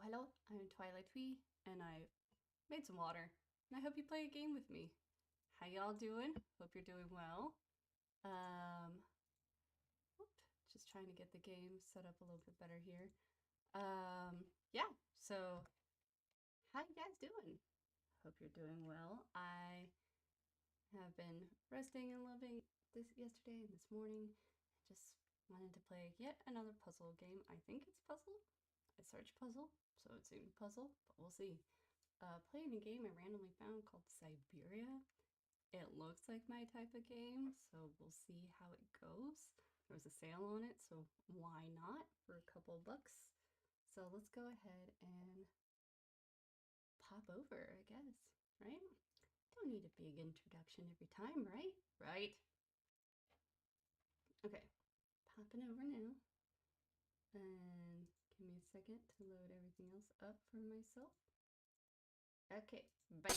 Hello, I'm Twilight Twee, and I made some water, and I hope you play a game with me. How y'all doing? Hope you're doing well. Um, just trying to get the game set up a little bit better here. Yeah, so how you guys doing? Hope you're doing well. I have been resting and loving this yesterday and this morning. Just wanted to play yet another puzzle game. I think it's puzzle. I searched puzzle, so it's in puzzle, but we'll see. Playing a game I randomly found called Siberia. It looks like my type of game, so we'll see how it goes. There was a sale on it, so why not for a couple bucks? So let's go ahead and pop over, I guess, right? Don't need a big introduction every time, right? Right. Okay, popping over now. And give me a second to load everything else up for myself. Okay, bye.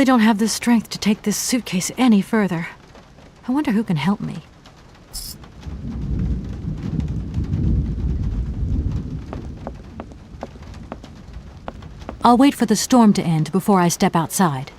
really don't have the strength to take this suitcase any further. I wonder who can help me. I'll wait for the storm to end before I step outside.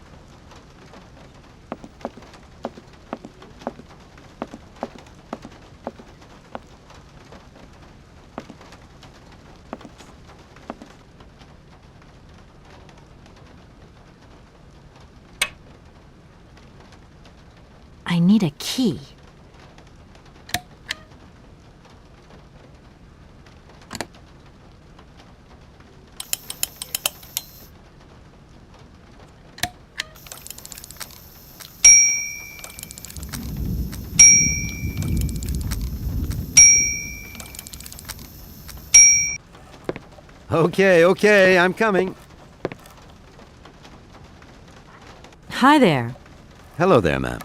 I need a key. Okay, I'm coming. Hi there. Hello there, ma'am.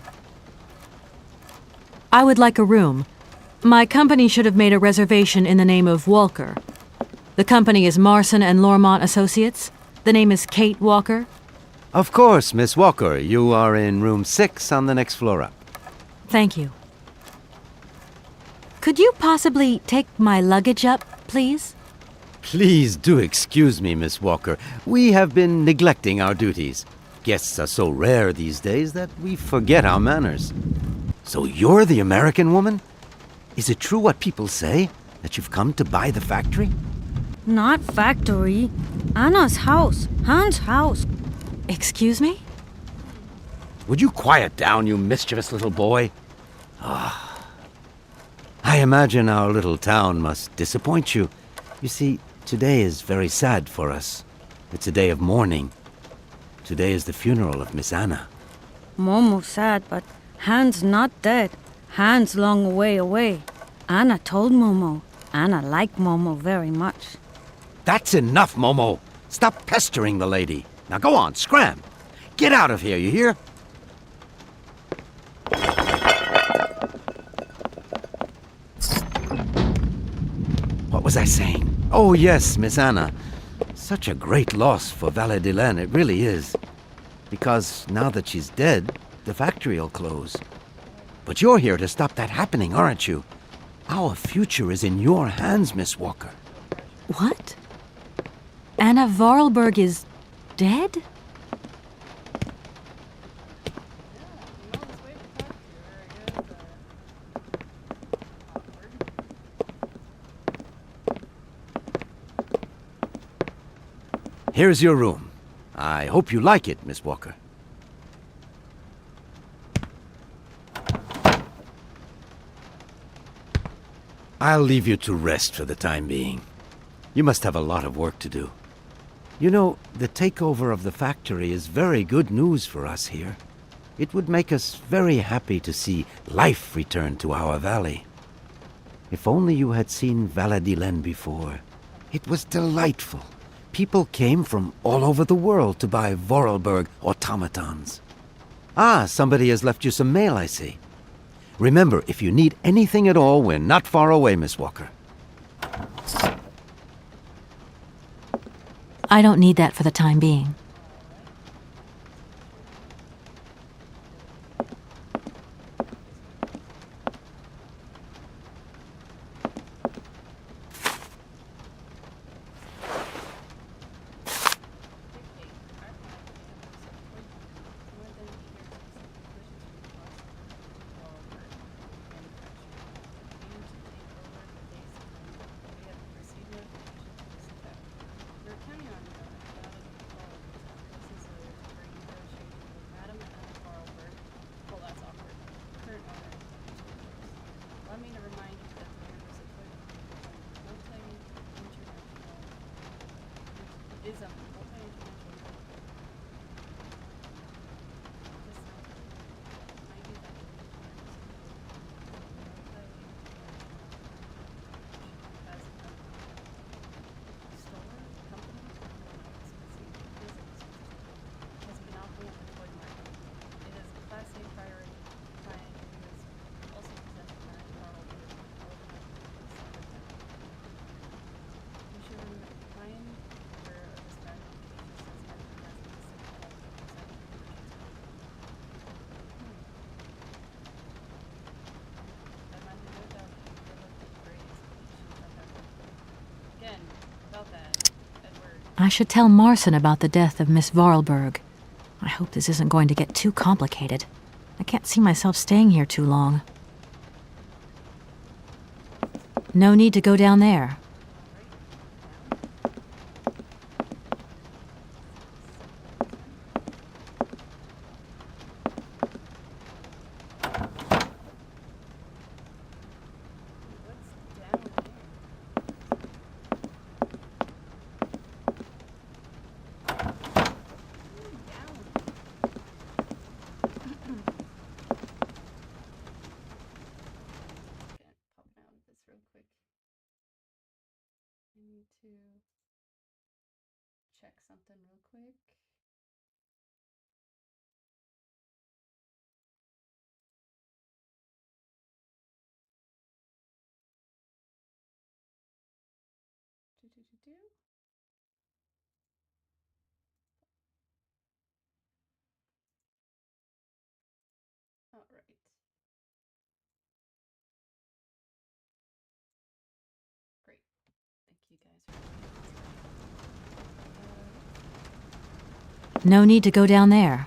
I would like a room. My company should have made a reservation in the name of Walker. The company is Marson and Lormont Associates. The name is Kate Walker. Of course, Miss Walker. You are in room 6 on the next floor up. Thank you. Could you possibly take my luggage up, please? Please do excuse me, Miss Walker. We have been neglecting our duties. Guests are so rare these days that we forget our manners. So you're the American woman? Is it true what people say, that you've come to buy the factory? Not factory. Anna's house. Hans' house. Excuse me? Would you quiet down, you mischievous little boy? I imagine our little town must disappoint you. You see, today is very sad for us. It's a day of mourning. Today is the funeral of Miss Anna. Momo sad, but Hans not dead. Hans long way away. Anna told Momo. Anna liked Momo very much. That's enough, Momo. Stop pestering the lady. Now go on, scram. Get out of here, you hear? What was I saying? Oh, yes, Miss Anna. Such a great loss for Valle-Delene, it really is. Because now that she's dead, the factory'll close. But you're here to stop that happening, aren't you? Our future is in your hands, Miss Walker. What? Anna Vorarlberg is dead? Here's your room. I hope you like it, Miss Walker. I'll leave you to rest for the time being. You must have a lot of work to do. You know, the takeover of the factory is very good news for us here. It would make us very happy to see life return to our valley. If only you had seen Valle-Delene before. It was delightful. People came from all over the world to buy Vorarlberg automatons. Ah, somebody has left you some mail, I see. Remember, if you need anything at all, we're not far away, Miss Walker. I don't need that for the time being. I should tell Marson about the death of Miss Vorarlberg. I hope this isn't going to get too complicated. I can't see myself staying here too long. No need to go down there. To check something real quick. All right. Great. Thank you guys for No need to go down there.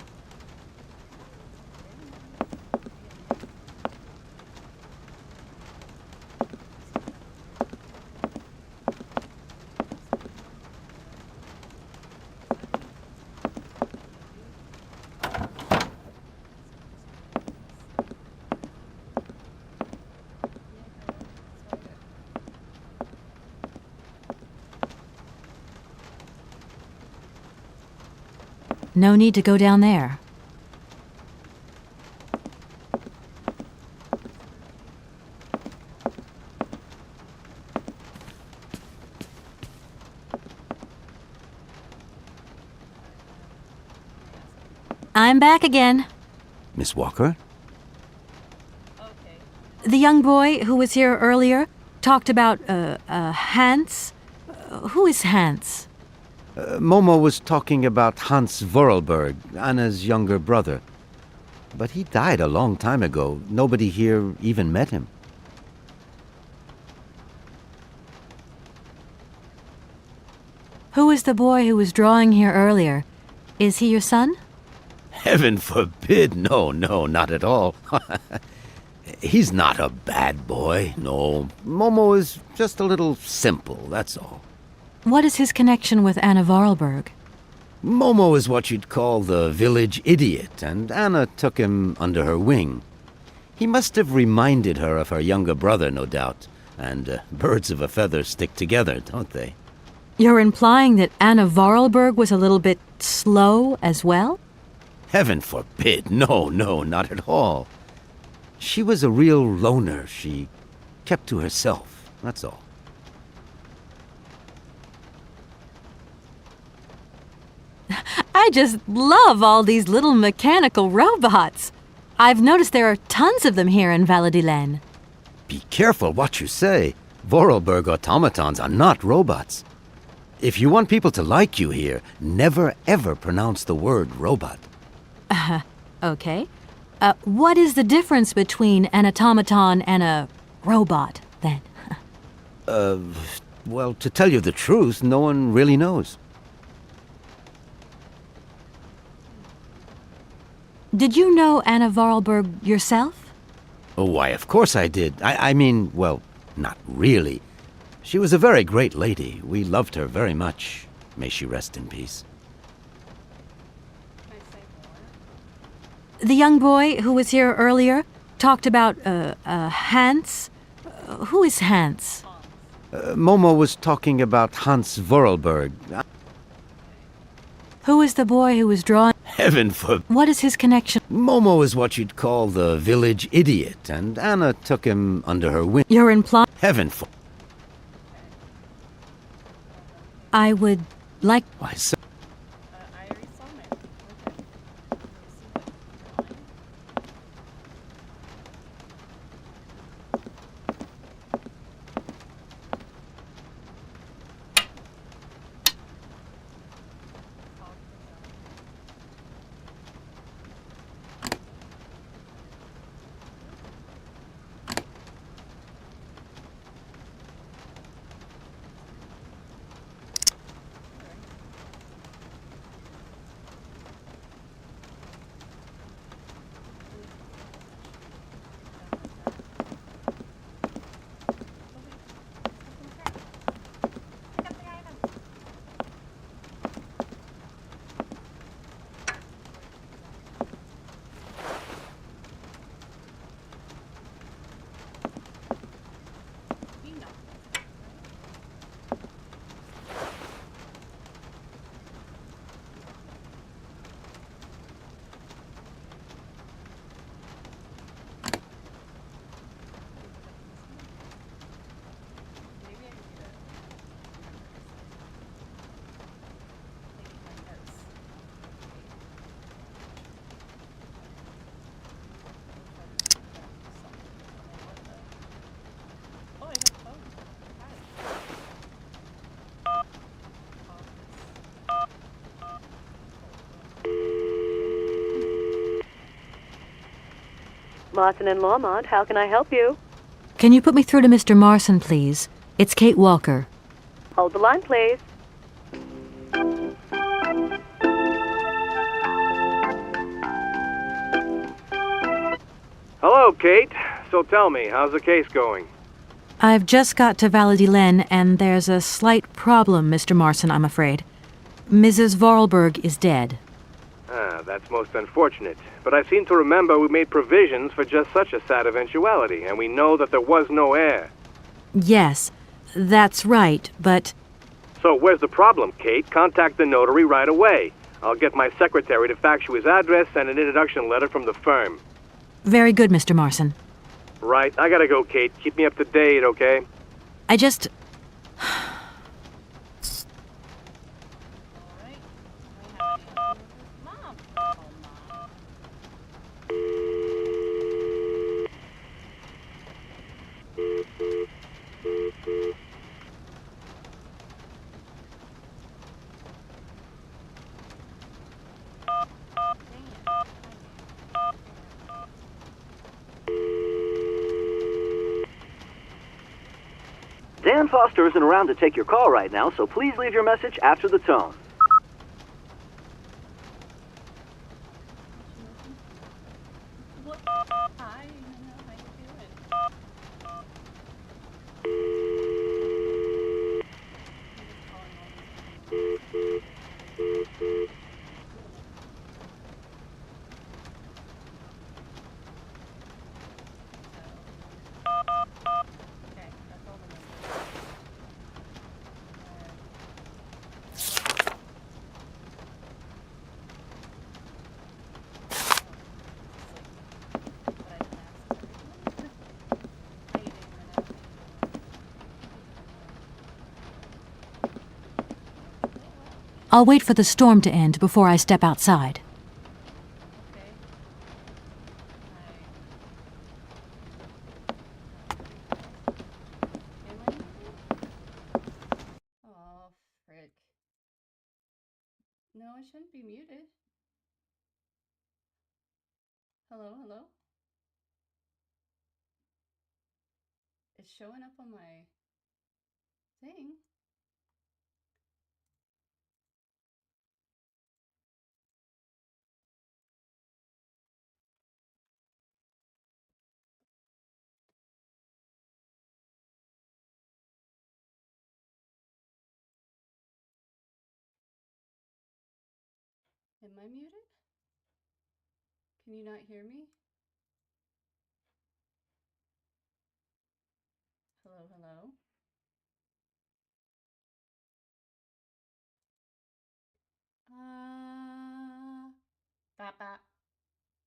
No need to go down there. I'm back again. Miss Walker? Okay. The young boy who was here earlier talked about, Hans. Who is Hans? Momo was talking about Hans Vorarlberg, Anna's younger brother. But he died a long time ago. Nobody here even met him. Who is the boy who was drawing here earlier? Is he your son? Heaven forbid! No, not at all. He's not a bad boy, no. Momo is just a little simple, that's all. What is his connection with Anna Vorarlberg? Momo is what you'd call the village idiot, and Anna took him under her wing. He must have reminded her of her younger brother, no doubt. And birds of a feather stick together, don't they? You're implying that Anna Vorarlberg was a little bit slow as well? Heaven forbid! No, not at all. She was a real loner. She kept to herself, that's all. I just love all these little mechanical robots. I've noticed there are tons of them here in Valadilen. Be careful what you say. Vorarlberg automatons are not robots. If you want people to like you here, never ever pronounce the word robot. Okay. What is the difference between an automaton and a robot, then? Well, to tell you the truth, no one really knows. Did you know Anna Vorarlberg yourself? Oh, why, of course I did. I mean, well, not really. She was a very great lady. We loved her very much. May she rest in peace. Can I say more? The young boy who was here earlier talked about, Hans. Who is Hans? Momo was talking about Hans Vorarlberg. Who is the boy who was drawing? Heaven forbid. What is his connection? Momo is what you'd call the village idiot, and Anna took him under her wing. You're implying Heaven for... I would like... Why, so... I already saw my. Okay. Let me see what drawing. Marson and Lormont. How can I help you? Can you put me through to Mr. Marson, please? It's Kate Walker. Hold the line, please. Hello, Kate. So tell me, how's the case going? I've just got to Valladolid, and there's a slight problem, Mr. Marson, I'm afraid. Mrs. Vorarlberg is dead. Ah, that's most unfortunate. But I seem to remember we made provisions for just such a sad eventuality, and we know that there was no heir. Yes, that's right, but... So where's the problem, Kate? Contact the notary right away. I'll get my secretary to fax you his address and an introduction letter from the firm. Very good, Mr. Marson. Right, I gotta go, Kate. Keep me up to date, okay? I just... Dan Foster isn't around to take your call right now, so please leave your message after the tone. Hi, how you doing? Okay, that's all the numbers. I'll wait for the storm to end before I step outside. Okay. Oh, frick. No, I shouldn't be muted. Hello, hello? It's showing up on my thing. Am I muted? Can you not hear me? Hello, hello? Bop, bop,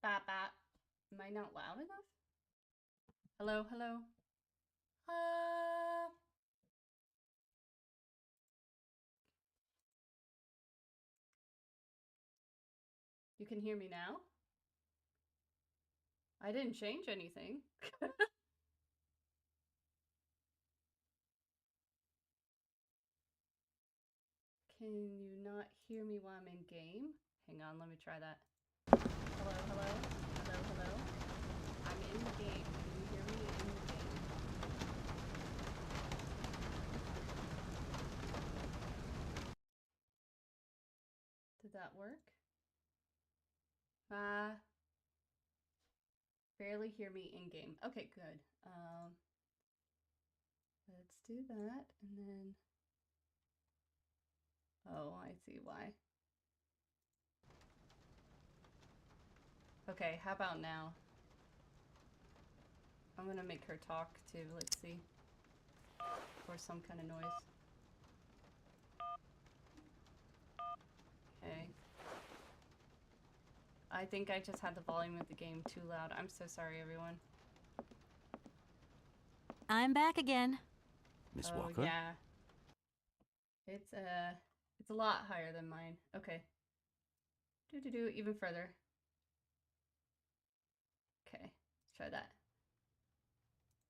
bop, bop. Am I not loud enough? Hello, hello? You can hear me now? I didn't change anything. Can you not hear me while I'm in game? Hang on, let me try that. Hello, hello? Hello, hello? I'm in the game. Can you hear me in the game? Did that work? Barely hear me in game. Okay, good. Let's do that, and then... Oh, I see why. Okay, how about now? I'm gonna make her talk too, let's see. Or some kind of noise. Okay. I think I just had the volume of the game too loud. I'm so sorry, everyone. I'm back again. Miss Oh, Walker? yeah. It's a lot higher than mine. Okay. Do even further. Okay, let's try that.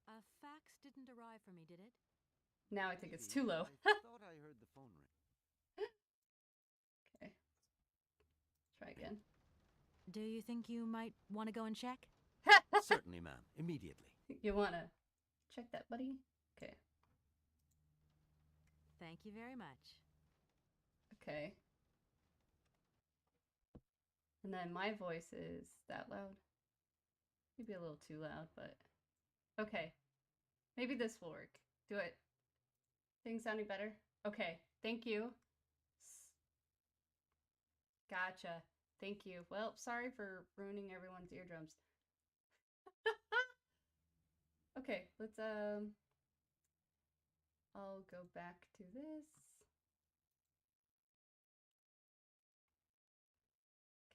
A fax didn't arrive for me, did it? Now I think it's too low. I thought I heard the phone ring. Okay. Try again. Do you think you might want to go and check? Certainly, ma'am. Immediately. You wanna check that, buddy? Okay. Thank you very much. Okay. And then my voice is that loud. Maybe a little too loud, but okay. Maybe this will work. Do it. Things sounding better? Okay. Thank you. Gotcha. Thank you. Well, sorry for ruining everyone's eardrums. Okay, let's I'll go back to this.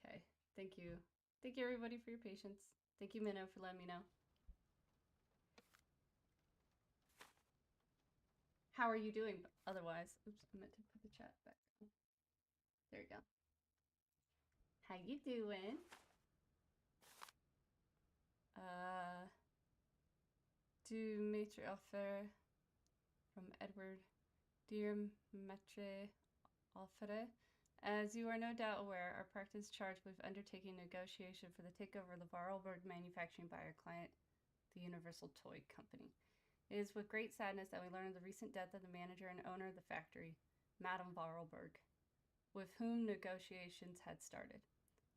Okay. Thank you. Thank you everybody for your patience. Thank you, Minnow, for letting me know. How are you doing otherwise? Oops, I meant to put the chat back down. There you go. How you doing? Du maitre offer from Edward. Dear maitre offre, as you are no doubt aware, our practice charged with undertaking negotiation for the takeover of the Vorarlberg manufacturing by our client, the Universal Toy Company. It is with great sadness that we learn of the recent death of the manager and owner of the factory, Madame Vorarlberg, with whom negotiations had started.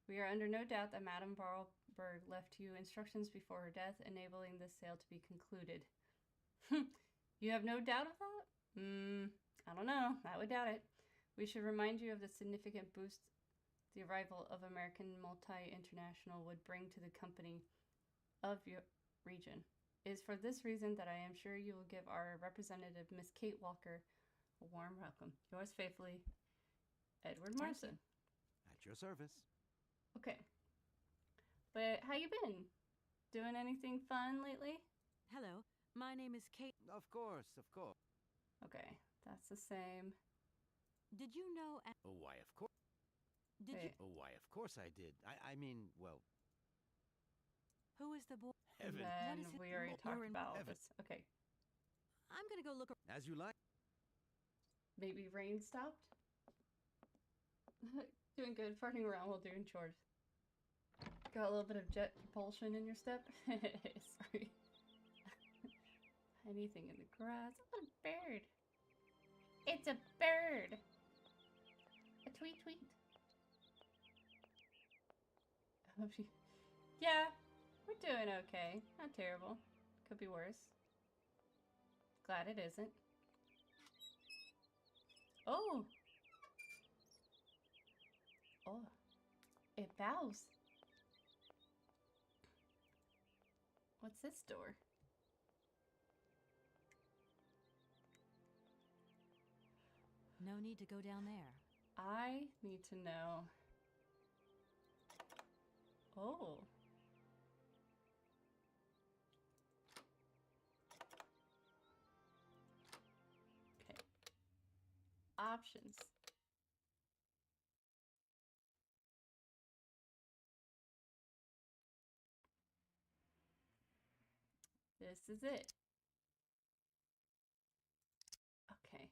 We are under no doubt that Madame Vorarlberg left you instructions before her death, enabling this sale to be concluded. You have no doubt of that? I don't know. I would doubt it. We should remind you of the significant boost the arrival of American Multi-International would bring to the company of your region. It is for this reason that I am sure you will give our representative, Miss Kate Walker, a warm welcome. Yours faithfully, Edward Marson. At your service. Okay. But how you been? Doing anything fun lately? Hello, my name is Kate. Of course, of course. Okay, that's the same. Did you know... Oh, why, of course. Did you... Wait. Oh, why, of course I did. I mean, well, Who is the boy? heaven. Then What is it? we already You're talked in about all heaven. this. Okay. I'm gonna go look... As you like. Maybe rain stopped? Doing good. Farting around while doing chores. Got a little bit of jet propulsion in your step? Sorry. Anything in the grass? Oh, a bird. It's a bird. A tweet tweet. Yeah, we're doing okay. Not terrible. Could be worse. Glad it isn't. Oh! Oh. It bows. What's this door? No need to go down there. I need to know. Oh. Okay. Options. This is it. Okay.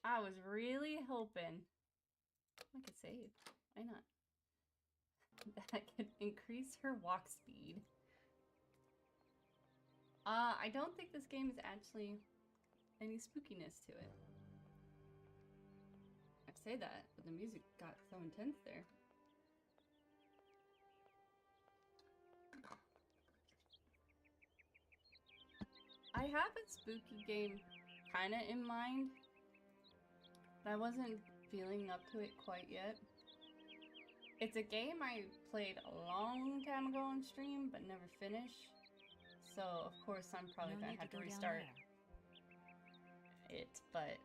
I was really hoping I could save. Why not? That could increase her walk speed. I don't think this game is actually any spookiness to it. I say that, but the music got so intense there. I have a spooky game kind of in mind, but I wasn't feeling up to it quite yet. It's a game I played a long time ago on stream, but never finished. So, of course, I'm probably No gonna need have to go down restart there. it, but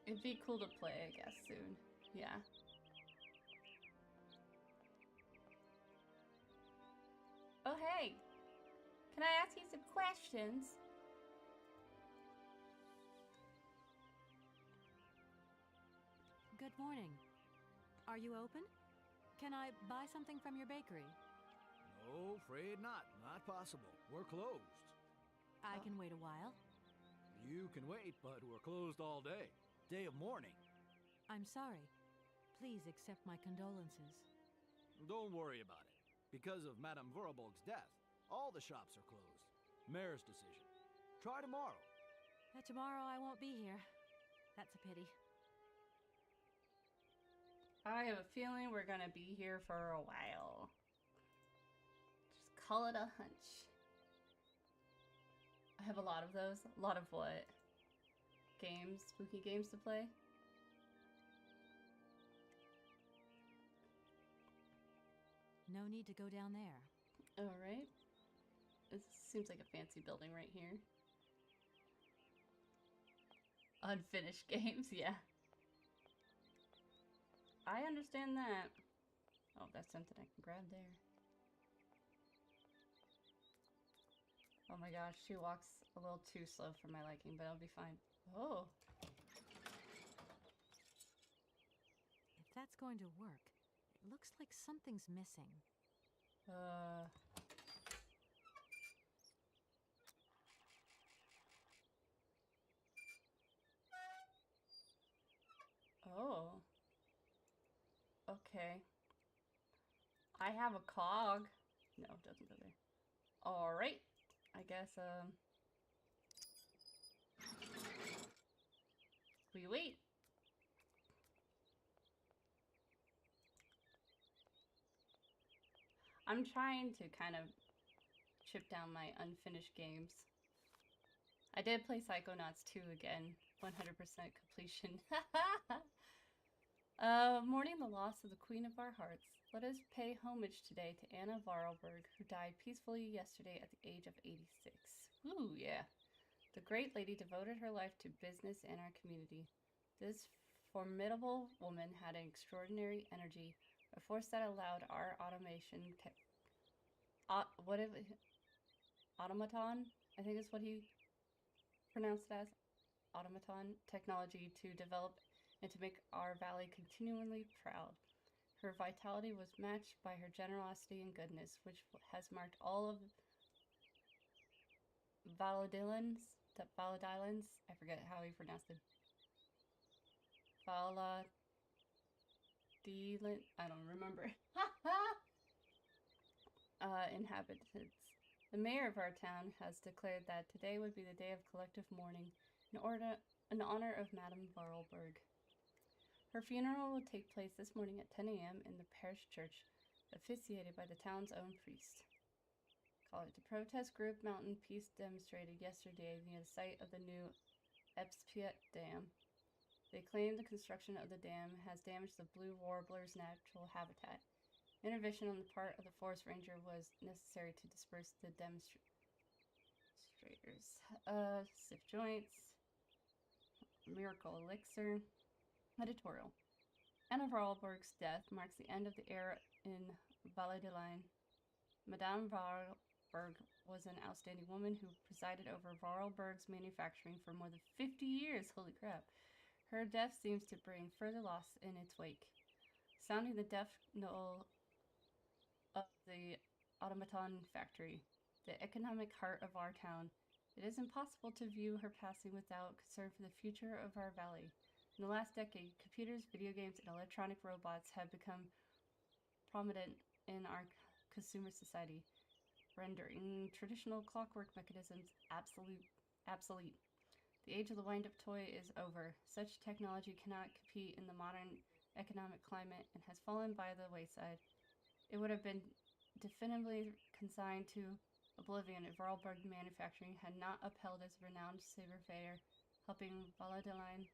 it'd be cool to play, I guess, soon. Yeah. Oh, hey! Can I ask you some questions? Good morning. Are you open? Can I buy something from your bakery? No, afraid not. Not possible. We're closed. I can wait a while. You can wait, but we're closed all day. Day of mourning. I'm sorry. Please accept my condolences. Don't worry about it. Because of Madame Vorarlberg's death, all the shops are closed. Mayor's decision. Try tomorrow. Tomorrow I won't be here. That's a pity. I have a feeling we're gonna be here for a while. Just call it a hunch. I have a lot of those. A lot of what? Games? Spooky games to play? No need to go down there. Alright. This seems like a fancy building right here. Unfinished games, yeah. I understand that. Oh, that's something I can grab there. Oh my gosh, she walks a little too slow for my liking, but I'll be fine. Oh. If that's going to work, it looks like something's missing. Oh. Okay. I have a cog. No, it doesn't go there. Alright. I guess, we wait. I'm trying to kind of chip down my unfinished games. I did play Psychonauts 2 again. 100% completion. Mourning the loss of the Queen of our hearts, let us pay homage today to Anna Vorarlberg, who died peacefully yesterday at the age of 86. Ooh, yeah. The great lady devoted her life to business and our community. This formidable woman had an extraordinary energy, a force that allowed our automation automaton, I think is what he pronounced it as, automaton technology to develop and to make our valley continually proud. Her vitality was matched by her generosity and goodness, which has marked all of Valadilans, I forget how he pronounced it. Valadilan, I don't remember. Inhabitants. The mayor of our town has declared that today would be the day of collective mourning in honor of Madame Vorarlberg. Her funeral will take place this morning at 10 a.m. in the parish church, officiated by the town's own priest. Call it the protest group Mountain Peace demonstrated yesterday near the site of the new Epspiet Dam. They claim the construction of the dam has damaged the blue warbler's natural habitat. Intervention on the part of the forest ranger was necessary to disperse the demonstrators. Stiff joints. Miracle elixir. Editorial. Anna Vorarlberg's death marks the end of the era in Valadiline. Madame Vorarlberg was an outstanding woman who presided over Vorarlberg's manufacturing for more than 50 years. Holy crap. Her death seems to bring further loss in its wake. Sounding the death knell of the automaton factory, the economic heart of our town, it is impossible to view her passing without concern for the future of our valley. In the last decade, computers, video games, and electronic robots have become prominent in our consumer society, rendering traditional clockwork mechanisms obsolete. The age of the wind-up toy is over. Such technology cannot compete in the modern economic climate and has fallen by the wayside. It would have been definitively consigned to oblivion if Vorarlberg Manufacturing had not upheld its renowned saber-fader, helping Valadiline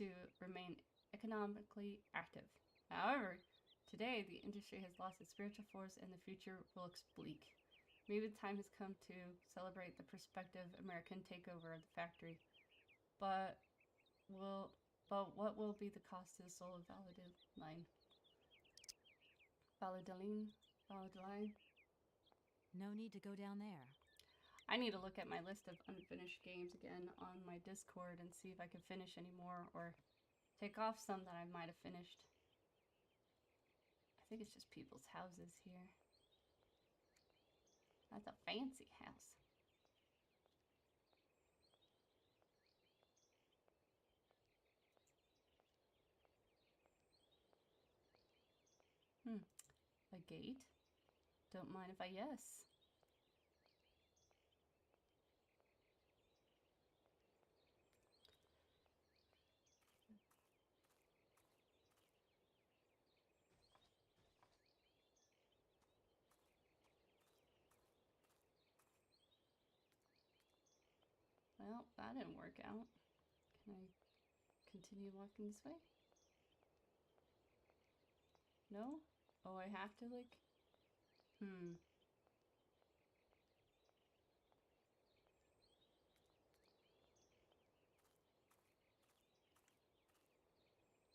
to remain economically active. However, today the industry has lost its spiritual force and the future looks bleak. Maybe the time has come to celebrate the prospective American takeover of the factory. But what will be the cost to the soul of Valadiline? Valadiline? No need to go down there. I need to look at my list of unfinished games again on my Discord and see if I can finish any more or take off some that I might have finished. I think it's just people's houses here. That's a fancy house. A gate? Don't mind if I yes. Well, that didn't work out. Can I continue walking this way? No? Oh, I have to, like...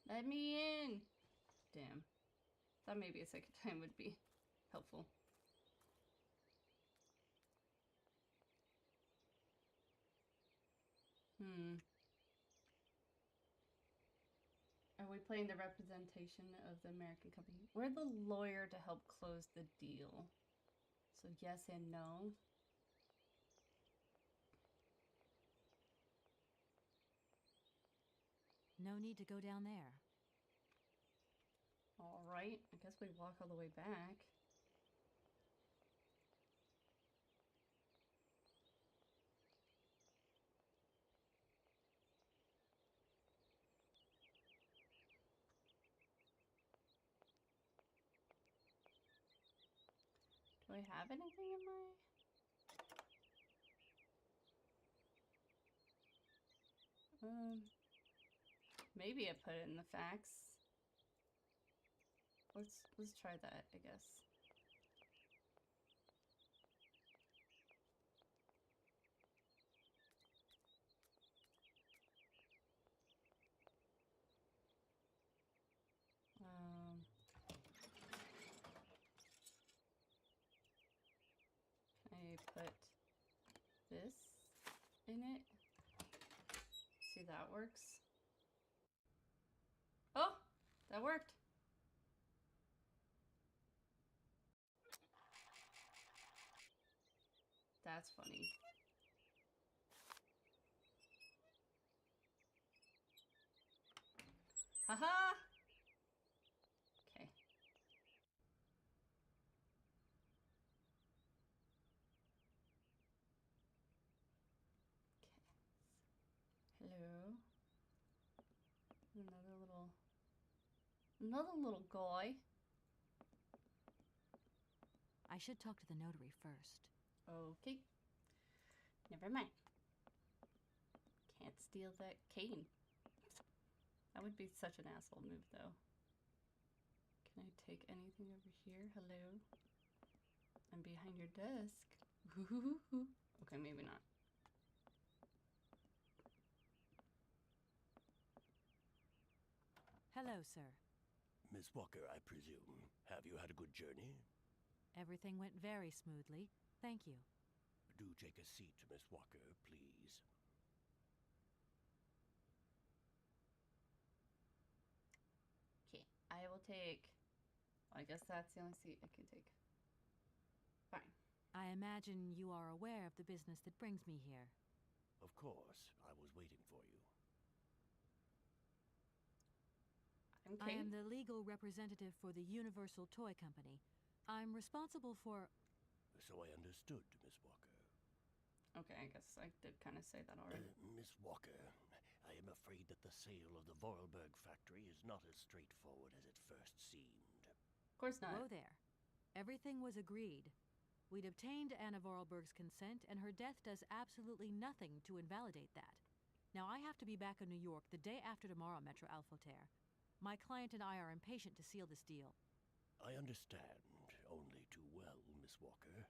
Let me in! Damn. Thought maybe a second time would be helpful. Are we playing the representation of the American company? We're the lawyer to help close the deal. So yes and no. No need to go down there. Alright, I guess we walk all the way back. Do I have anything in my... Maybe I put it in the facts. Let's try that, I guess. Can I put this in it? See, that works. Oh, that worked. That's funny. Haha! Okay. Hello. Another little guy. I should talk to the notary first. Okay. Never mind. Can't steal that cane. That would be such an asshole move, though. Can I take anything over here? Hello? I'm behind your desk. Okay, maybe not. Hello, sir. Miss Walker, I presume. Have you had a good journey? Everything went very smoothly. Thank you. Do take a seat, Miss Walker, please. Okay, I will take... I guess that's the only seat I can take. Fine. I imagine you are aware of the business that brings me here. Of course. I was waiting for you. I am the legal representative for the Universal Toy Company. I'm responsible for... So I understood, Miss Walker. Okay, I guess I did kind of say that already. Miss Walker, I am afraid that the sale of the Vorarlberg factory is not as straightforward as it first seemed. Of course not. Whoa there. Everything was agreed. We'd obtained Anna Vorarlberg's consent, and her death does absolutely nothing to invalidate that. Now, I have to be back in New York the day after tomorrow, Metro Alphotair. My client and I are impatient to seal this deal. I understand only too well, Miss Walker.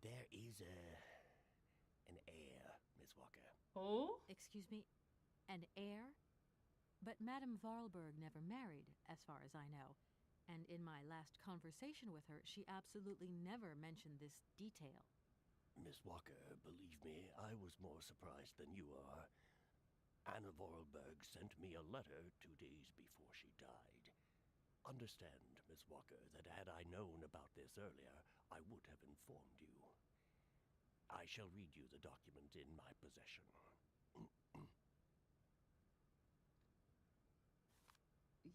There is an heir, Miss Walker. Oh? Excuse me? An heir? But Madame Vorarlberg never married, as far as I know. And in my last conversation with her, she absolutely never mentioned this detail. Miss Walker, believe me, I was more surprised than you are. Anna Vorarlberg sent me a letter 2 days before she died. Understand, Miss Walker, that had I known about this earlier, I would have informed you. I shall read you the document in my possession.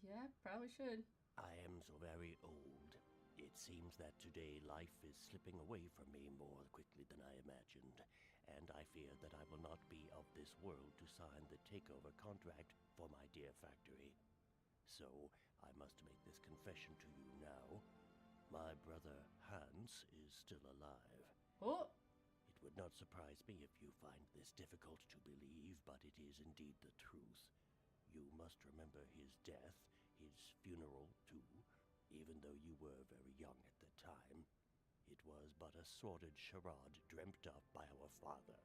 Yeah, probably should. I am so very old. It seems that today life is slipping away from me more quickly than I imagined, and I fear that I will not be of this world to sign the takeover contract for my dear factory. So, I must make this confession to you now. My brother Hans is still alive. Oh, It would not surprise me if you find this difficult to believe, but it is indeed the truth. You must remember his death, his funeral too, even though you were very young at the time. It was but a sordid charade dreamt up by our father.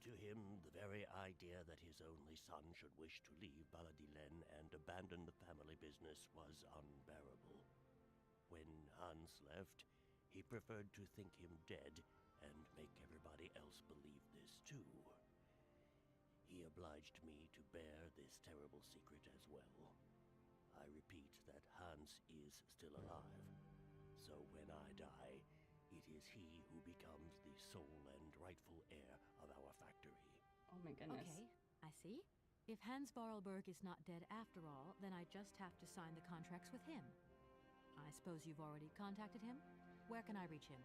To him, the very idea that his only son should wish to leave Baladilen and abandon the family business was unbearable. When Hans left, he preferred to think him dead and make everybody else believe this too. He obliged me to bear this terrible secret as well. I repeat that Hans is still alive, so when I die, it is he who becomes the sole and rightful heir of our factory. oh my goodness. Okay, I see. If Hans Vorarlberg is not dead after all, then I just have to sign the contracts with him. I suppose you've already contacted him? Where can I reach him?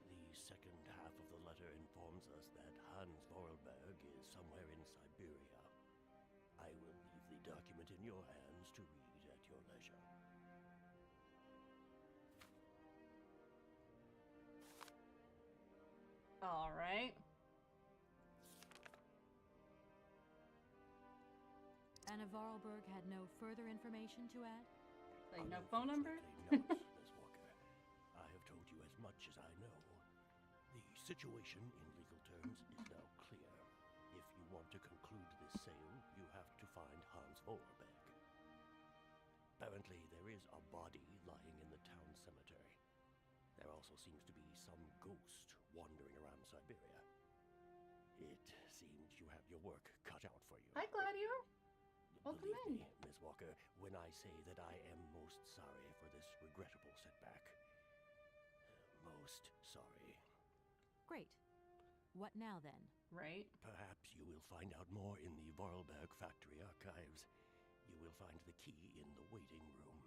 The second half of the letter informs us that Hans Vorarlberg is somewhere in Siberia. I will leave the document in your hands to read at your leisure. All right. Anna Vorarlberg had no further information to add? Like no phone number? Unfortunately not, Miss Walker. I have told you as much as I know. The situation in legal terms is now clear. If you want to conclude this sale, you have to find Hans Vorarlberg. Apparently, there is a body lying in the town cemetery. There also seems to be some ghost wandering around Siberia. It seems you have your work cut out for you. Hi, Gladio. Welcome Believe in. me, Miss Walker, when I say that I am most sorry for this regrettable setback. Most sorry. Great. What now then? Right. Perhaps you will find out more in the Vorarlberg factory archives. You will find the key in the waiting room.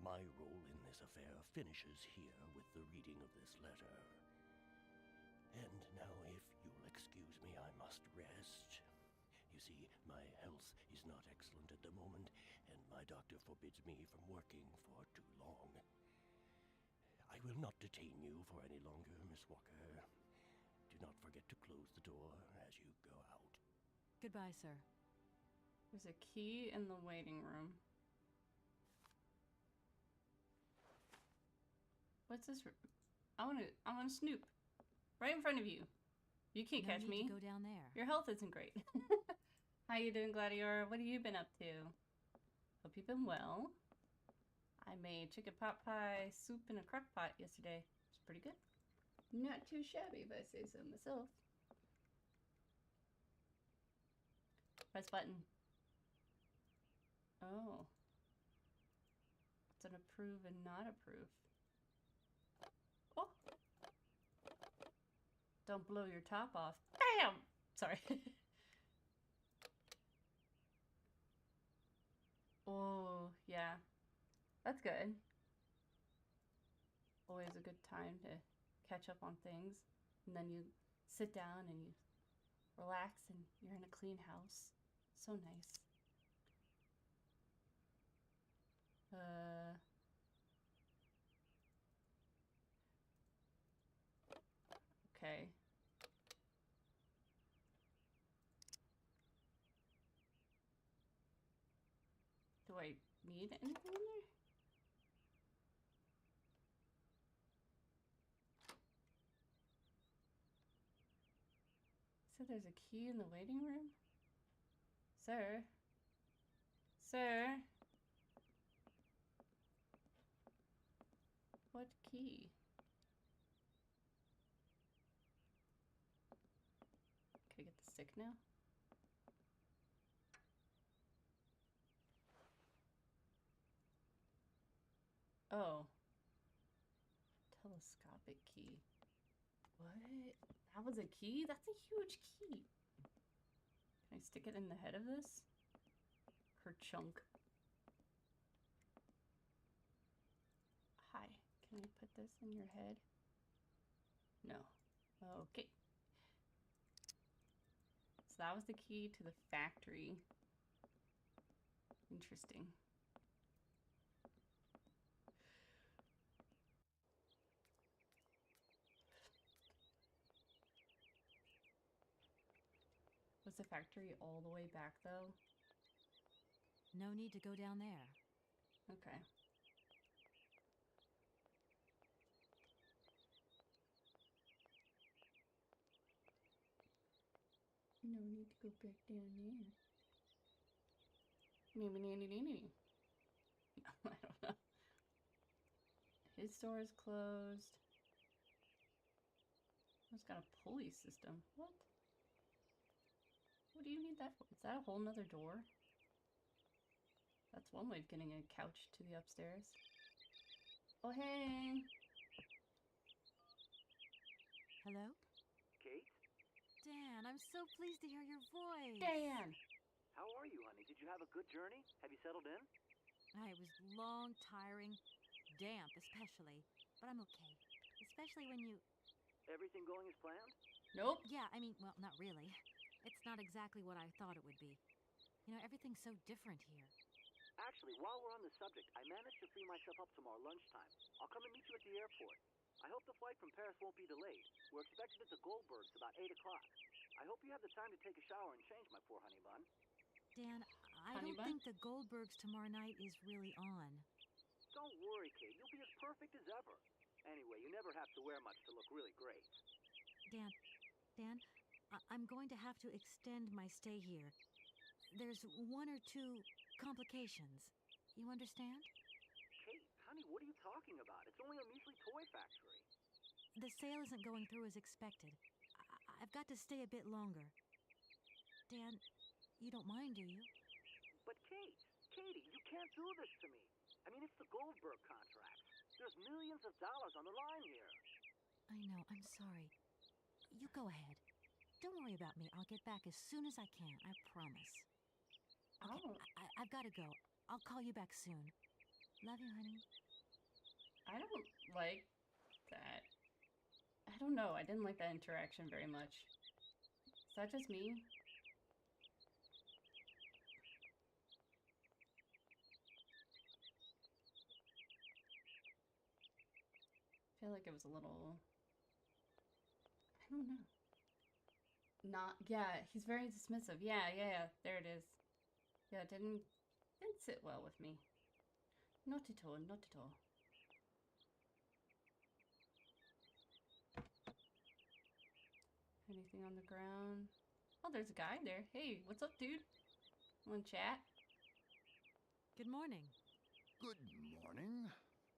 My role in this affair finishes here with the reading of this letter. And now, if you'll excuse me, I must rest. You see, my health is not excellent at the moment, and my doctor forbids me from working for too long. I will not detain you for any longer, Miss Walker. Do not forget to close the door as you go out. Goodbye, sir. There's a key in the waiting room. What's this? I wanna snoop. Right in front of you. You can't catch me. To go down there. Your health isn't great. How you doing, Gladiator? What have you been up to? Hope you've been well. I made chicken pot pie soup in a crock pot yesterday. It's pretty good. Not too shabby, if I say so myself. Press button. Oh. It's an approve and not approve. Oh. Don't blow your top off. Damn! Sorry. Oh, yeah. That's good. Always a good time to catch up on things. And then you sit down and you relax and you're in a clean house. So nice. Okay. Do I need anything in there? So there's a key in the waiting room? Sir? Sir? What key? Can I get the stick now? Oh. Telescopic key. What? That was a key? That's a huge key. Can I stick it in the head of this? Her chunk. this in your head? No. Okay. So that was the key to the factory. Interesting. Was the factory all the way back though? No need to go down there. Okay. No need to go back down there. Maybe. I don't know. His store is closed. It's got a pulley system. What? What do you need that for? Is that a whole nother door? That's one way of getting a couch to the upstairs. Oh, hey! Hello? Kate? Dan, I'm so pleased to hear your voice. Dan! How are you, honey? Did you have a good journey? Have you settled in? It was long, tiring, damp especially, but I'm okay. Especially when you... Everything going as planned? Nope. Yeah, I mean, well, not really. It's not exactly what I thought it would be. You know, everything's so different here. Actually, while we're on the subject, I managed to free myself up tomorrow lunchtime. I'll come and meet you at the airport. I hope the flight from Paris won't be delayed. We're expected at the Goldbergs about 8 o'clock. I hope you have the time to take a shower and change, my poor honey bun. Dan, I Honey don't bun? think the Goldbergs tomorrow night is really on. Don't worry, Kate. You'll be as perfect as ever. Anyway, you never have to wear much to look really great. Dan, I'm going to have to extend my stay here. There's 1 or 2 complications. You understand? Kate, honey, what are you talking about? It's only a measly toy factory. The sale isn't going through as expected. I've got to stay a bit longer. Dan, you don't mind, do you? But Katie, you can't do this to me. I mean, it's the Goldberg contract. There's millions of dollars on the line here. I know, I'm sorry. You go ahead. Don't worry about me. I'll get back as soon as I can, I promise. Okay, Oh. I've got to go. I'll call you back soon. Love you, honey. I don't like that. I don't know. I didn't like that interaction very much. Is that just me? I feel like it was a little... I don't know. Not... Yeah, he's very dismissive. Yeah. There it is. Yeah, it didn't sit well with me. Not at all, not at all. Anything on the ground? Oh, there's a guy there. Hey, what's up, dude? Want to chat? Good morning. Good morning.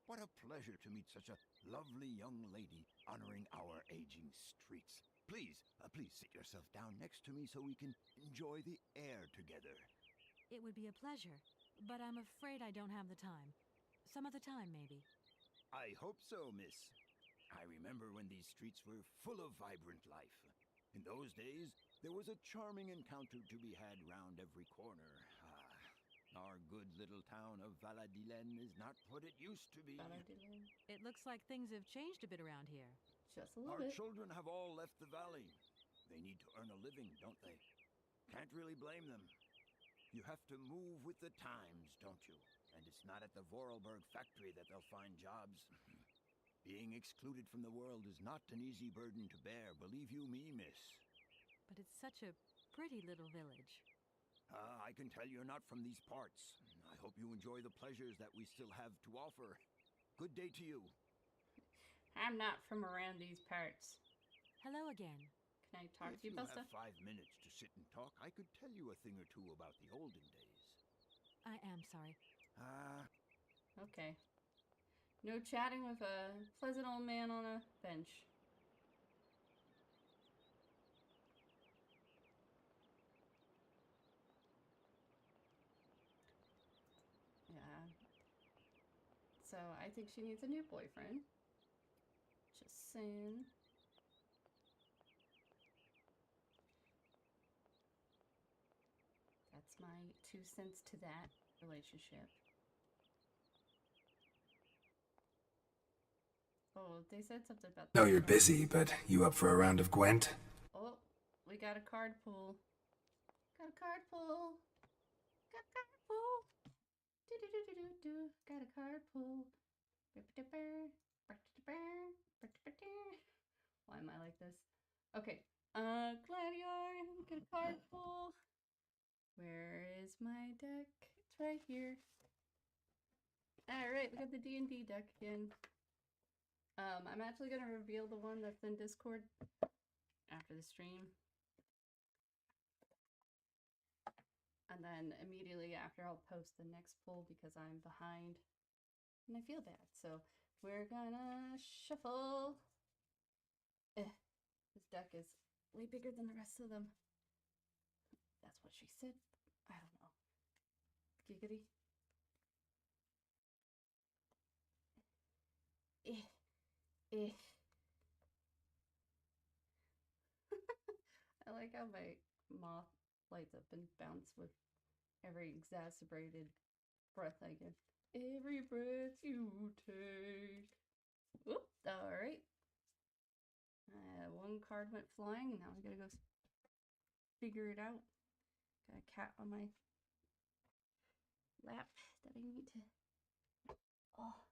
What a pleasure to meet such a lovely young lady honoring our aging streets. Please sit yourself down next to me so we can enjoy the air together. It would be a pleasure, but I'm afraid I don't have the time. Some other time, maybe. I hope so, miss. I remember when these streets were full of vibrant life. In those days, there was a charming encounter to be had round every corner. Our good little town of Valladolid is not what it used to be. It looks like things have changed a bit around here. Just a little Our bit. children have all left the valley. They need to earn a living, don't they? Can't really blame them. You have to move with the times, don't you? And it's not at the Vorarlberg factory that they'll find jobs. Being excluded from the world is not an easy burden to bear, believe you me, miss. But it's such a pretty little village. I can tell you're not from these parts. I hope you enjoy the pleasures that we still have to offer. Good day to you. I'm not from around these parts. Hello again. Can I talk If to you, you Busta? have 5 minutes to sit and talk, I could tell you a thing or two about the olden days. I am sorry. Okay. No chatting with a pleasant old man on a bench. Yeah. So I think she needs a new boyfriend. Just saying. That's my 2 cents to that relationship. Oh, they said something about Know that. you're busy, but you up for a round of Gwent? Oh, we got a card pool. Got a card pool. Got a card pool. Do. Got a card pool. Why am I like this? Okay. Gladiator, get a card pool. Where is my deck? It's right here. Alright, we got the D&D deck again. I'm actually gonna reveal the one that's in Discord after the stream. And then immediately after I'll post the next pool because I'm behind and I feel bad. So we're gonna shuffle. This deck is way bigger than the rest of them. That's what she said. I don't know. Giggity. I like how my moth lights up and bounce with every exacerbated breath I give. Every breath you take. Whoop, alright. One card went flying, and now I gotta go figure it out. Got a cat on my lap that I need to... Oh.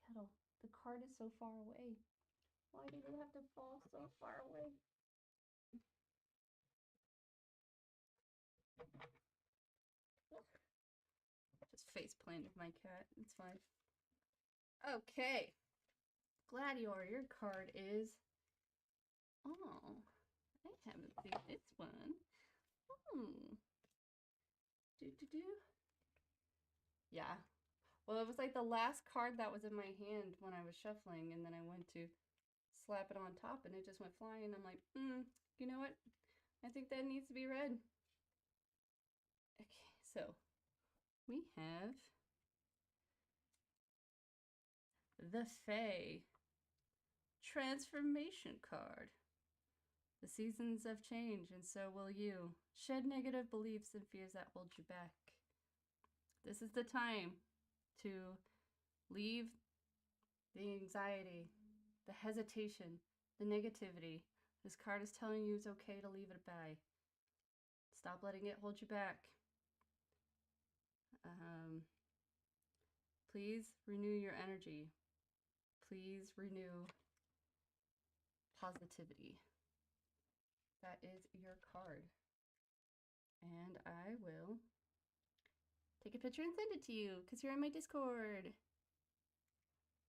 Kettle, the card is so far away. Why did it have to fall so far away? Just face planted my cat. It's fine. Okay. Gladiator, your card is... Oh, I haven't seen this one. Yeah. Well, it was like the last card that was in my hand when I was shuffling, and then I went to slap it on top, and it just went flying. I'm like, you know what? I think that needs to be read. Okay, so we have the Fae Transformation card. The seasons have changed, and so will you. Shed negative beliefs and fears that hold you back. This is the time to leave the anxiety, the hesitation, the negativity. This card is telling you it's okay to leave it by. Stop letting it hold you back. Please renew your energy. Please renew positivity. That is your card. And I will take a picture and send it to you because you're in my Discord.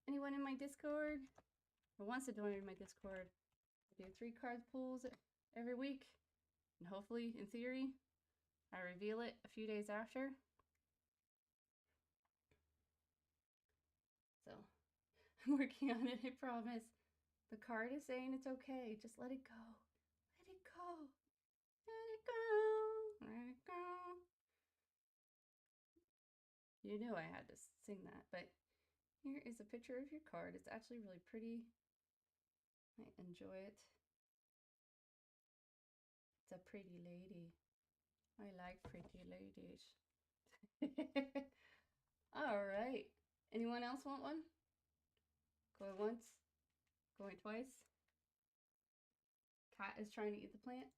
Anyone in my Discord or wants to donate to my Discord? I do 3 card pulls every week. And hopefully, in theory, I reveal it a few days after. So, I'm working on it, I promise. The card is saying it's okay. Just let it go. Let it go. Let it go. Let it go. You knew I had to sing that, but here is a picture of your card. It's actually really pretty. I enjoy it. It's a pretty lady. I like pretty ladies. All right. Anyone else want one? Going once? Going twice? Cat is trying to eat the plant.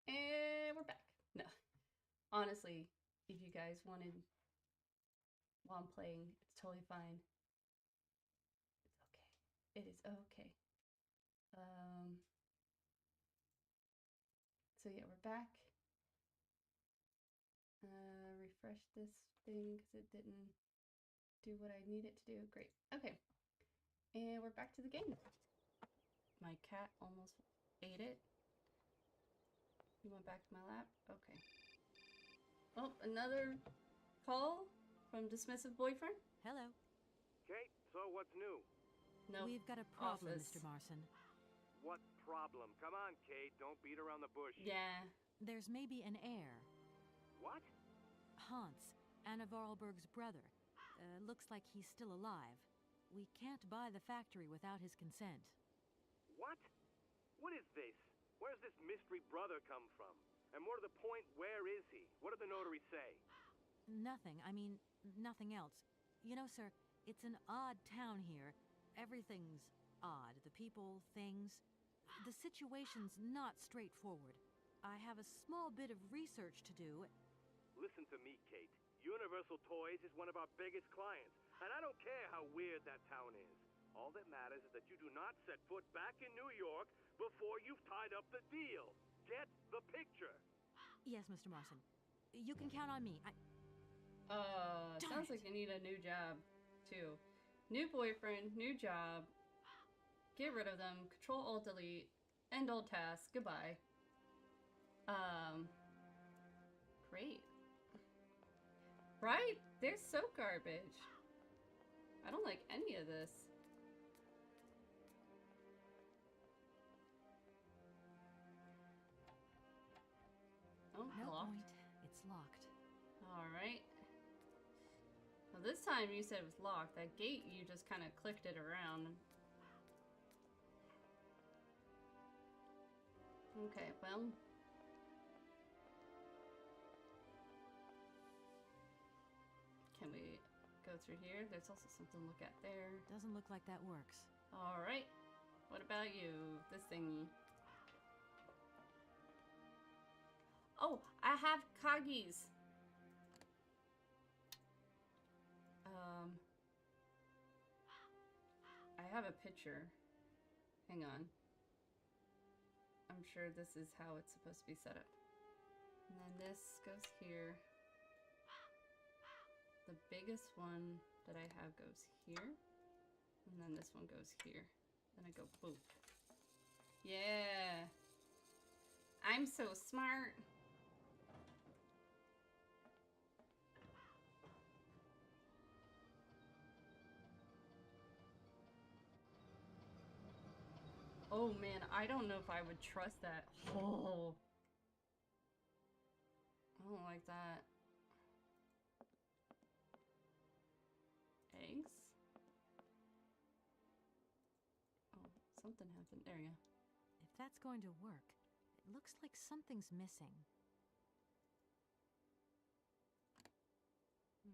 And we're back. No. Honestly, if you guys wanted while I'm playing, it's totally fine. It's okay. It is okay. So yeah, we're back. Refresh this thing because it didn't do what I need it to do. Great. Okay. And we're back to the game. My cat almost ate it. You went back to my lap? Okay. Oh, another call from dismissive boyfriend? Hello. Kate, so what's new? No. We've got a problem, Office. Mr. Marson. What problem? Come on, Kate, don't beat around the bush. Yeah. There's maybe an heir. What? Hans, Anna Vorarlberg's brother. Looks like he's still alive. We can't buy the factory without his consent. What? What is this? Where's this mystery brother come from? And more to the point, where is he? What did the notary say? Nothing. I mean, nothing else. You know, sir, It's an odd town here. Everything's odd. The people, things. The situation's not straightforward. I have a small bit of research to do. Listen to me, Kate. Universal Toys is one of our biggest clients, and I don't care how weird that town is. All that matters is that you do not set foot back in New York before you've tied up the deal. Get the picture? Yes, Mr. Marston. You can count on me. Sounds like you need a new job, too. New boyfriend, new job. Get rid of them. Control Alt Delete. End old task. Goodbye. Great. Right? They're so garbage. I don't like any of this. Oh, No locked. point. It's locked. Alright. Well, this time you said it was locked. That gate, you just kind of clicked it around. Okay, well. Can we go through here? There's also something to look at there. Doesn't look like that works. Alright. What about you? This thingy. Oh, I have Kagis. I have a picture. Hang on. I'm sure this is how it's supposed to be set up. And then this goes here. The biggest one that I have goes here. And then this one goes here. Then I go boop. Yeah. I'm so smart. Oh man, I don't know if I would trust that. Oh. I don't like that. Eggs? Oh, something happened. There you go. If that's going to work, it looks like something's missing.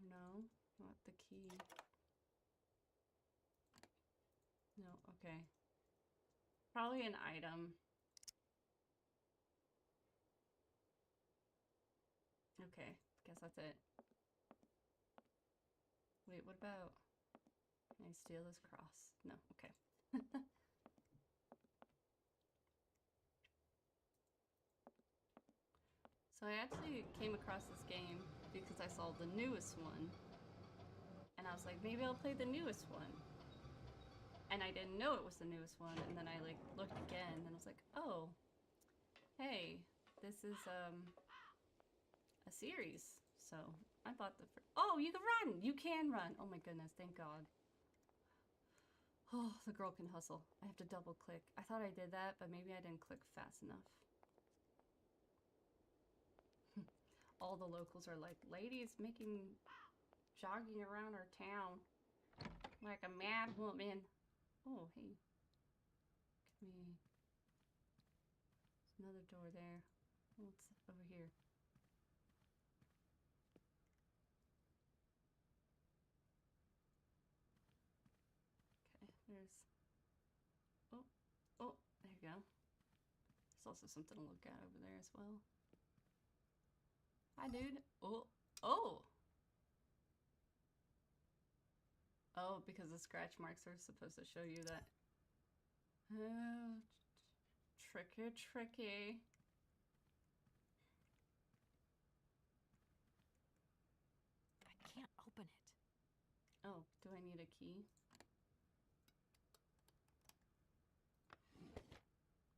No, not the key. No, okay. Probably an item. Okay, guess that's it. Wait, what about... Can I steal this cross? No, okay. So I actually came across this game because I saw the newest one. And I was like, maybe I'll play the newest one. And I didn't know it was the newest one, and then I like looked again, and I was like, oh, hey, this is a series. So I bought the oh, you can run! You can run! Oh my goodness, thank God. Oh, the girl can hustle. I have to double click. I thought I did that, but maybe I didn't click fast enough. All the locals are like, ladies making jogging around our town like a mad woman. Oh, hey. Can we... There's another door there. What's over here? Okay, there's... Oh, oh, there you go. There's also something to look at over there as well. Hi, dude. Oh, oh! Oh, because the scratch marks are supposed to show you that. Oh, tricky, tricky. I can't open it. Oh, do I need a key?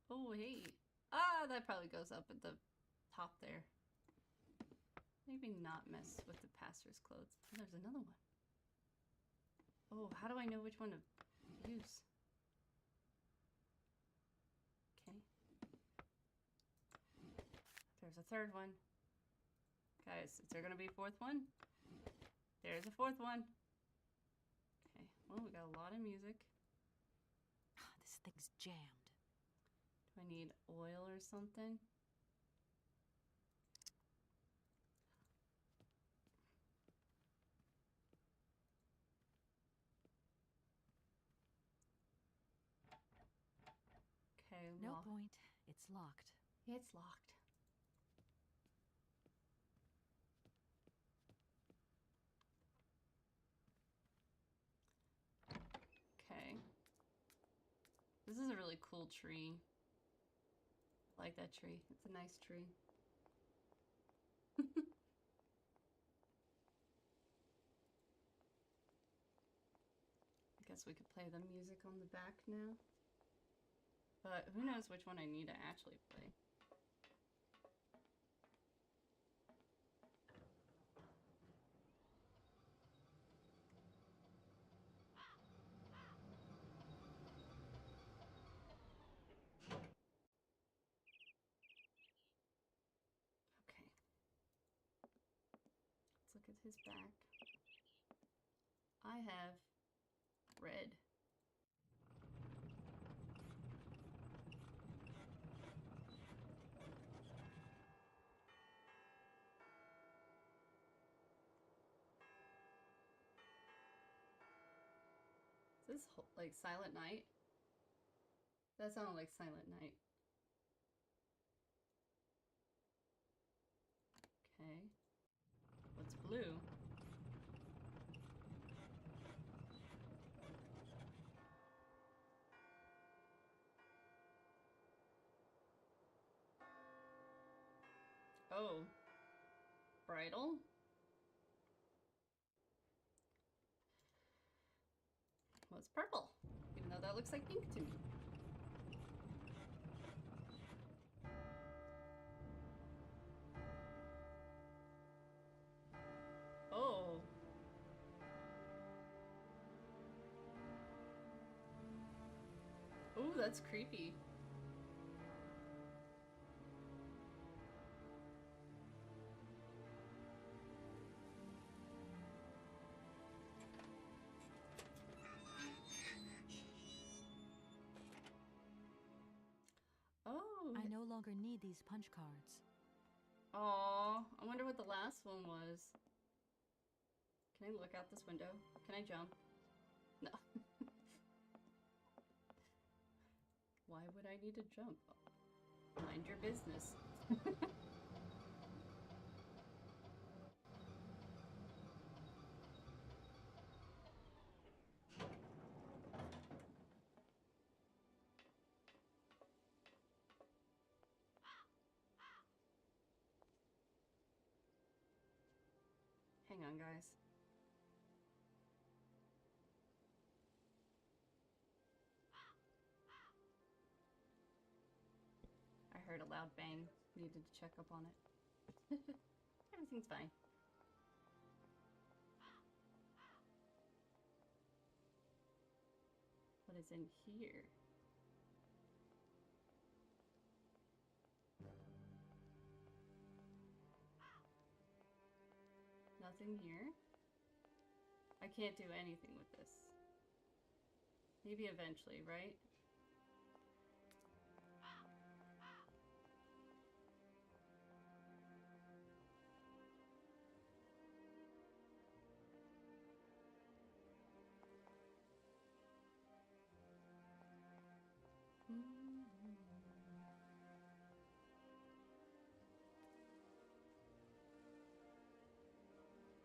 Oh, hey. Ah, that probably goes up at the top there. Maybe not mess with the pastor's clothes. Oh, there's another one. Oh, how do I know which one to use? Okay. There's a third one. Guys, is there gonna be a fourth one? There's a fourth one. Okay, well, we got a lot of music. This thing's jammed. Do I need oil or something? Okay, No well, point. It's locked. it's locked. Okay. This is a really cool tree. I like that tree. It's a nice tree. I guess we could play the music on the back now. But who knows which one I need to actually play. Okay. Let's look at his back. I have red. Is this like Silent Night? That sounded like Silent Night. Okay. What's blue? Oh. Bridal? Well, it's purple, even though that looks like pink to me. Oh. Ooh, that's creepy. Oh. I no longer need these punch cards. Aw, I wonder what the last one was. Can I look out this window? Can I jump? No. Why would I need to jump? Mind your business. Hang on, guys. I heard a loud bang. Needed to check up on it. Everything's fine. What is in here? Nothing here? I can't do anything with this. Maybe eventually, right?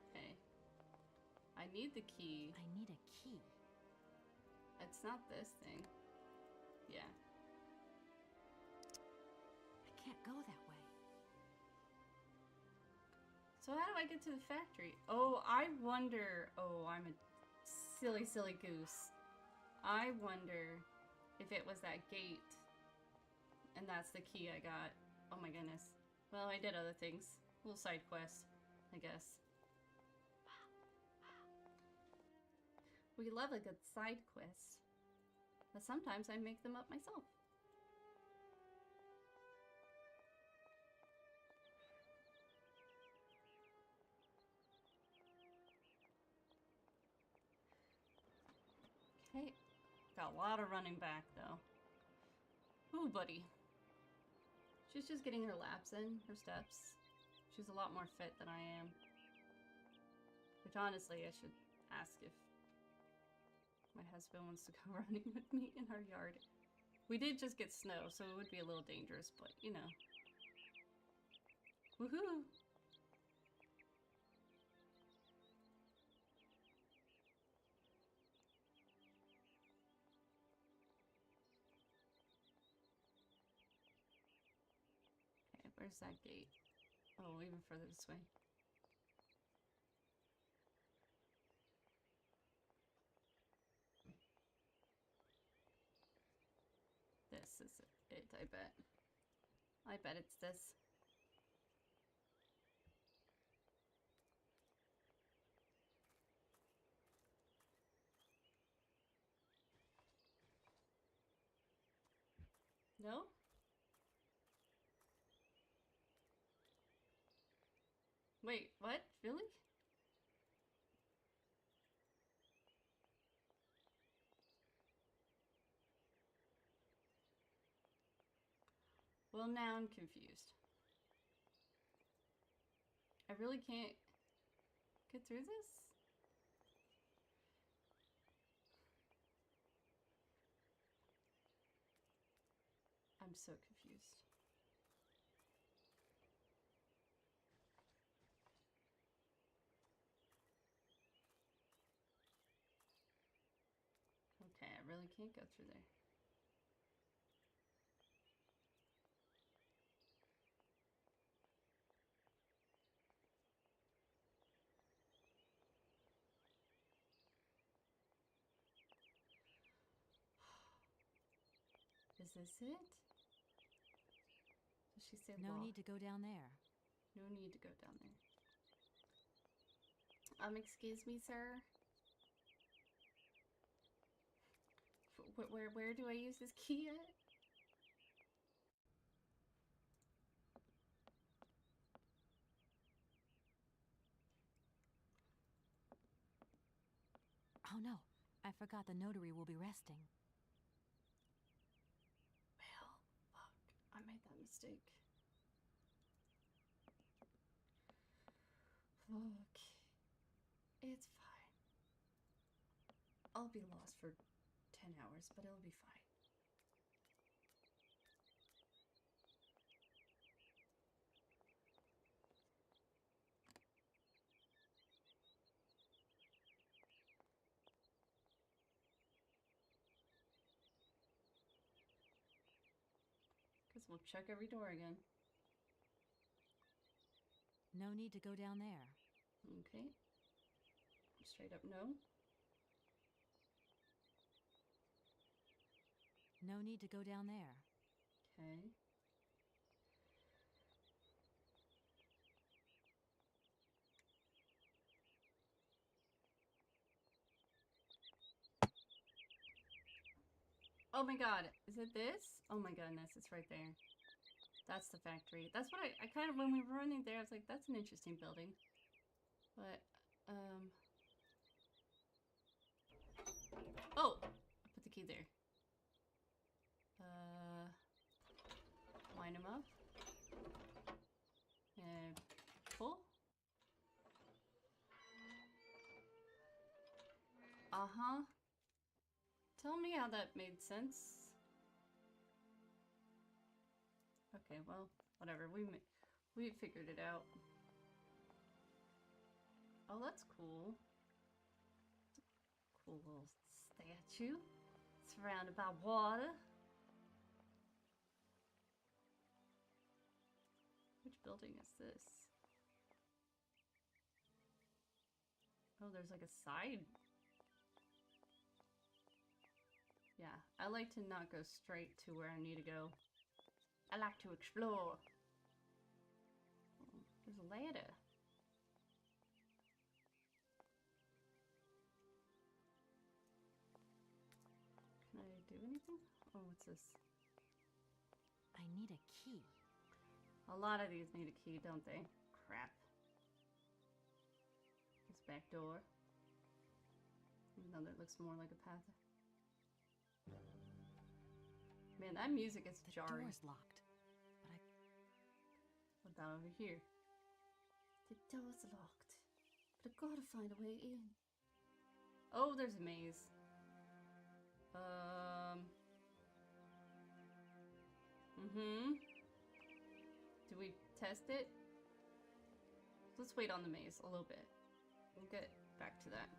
Okay. I need the key. I need a key. It's not this thing. Yeah. I can't go that way. So how do I get to the factory? Oh, I wonder... Oh, I'm a silly, silly goose. I wonder if it was that gate. And that's the key I got. Oh my goodness. Well, I did other things. A little side quest, I guess. We love a good side quest. But sometimes I make them up myself. Okay. Got a lot of running back, though. Ooh, buddy. She's just getting her laps in, her steps. She's a lot more fit than I am. Which honestly, I should ask if my husband wants to go running with me in our yard. We did just get snow, so it would be a little dangerous, but you know. Woohoo! Okay, where's that gate? Oh, even further this way. This is it, I bet. I bet it's this. No? Wait, what? Really? Well, now I'm confused. I really can't get through this? I'm so confused. Okay, I really can't go through there. Is this it? Does she say No law? need to go down there. No need to go down there. Excuse me, sir? Where do I use this key at? Oh no, I forgot the notary will be resting. Well, fuck. I made that mistake. Fuck. It's fine. I'll be lost for 10 hours, but it'll be fine. Because we'll check every door again. No need to go down there. Okay. Straight up no. No need to go down there. Okay. Oh my god, is it this? Oh my goodness, it's right there. That's the factory. That's what I kind of, when we were running there, I was like, that's an interesting building. But, oh! I put the key there. Line them up. And pull. Uh-huh. Tell me how that made sense. Okay, well, whatever. We figured it out. Oh, that's cool. Cool little statue. Surrounded by water. Which building is this? Oh, there's like a side. Yeah, I like to not go straight to where I need to go. I like to explore. Oh, there's a ladder. Can I do anything? Oh, what's this? I need a key. A lot of these need a key, don't they? Crap. This back door. Even though that looks more like a path. Man, that music is jarring. The door's locked, but I... What about over here? The door's locked, but I've got to find a way in. Oh, there's a maze. Mm-hmm. Do we test it? Let's wait on the maze a little bit. We'll get back to that.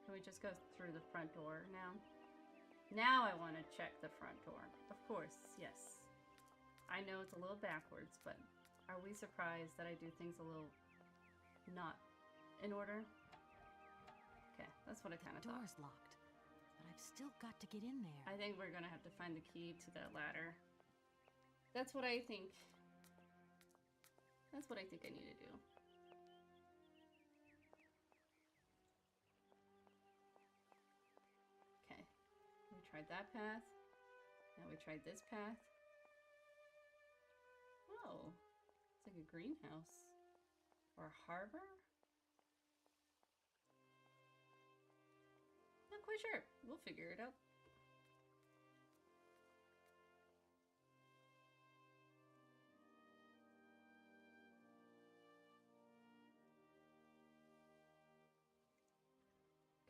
Can we just go through the front door now? Now I want to check the front door. Of course, yes. I know it's a little backwards, but are we surprised that I do things a little not in order? Okay, that's what I kind of thought. Door's locked, but I've still got to get in there. I think we're gonna have to find the key to that ladder. That's what I think. That's what I think I need to do. Okay, we tried that path. Now we tried this path. Oh, it's like a greenhouse. Or a harbor? Not quite sure. We'll figure it out.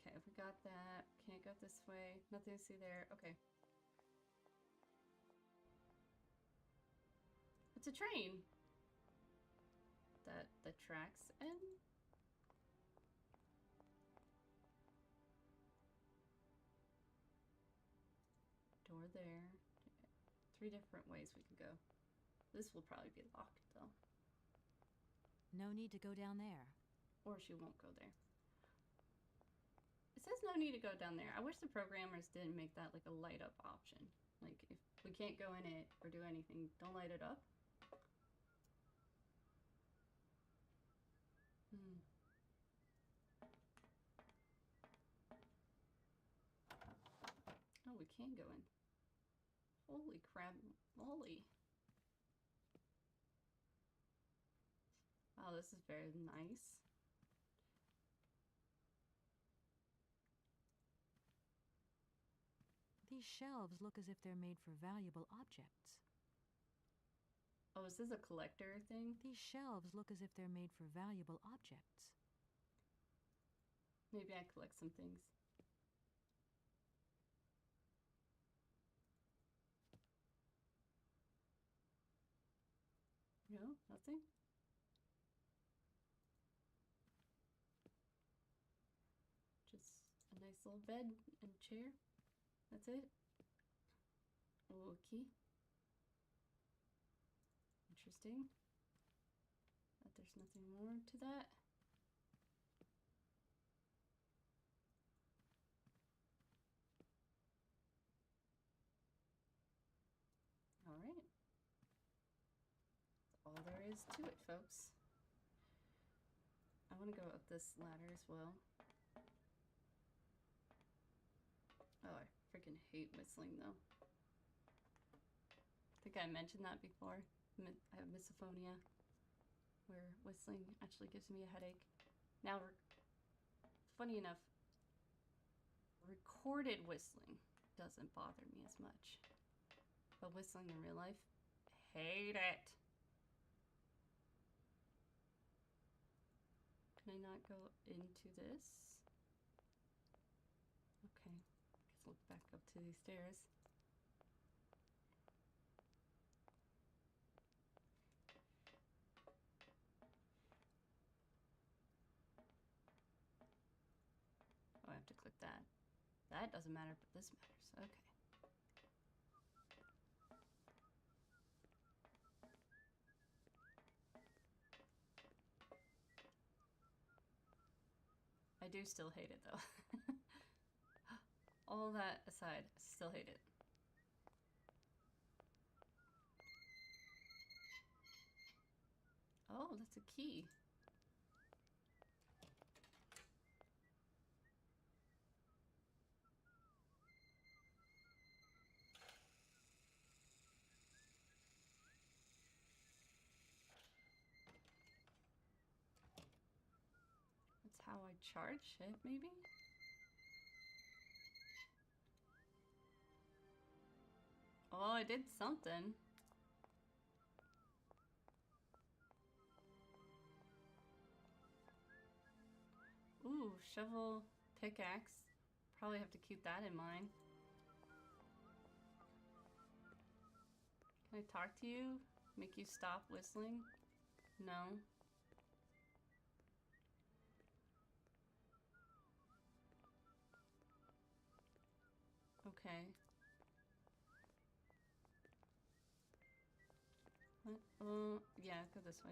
Okay, we got that. Can't go this way. Nothing to see there. Okay. It's a train. That the tracks in? Door there. 3 different ways we could go. This will probably be locked though. No need to go down there. Or she won't go there. It says no need to go down there. I wish the programmers didn't make that like a light up option. Like if we can't go in it or do anything, don't light it up. Oh, we can go in. Holy crap, moly. Wow, this is very nice. These shelves look as if they're made for valuable objects. Oh, is this a collector thing? These shelves look as if they're made for valuable objects. Maybe I collect some things. No, nothing? Just a nice little bed and chair. That's it. A little key. Interesting. But there's nothing more to that. Alright. That's all there is to it, folks. I want to go up this ladder as well. Oh, I freaking hate whistling though. I think I mentioned that before. I have misophonia, where whistling actually gives me a headache. Now, funny enough, recorded whistling doesn't bother me as much. But whistling in real life, hate it. Can I not go into this? Okay, guess I'll back up to these stairs. Oh, I have to click that. That doesn't matter, but this matters. Okay. I do still hate it though. All that aside, I still hate it. Oh, that's a key. That's how I charge it, maybe? Oh, I did something. Ooh, shovel, pickaxe. Probably have to keep that in mind. Can I talk to you? Make you stop whistling? No. Okay. What? Yeah, go this way.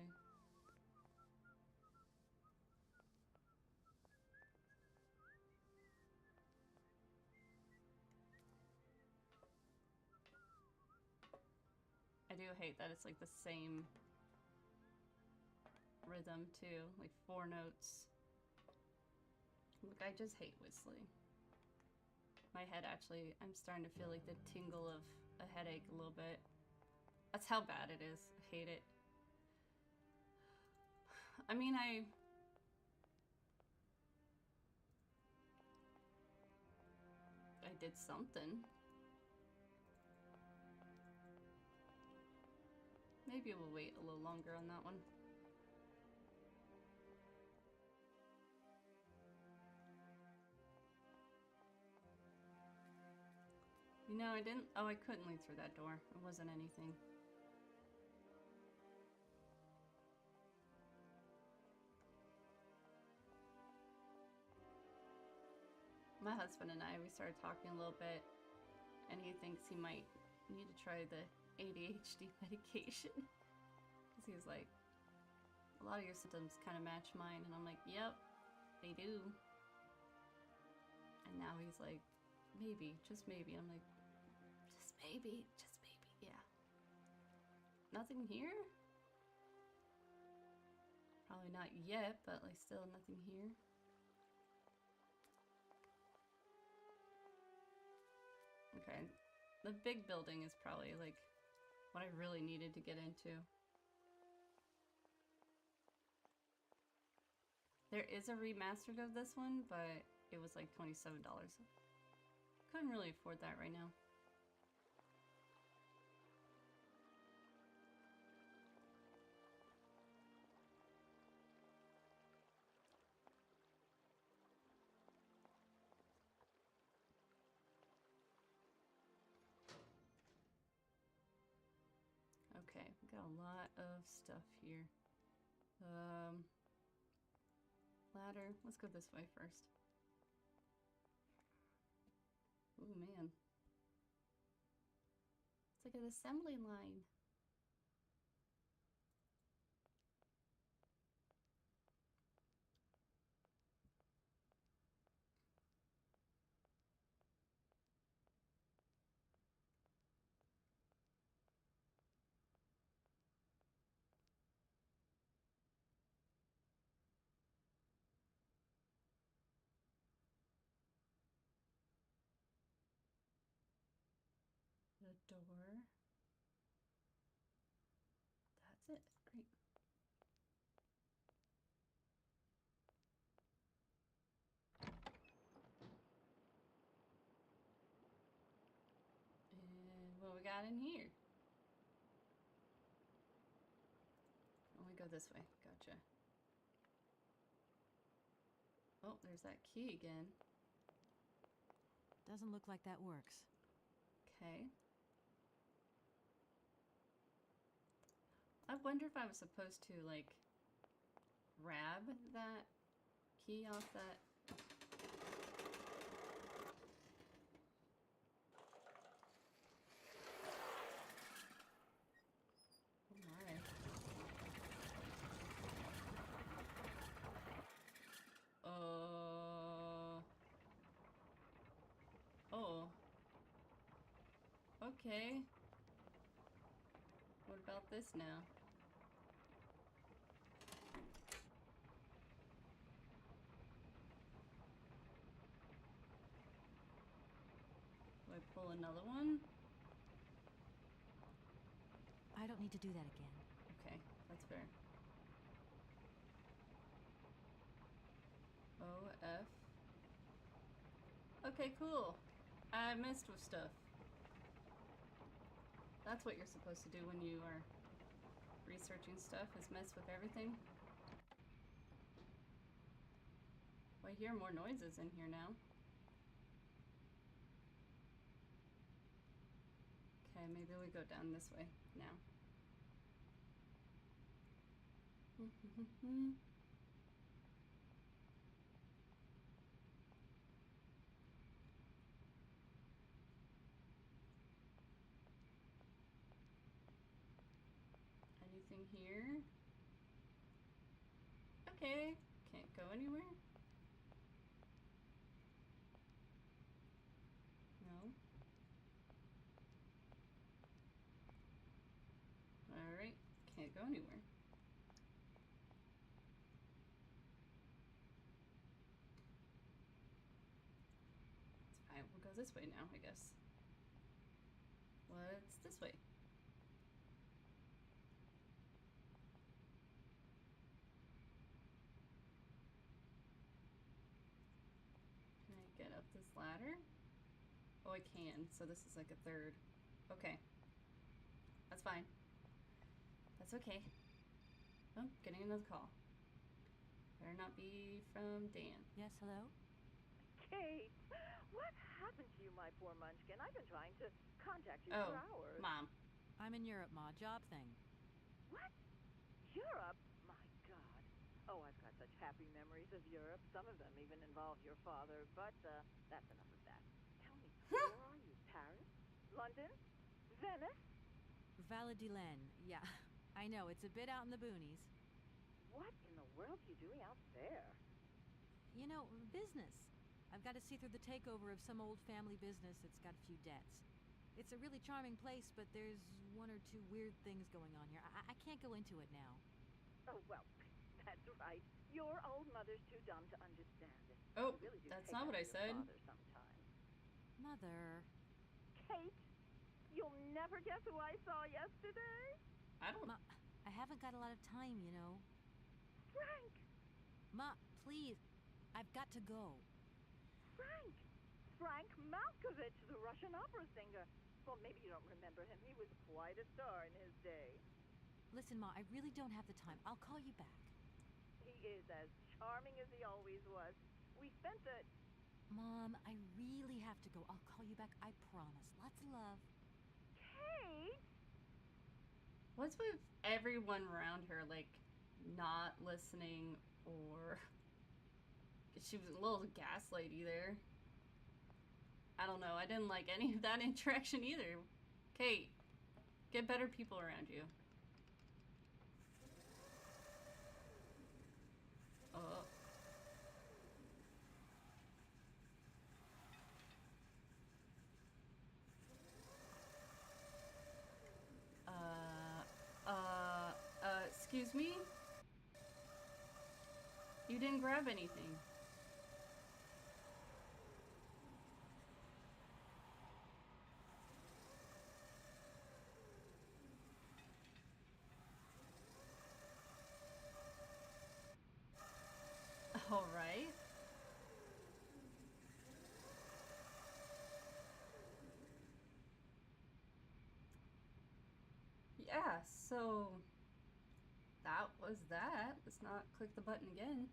I do hate that it's like the same rhythm too, like 4 notes. Look, I just hate whistling. My head actually, I'm starting to feel like the tingle of a headache a little bit. That's how bad it is. I hate it. I mean, I did something. Maybe we'll wait a little longer on that one. You know, I didn't... Oh, I couldn't leave through that door. It wasn't anything. My husband and I, we started talking a little bit, and he thinks he might need to try the ADHD medication. Because he's like, a lot of your symptoms kind of match mine. And I'm like, yep, they do. And now he's like, maybe, just maybe. I'm like, just maybe, yeah. Nothing here? Probably not yet, but like still nothing here. Okay, the big building is probably like what I really needed to get into. There is a remastered of this one, but it was like $27. Couldn't really afford that right now. Okay, we got a lot of stuff here. Ladder. Let's go this way first. Ooh, man. It's like an assembly line. The door. That's it. Great. And what we got in here? Oh, we go this way. Gotcha. Oh, there's that key again. Doesn't look like that works. Okay. I wonder if I was supposed to, like, grab that key off that. Oh my. Oh. Okay. What about this now? Do I pull another one? I don't need to do that again. Okay, that's fair. OF. Okay, cool. I messed with stuff. That's what you're supposed to do when you are researching stuff, is mess with everything. I hear more noises in here now. Okay, maybe we go down this way now. Anything here? Okay, can't go anywhere? No. Alright, can't go anywhere. Alright, we'll go this way now, I guess. What's this way? Can I get up this ladder? Oh, I can, so this is like a third. Okay. That's fine. That's okay. Oh, getting another call. Better not be from Dan. Yes, hello? Kate, what happened to you, my poor munchkin? I've been trying to contact you Oh, for hours. Mom. I'm in Europe, Ma. Job thing. What? Europe? My God. Oh, I've got such happy memories of Europe. Some of them even involve your father, but that's enough of that. Tell me, where are you? Paris? London? Venice? Valladolid. Yeah, I know. It's a bit out in the boonies. What in the world are you doing out there? You know, business. I've got to see through the takeover of some old family business that's got a few debts. It's a really charming place, but there's one or two weird things going on here. I can't go into it now. Oh, well, that's right. Your old mother's too dumb to understand it. Oh, You really do that's take not what I after your said. father sometimes. Mother. Kate, you'll never guess who I saw yesterday. I don't... Ma, I haven't got a lot of time, you know. Frank! Ma, please. I've got to go. Frank! Frank Malkovich, the Russian opera singer. Well, maybe you don't remember him. He was quite a star in his day. Listen, Ma, I really don't have the time. I'll call you back. He is as charming as he always was. We spent the... Mom, I really have to go. I'll call you back. I promise. Lots of love. Kate! What's with everyone around her, like, not listening or... She was a little gaslighty there. I don't know. I didn't like any of that interaction either. Kate, get better people around you. Oh. Excuse me? You didn't grab anything. All right. Yeah, so that was that. Let's not click the button again.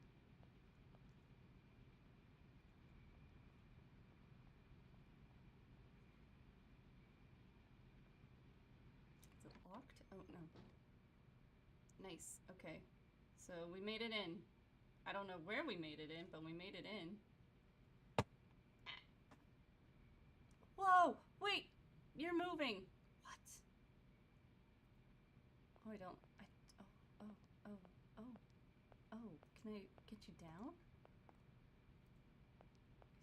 Is it locked? Oh, no. Nice. Okay. So we made it in. I don't know where we made it in, but we made it in. Whoa! Wait! You're moving! What? Oh, I don't... Oh, can I get you down?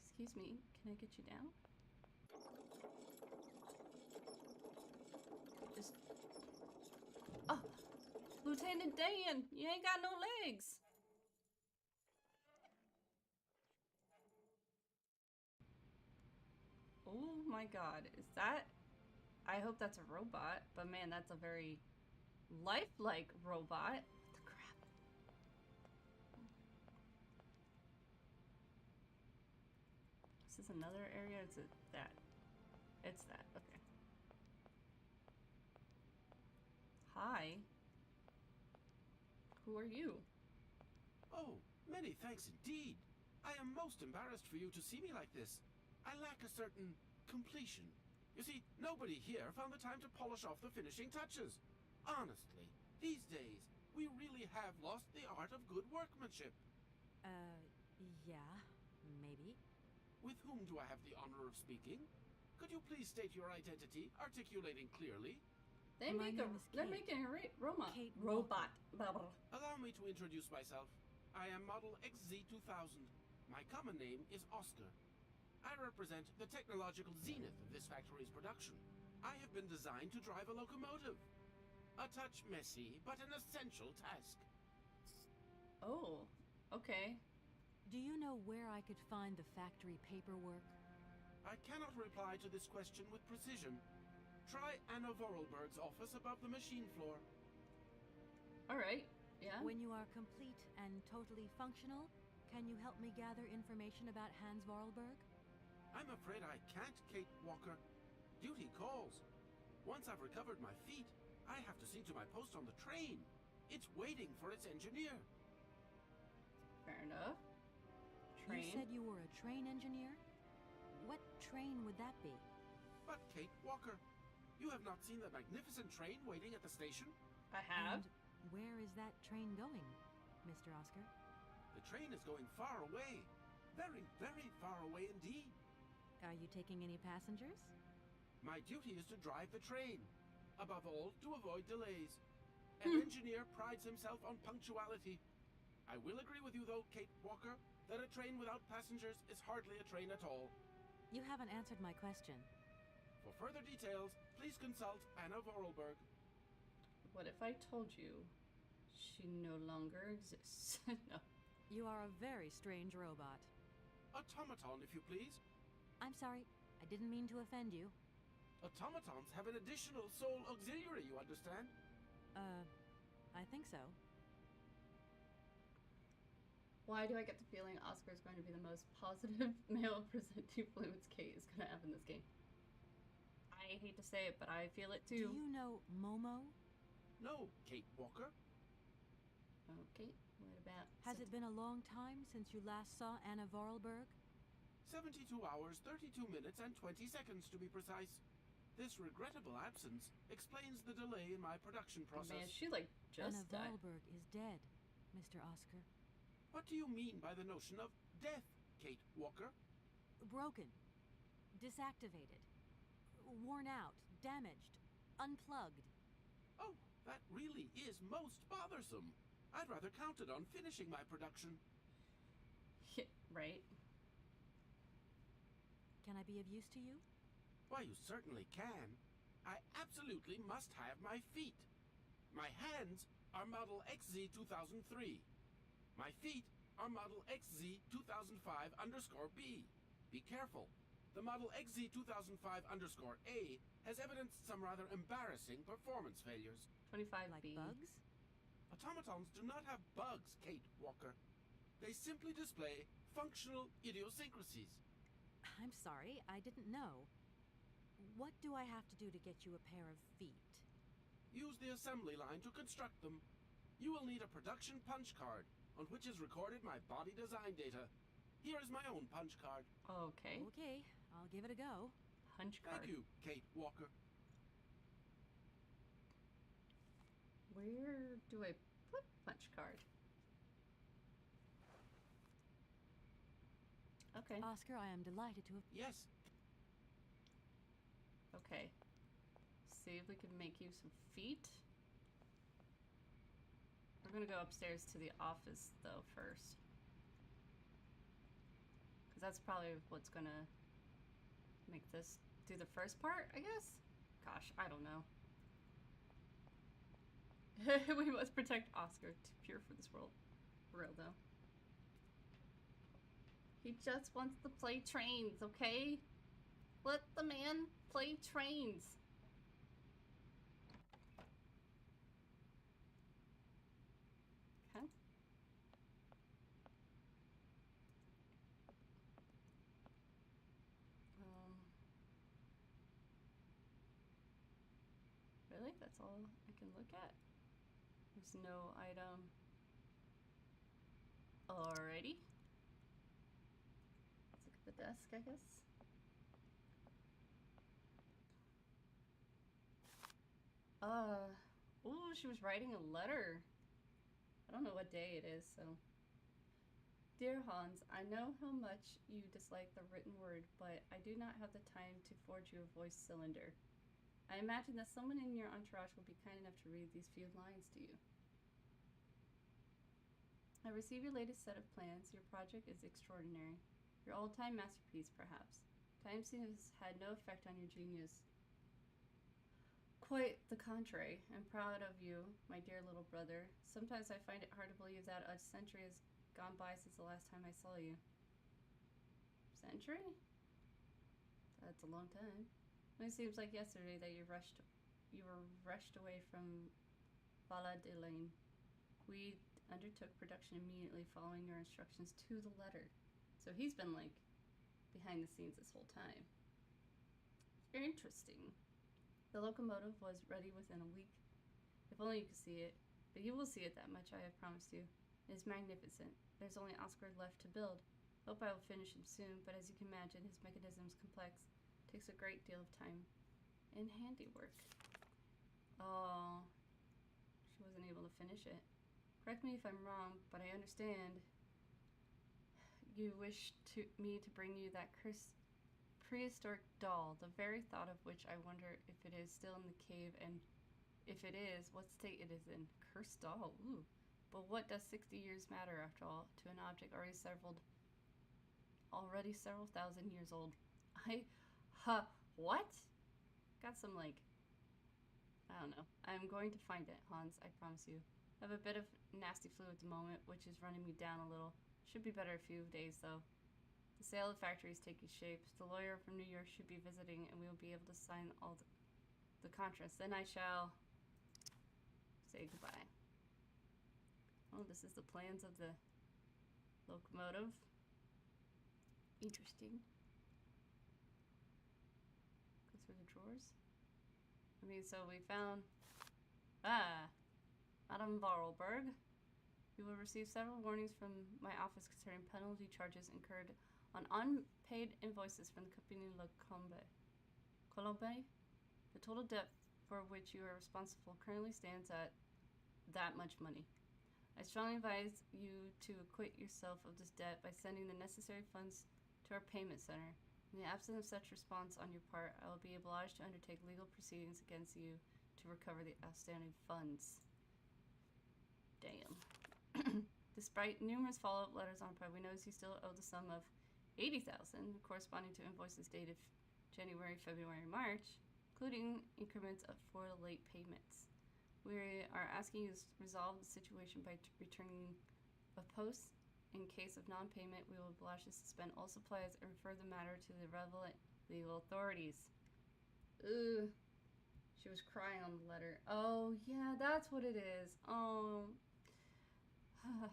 Excuse me, can I get you down? Just... Oh! Lieutenant Dan! You ain't got no legs! Oh my god, is that... I hope that's a robot, but man, that's a very lifelike robot. What the crap? Is this another area? Is it that? It's that, okay. Hi. Who are you? Oh, many thanks indeed. I am most embarrassed for you to see me like this. I lack a certain completion. You see, nobody here found the time to polish off the finishing touches. Honestly, these days, we really have lost the art of good workmanship. Yeah, maybe. With whom do I have the honor of speaking? Could you please state your identity, articulating clearly? They're making a robot. Robot. Blah, blah. Allow me to introduce myself. I am Model XZ2000. My common name is Oscar. I represent the technological zenith of this factory's production. I have been designed to drive a locomotive. A touch messy, but an essential task. Oh, okay. Do you know where I could find the factory paperwork? I cannot reply to this question with precision. Try Anna Vorarlberg's office above the machine floor. All right. Yeah. When you are complete and totally functional, can you help me gather information about Hans Vorarlberg? I'm afraid I can't, Kate Walker. Duty calls. Once I've recovered my feet, I have to see to my post on the train. It's waiting for its engineer. Fair enough. Train. You said you were a train engineer? What train would that be? But Kate Walker, you have not seen the magnificent train waiting at the station? I have. And where is that train going, Mr. Oscar? The train is going far away. Very, very far away indeed. Are you taking any passengers? My duty is to drive the train. Above all, to avoid delays. An engineer prides himself on punctuality. I will agree with you, though, Kate Walker, that a train without passengers is hardly a train at all. You haven't answered my question. For further details, please consult Anna Vorarlberg. What if I told you she no longer exists? No. You are a very strange robot. Automaton, if you please. I'm sorry. I didn't mean to offend you. Automatons have an additional soul auxiliary, you understand? I think so. Why do I get the feeling Oscar is going to be the most positive male presenting Fluence Kate is going to have in this game? I hate to say it, but I feel it too. Do you know Momo? No, Kate Walker. Okay, what about... Has it been a long time since you last saw Anna Vorarlberg? 72 hours, 32 minutes, and 20 seconds to be precise. This regrettable absence explains the delay in my production process. Man, she like just Anna died. Vorarlberg is dead, Mr. Oscar. What do you mean by the notion of death, Kate Walker? Broken. Disactivated. Worn out. Damaged. Unplugged. Oh, that really is most bothersome. I'd rather counted on finishing my production. Right. Can I be of use to you? Why, you certainly can. I absolutely must have my feet. My hands are Model XZ2003. My feet are Model XZ2005_B. Be careful. The Model XZ2005_A has evidenced some rather embarrassing performance failures. 25B. Like bugs? Automatons do not have bugs, Kate Walker. They simply display functional idiosyncrasies. I'm sorry, I didn't know. What do I have to do to get you a pair of feet? Use the assembly line to construct them. You will need a production punch card, on which is recorded my body design data. Here is my own punch card. Okay. Okay, I'll give it a go. Punch card. Thank you, Kate Walker. Where do I put punch card? Okay. Oscar, I am delighted to have... Yes. Okay. See if we can make you some feet. We're gonna go upstairs to the office though first. Cause that's probably what's gonna make this do the first part, I guess? Gosh, I don't know. We must protect Oscar, too pure for this world. For real though. He just wants to play trains, okay? Let the man play trains. Okay. Really? That's all I can look at? There's no item. Alrighty. desk, I guess. Oh, she was writing a letter. I don't know what day it is, so. Dear Hans, I know how much you dislike the written word, but I do not have the time to forge you a voice cylinder. I imagine that someone in your entourage will be kind enough to read these few lines to you. I receive your latest set of plans. Your project is extraordinary. Your all-time masterpiece, perhaps. Time seems had no effect on your genius. Quite the contrary. I'm proud of you, my dear little brother. Sometimes I find it hard to believe that a century has gone by since the last time I saw you. Century? That's a long time. It seems like yesterday that you were rushed away from Valladolid. We undertook production immediately following your instructions to the letter. So he's been like behind the scenes this whole time. Very interesting. The locomotive was ready within a week. If only you could see it. But you will see it, that much I have promised you. It is magnificent. There's only Oscar left to build. Hope I will finish him soon, but as you can imagine, his mechanism is complex. Takes a great deal of time and handiwork. Oh, she wasn't able to finish it. Correct me if I'm wrong, but I understand you wish me to bring you that prehistoric doll, the very thought of which I wonder if it is still in the cave, and if it is, what state it is in. Cursed doll, ooh. But what does 60 years matter, after all, to an object already several thousand years old? What? Got some, like, I don't know. I'm going to find it, Hans, I promise you. I have a bit of nasty flu at the moment, which is running me down a little. Should be better a few days, though. The sale of the factory is taking shape. The lawyer from New York should be visiting, and we will be able to sign all the contracts. Then I shall say goodbye. Oh, this is the plans of the locomotive. Interesting. Go through the drawers. I mean, so we found... Madame Vorarlberg. You will receive several warnings from my office concerning penalty charges incurred on unpaid invoices from the company Le Colombe. The total debt for which you are responsible currently stands at that much money. I strongly advise you to acquit yourself of this debt by sending the necessary funds to our payment center. In the absence of such response on your part, I will be obliged to undertake legal proceedings against you to recover the outstanding funds. Damn. Despite numerous follow-up letters on par, we notice you still owe the sum of $80,000, corresponding to invoices dated January, February, March, including increments for late payments. We are asking you to resolve the situation by returning a post. In case of non-payment, we will oblige to suspend all supplies and refer the matter to the relevant legal authorities. Ugh. She was crying on the letter. Oh, yeah, that's what it is. Oh. Oh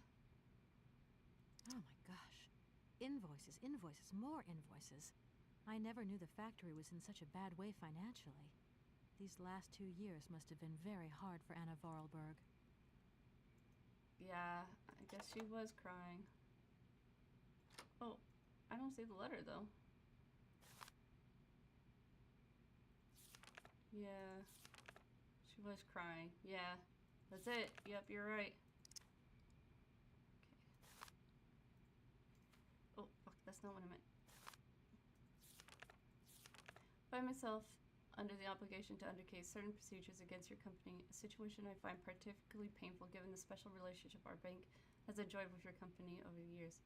my gosh. Invoices, invoices, more invoices. I never knew the factory was in such a bad way financially. These last 2 years must have been very hard for Anna Vorarlberg. Yeah, I guess she was crying. Oh, I don't see the letter though. Yeah, she was crying. Yeah, that's it. Yep, you're right. Okay. Oh, fuck, that's not what I meant. By myself, under the obligation to undertake certain procedures against your company, a situation I find particularly painful given the special relationship our bank has enjoyed with your company over the years.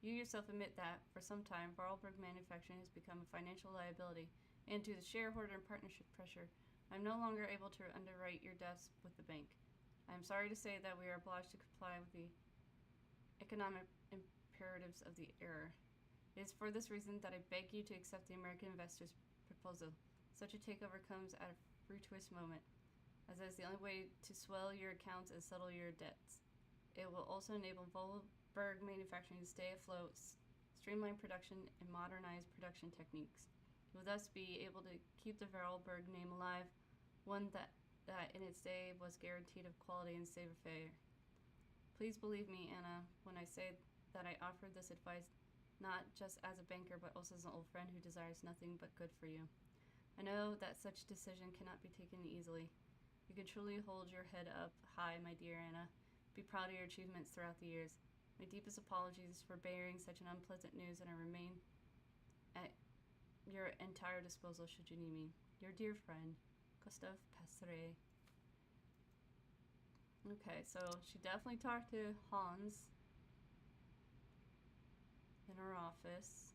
You yourself admit that, for some time, Vorarlberg Manufacturing has become a financial liability, and due to shareholder and partnership pressure, I am no longer able to underwrite your debts with the bank. I am sorry to say that we are obliged to comply with the economic imperatives of the era. It is for this reason that I beg you to accept the American investors' proposal. Such a takeover comes at a fortuitous moment, as it is the only way to swell your accounts and settle your debts. It will also enable Vorarlberg Manufacturing to stay afloat, streamline production, and modernize production techniques. You will thus be able to keep the Vorarlberg name alive, one that in its day was guaranteed of quality and savoir-faire. Please believe me, Anna, when I say that I offer this advice not just as a banker, but also as an old friend who desires nothing but good for you. I know that such decision cannot be taken easily. You can truly hold your head up high, my dear Anna. Be proud of your achievements throughout the years. My deepest apologies for bearing such an unpleasant news, and I remain at your entire disposal should you need me. Your dear friend, Gustav Passere. Okay, so she definitely talked to Hans in her office.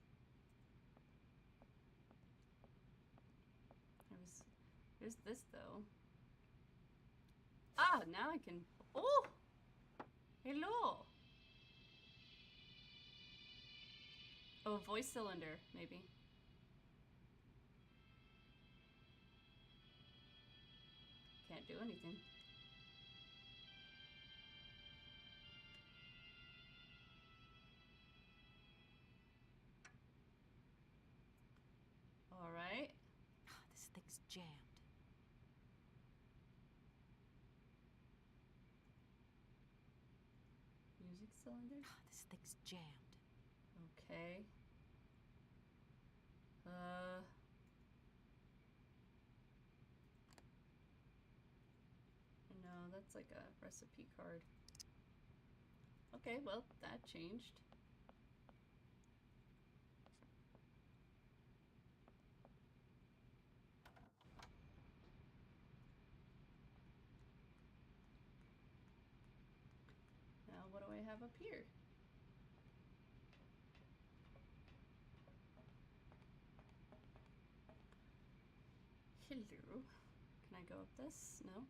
There's this though. Ah, now I can. Oh, hello. Oh, voice cylinder, maybe. Can't do anything. All right. This thing's jammed. Music cylinder? This thing's jammed. Okay. No, that's like a recipe card. Okay, well, that changed. Now, what do I have up here? Hello. Can I go up this? No.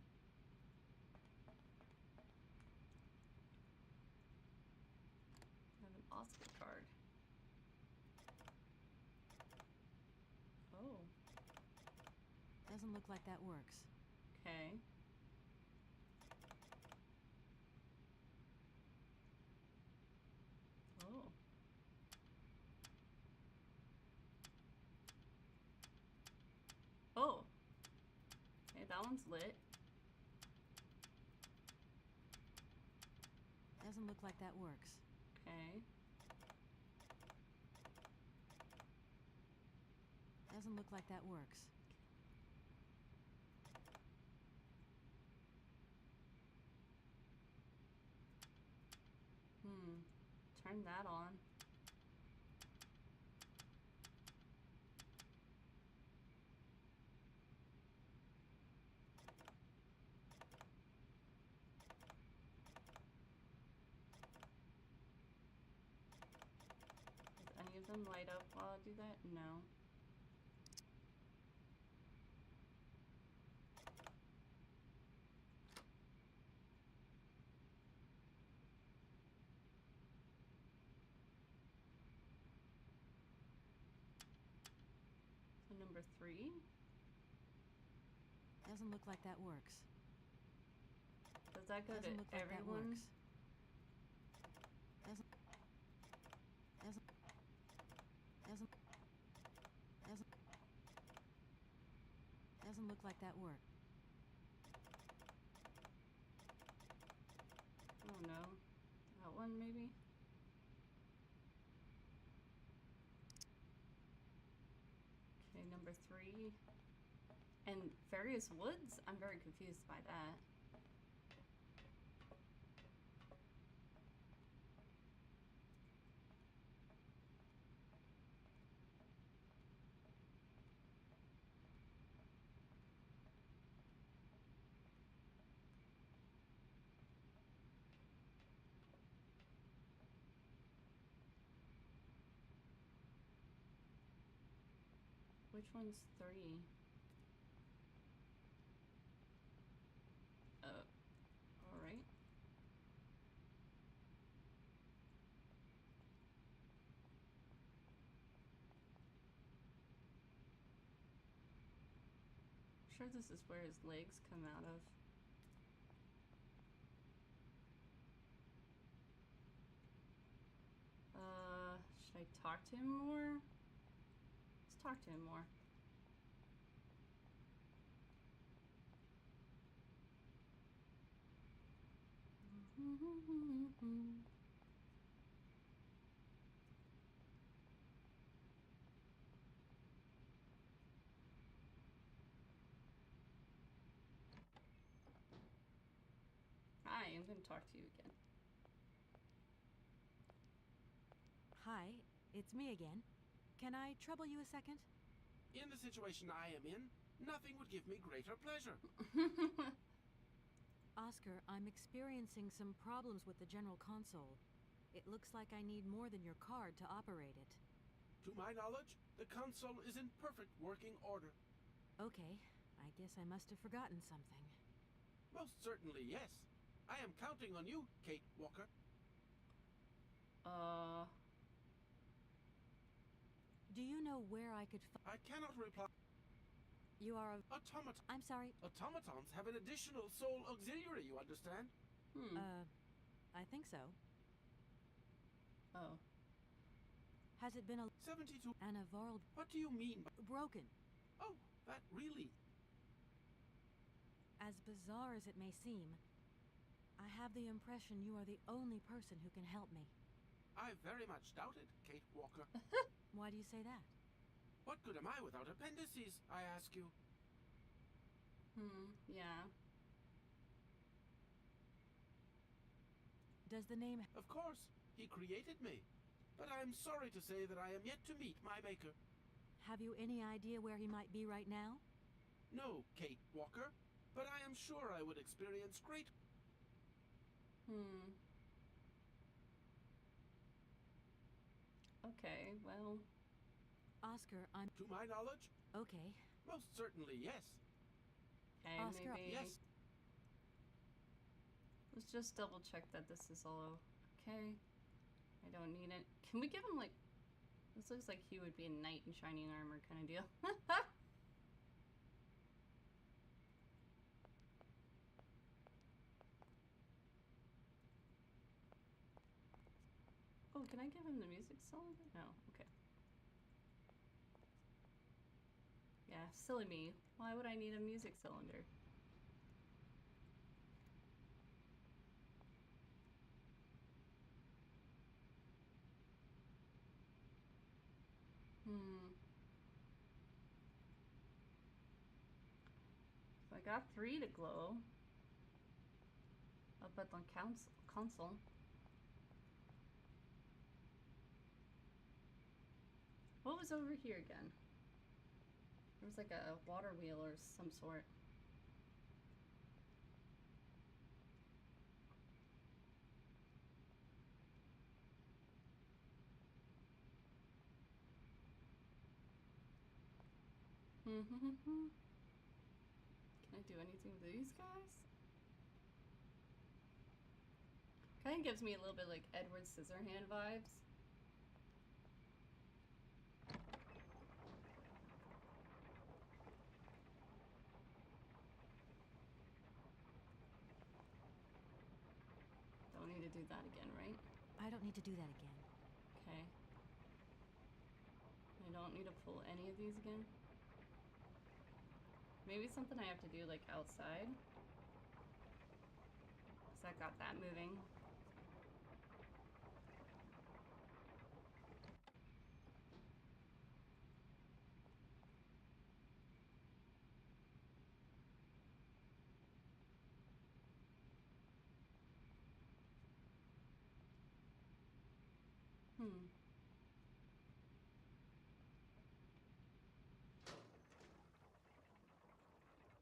I have an Oscar card. Oh. Doesn't look like that works. Okay. Oh. Oh. Okay, that one's lit. Doesn't look like that works. Okay. Doesn't look like that works. Turn that on. Does any of them light up while I do that? No. So number 3. Doesn't look like that works. Does that go Doesn't to look like that everyone? works. Doesn't look like that works. Oh no. That one maybe? Okay, number 3. And various woods? I'm very confused by that. Which one's 3? Alright. Sure this is where his legs come out of. Should I talk to him more? Let's talk to him more. can talk to you again. Hi, it's me again. Can I trouble you a second? In the situation I am in, nothing would give me greater pleasure. Oscar, I'm experiencing some problems with the general console. It looks like I need more than your card to operate it. To my knowledge, the console is in perfect working order. Okay, I guess I must have forgotten something. Most certainly, yes. I am counting on you, Kate Walker. Do you know where I could I cannot reply. You are a... Automaton. I'm sorry. Automatons have an additional soul auxiliary, you understand? I think so. Oh. Has it been a... 72. Anna Vorl... What do you mean? Broken. Oh, that really... As bizarre as it may seem, I have the impression you are the only person who can help me. I very much doubt it, Kate Walker. Why do you say that? What good am I without appendices, I ask you? Yeah. Does the name... Of course, he created me. But I'm sorry to say that I am yet to meet my maker. Have you any idea where he might be right now? No, Kate Walker, but I am sure I would experience great... Okay, well... Oscar, I'm... To my knowledge? Okay. Most certainly, yes. Okay, Oscar, maybe... Yes. Let's just double check that this is all okay. I don't need it. Can we give him, like... This looks like he would be a knight in shining armor kind of deal. Oh, can I give him the music cylinder? No, okay. Yeah, silly me. Why would I need a music cylinder? So I got 3 to glow. Up at the console. What was over here again? There was like a water wheel or some sort. Can I do anything with these guys? Kind of gives me a little bit like Edward Scissorhand vibes. Don't need to do that again, right? I don't need to do that again. Okay. I don't need to pull any of these again. Maybe something I have to do like outside. 'Cause I got that moving.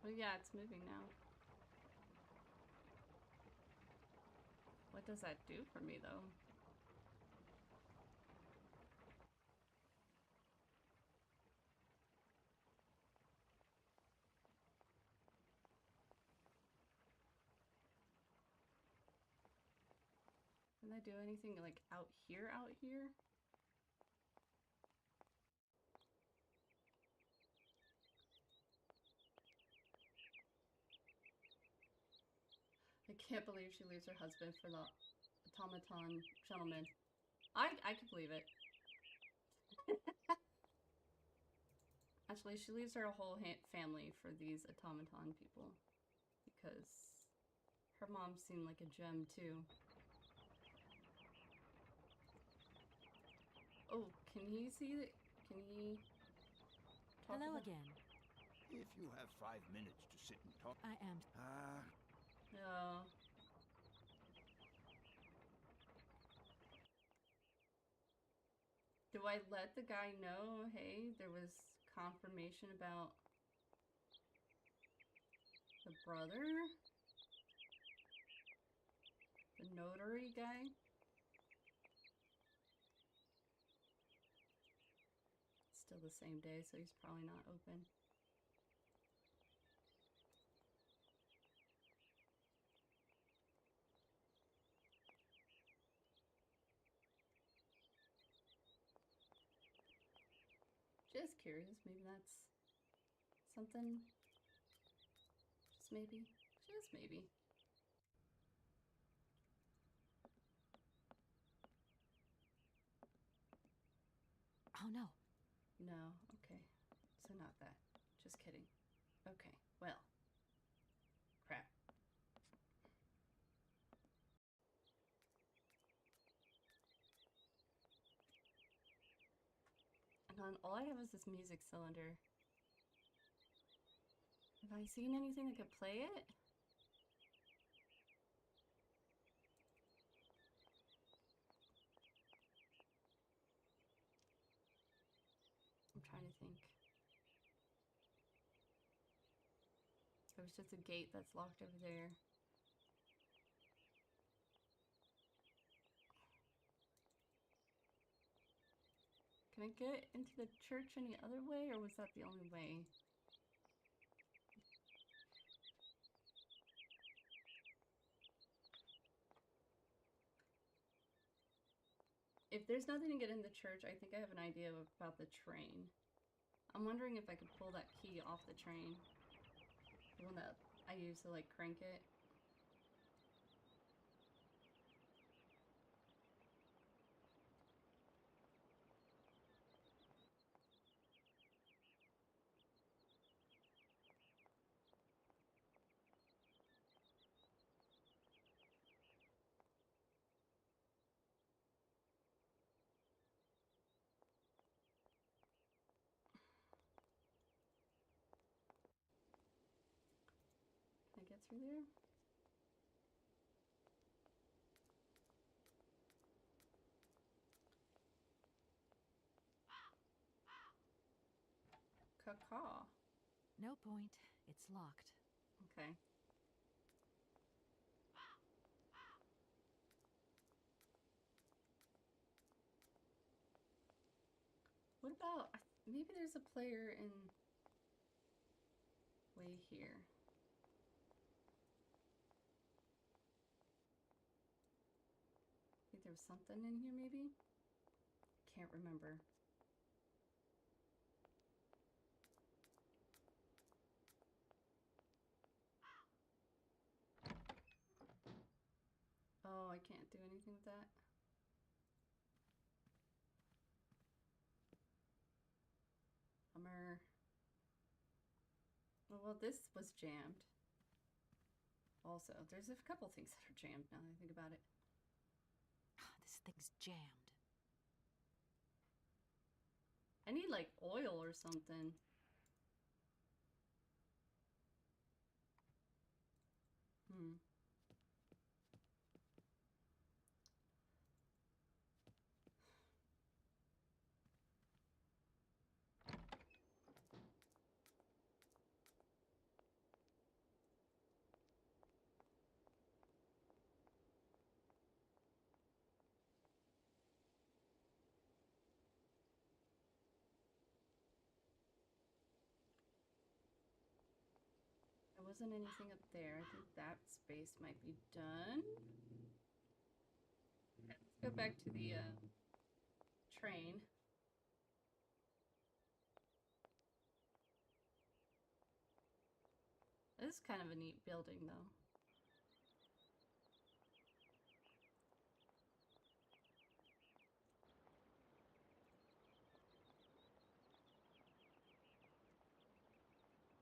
Well, yeah, it's moving now. What does that do for me, though? Can I do anything, like, out here? I can't believe she leaves her husband for the automaton gentleman. I could believe it. Actually, she leaves her whole family for these automaton people. Because her mom seemed like a gem, too. Oh, can he see it? Can he talk Hello about... again. If you have 5 minutes to sit and talk... I am... No. Do I let the guy know, hey, there was confirmation about the brother? The notary guy? Still the same day, so he's probably not open. Just curious, maybe that's something. Just maybe. Just maybe. Oh no. No, okay. So not that. Just kidding. Okay, well. Crap. And all I have is this music cylinder. Have I seen anything that could play it? I'm trying to think. There was just a gate that's locked over there. Can I get into the church any other way, or was that the only way? If there's nothing to get in the church, I think I have an idea about the train. I'm wondering if I could pull that key off the train. The one that I use to, like, crank it. Can I get through there? Caw. No point. It's locked. Okay. What about, maybe there's a player in way here. I think there was something in here maybe? Can't remember. Oh, I can't do anything with that. Bummer. Well, this was jammed. Also, there's a couple things that are jammed now that I think about it. This thing's jammed. I need, like, oil or something. There wasn't anything up there. I think that space might be done. Okay, let's go back to the train. This is kind of a neat building, though.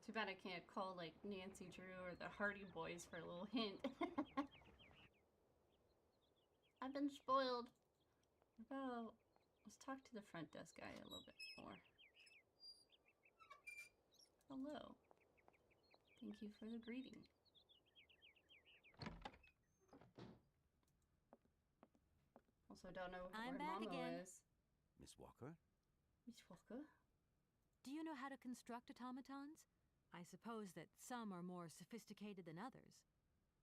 Too bad I can't call, like, Nancy Drew or the Hardy Boys for a little hint. I've been spoiled. Well, let's talk to the front desk guy a little bit more. Hello. Thank you for the greeting. Also, don't know where Momo is. Miss Walker. Miss Walker? Do you know how to construct automatons? I suppose that some are more sophisticated than others.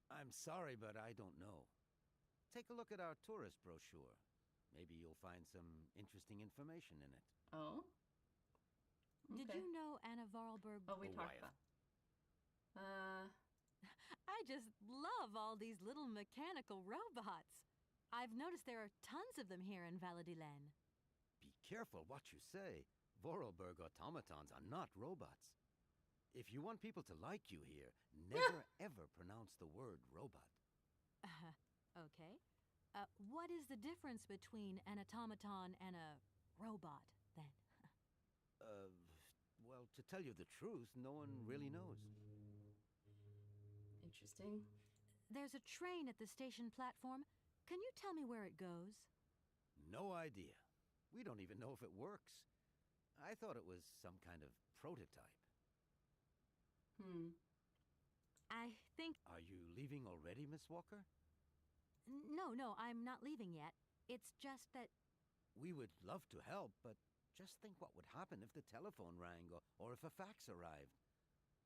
I'm sorry, but I don't know. Take a look at our tourist brochure. Maybe you'll find some interesting information in it. Oh? Did Okay. you know Anna Vorarlberg? Oh, we talked Wyatt. about. I just love all these little mechanical robots. I've noticed there are tons of them here in Valadilene. Be careful what you say. Vorarlberg automatons are not robots. If you want people to like you here, never ever pronounce the word robot. Okay. What is the difference between an automaton and a robot, then? Well, to tell you the truth, no one really knows. Interesting. There's a train at the station platform. Can you tell me where it goes? No idea. We don't even know if it works. I thought it was some kind of prototype. I think... Are you leaving already, Miss Walker? No, I'm not leaving yet. It's just that... We would love to help, but just think what would happen if the telephone rang, or if a fax arrived,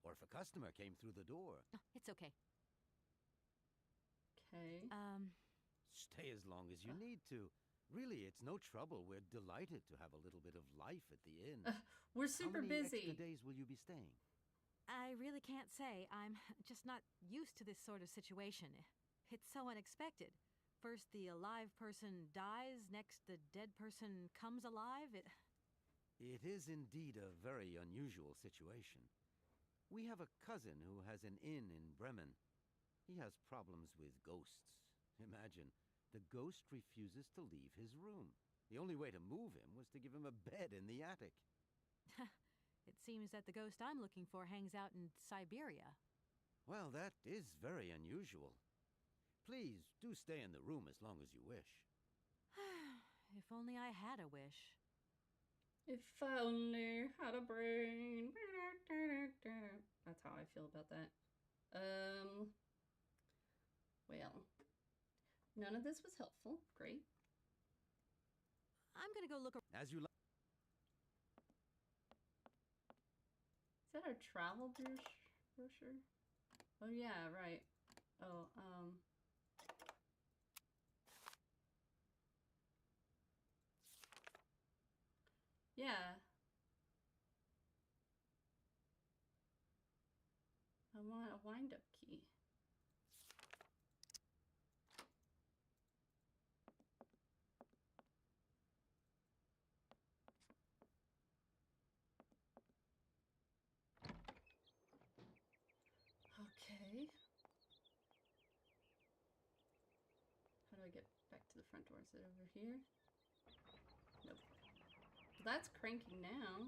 or if a customer came through the door. Oh, it's okay. Okay. Stay as long as you need to. Really, it's no trouble. We're delighted to have a little bit of life at the inn. We're super How many busy. extra days will you be staying? I really can't say. I'm just not used to this sort of situation. It's so unexpected. First the alive person dies, next the dead person comes alive. It is indeed a very unusual situation. We have a cousin who has an inn in Bremen. He has problems with ghosts. Imagine, the ghost refuses to leave his room. The only way to move him was to give him a bed in the attic. It seems that the ghost I'm looking for hangs out in Siberia. Well, that is very unusual. Please, do stay in the room as long as you wish. If only I had a wish. If I only had a brain. That's how I feel about that. Well, none of this was helpful. Great. I'm gonna go look As you like. Is that our travel brochure? Oh yeah, right. Oh, yeah. I want a wind-up key. Okay. How do I get back to the front door? Is it over here? Nope. Well, that's cranking now.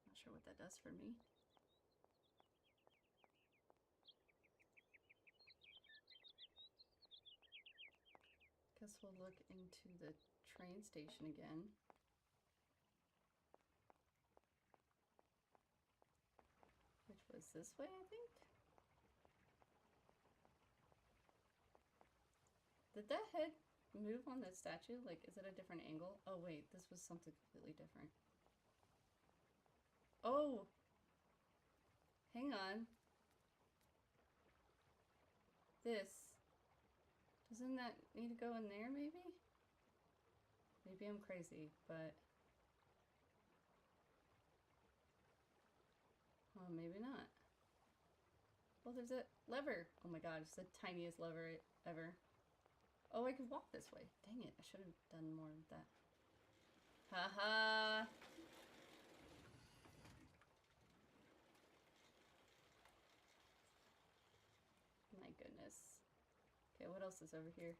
Not sure what that does for me. Guess we'll look into the train station again. Which was this way, I think? Did that head move on the statue? Like, is it a different angle? Oh, wait, this was something completely different. Oh! Hang on. This. Doesn't that need to go in there, maybe? Maybe I'm crazy, but... Oh, maybe not. Well, there's a lever. Oh my god, it's the tiniest lever ever. Oh, I could walk this way. Dang it, I should have done more with that. Haha! My goodness. Okay, what else is over here?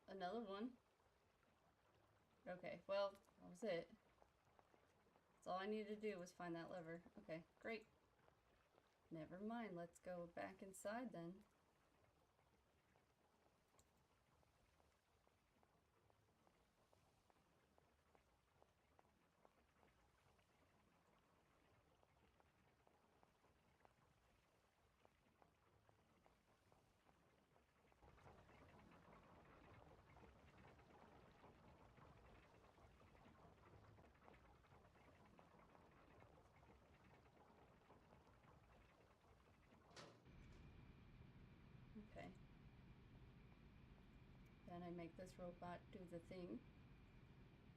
Another one. Okay, well, that was it. That's all I needed to do was find that lever. Okay, great. Never mind, let's go back inside then. and make this robot do the thing.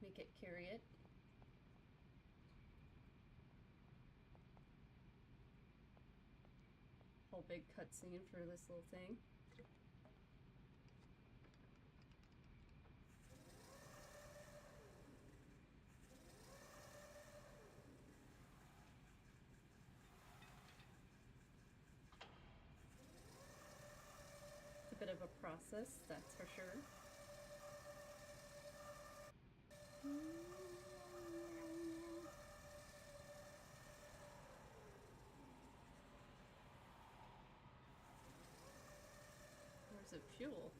Make it carry it. Whole big cutscene for this little thing. It's a bit of a process, that's for sure. Where's the fuel?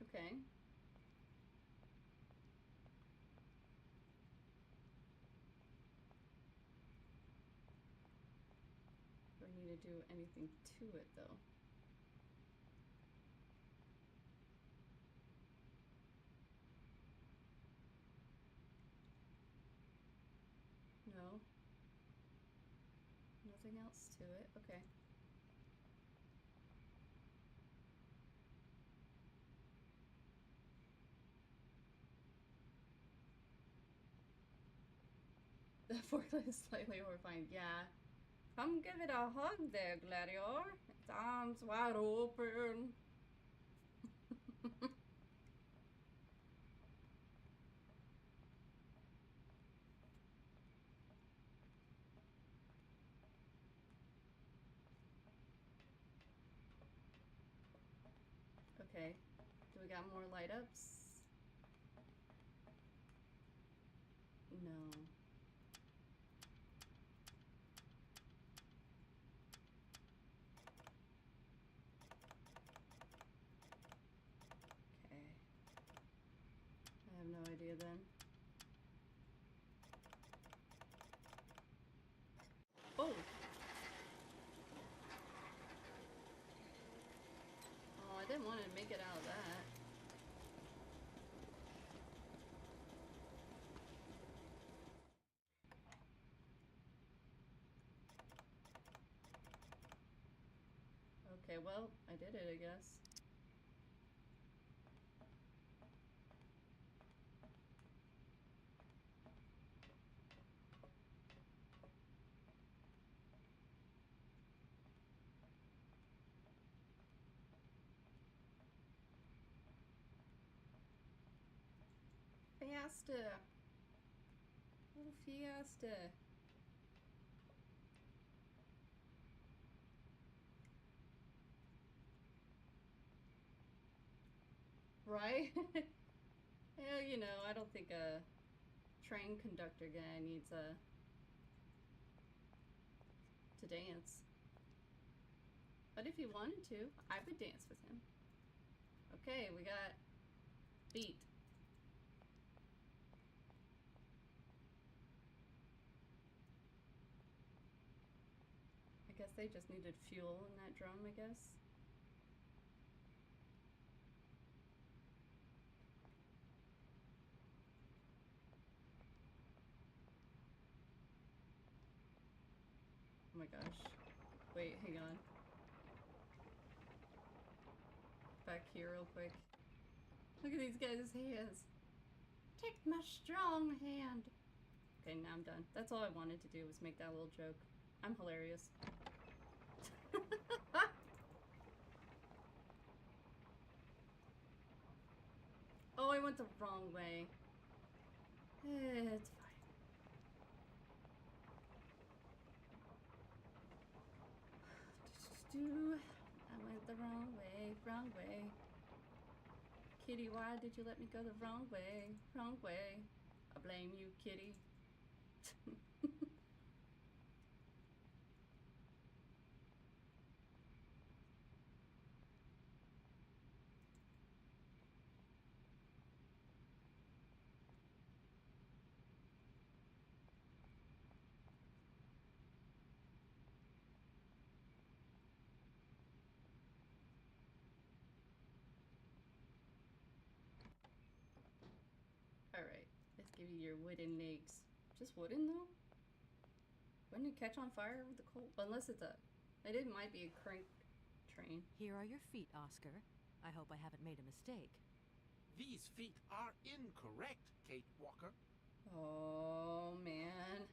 Okay. Do I need to do anything to it though? No. Nothing else to it. Okay. The forklift is slightly horrifying. Yeah. Come give it a hug there, Gladiator. Its arms wide open. Okay. Do we got more light ups? No. Okay. I have no idea then. Oh! Oh, I didn't want to make it out of that. Okay, well, I did it, I guess. Fiesta! Little Fiesta! Right? Well, you know, I don't think a train conductor guy needs to dance. But if he wanted to, I would dance with him. Okay, we got beat. I guess they just needed fuel in that drum, I guess. Oh my gosh. Wait, hang on. Back here real quick. Look at these guys' hands. Take my strong hand. Okay, now I'm done. That's all I wanted to do was make that little joke. I'm hilarious. Oh, I went the wrong way. It's fine. I went the wrong way, wrong way. Kitty, why did you let me go the wrong way? Wrong way. I blame you, Kitty. give you your wooden legs. Just wooden though? Wouldn't it catch on fire with the coal? Unless it's a... It might be a crank train. Here are your feet, Oscar. I hope I haven't made a mistake. These feet are incorrect, Kate Walker. Oh, man.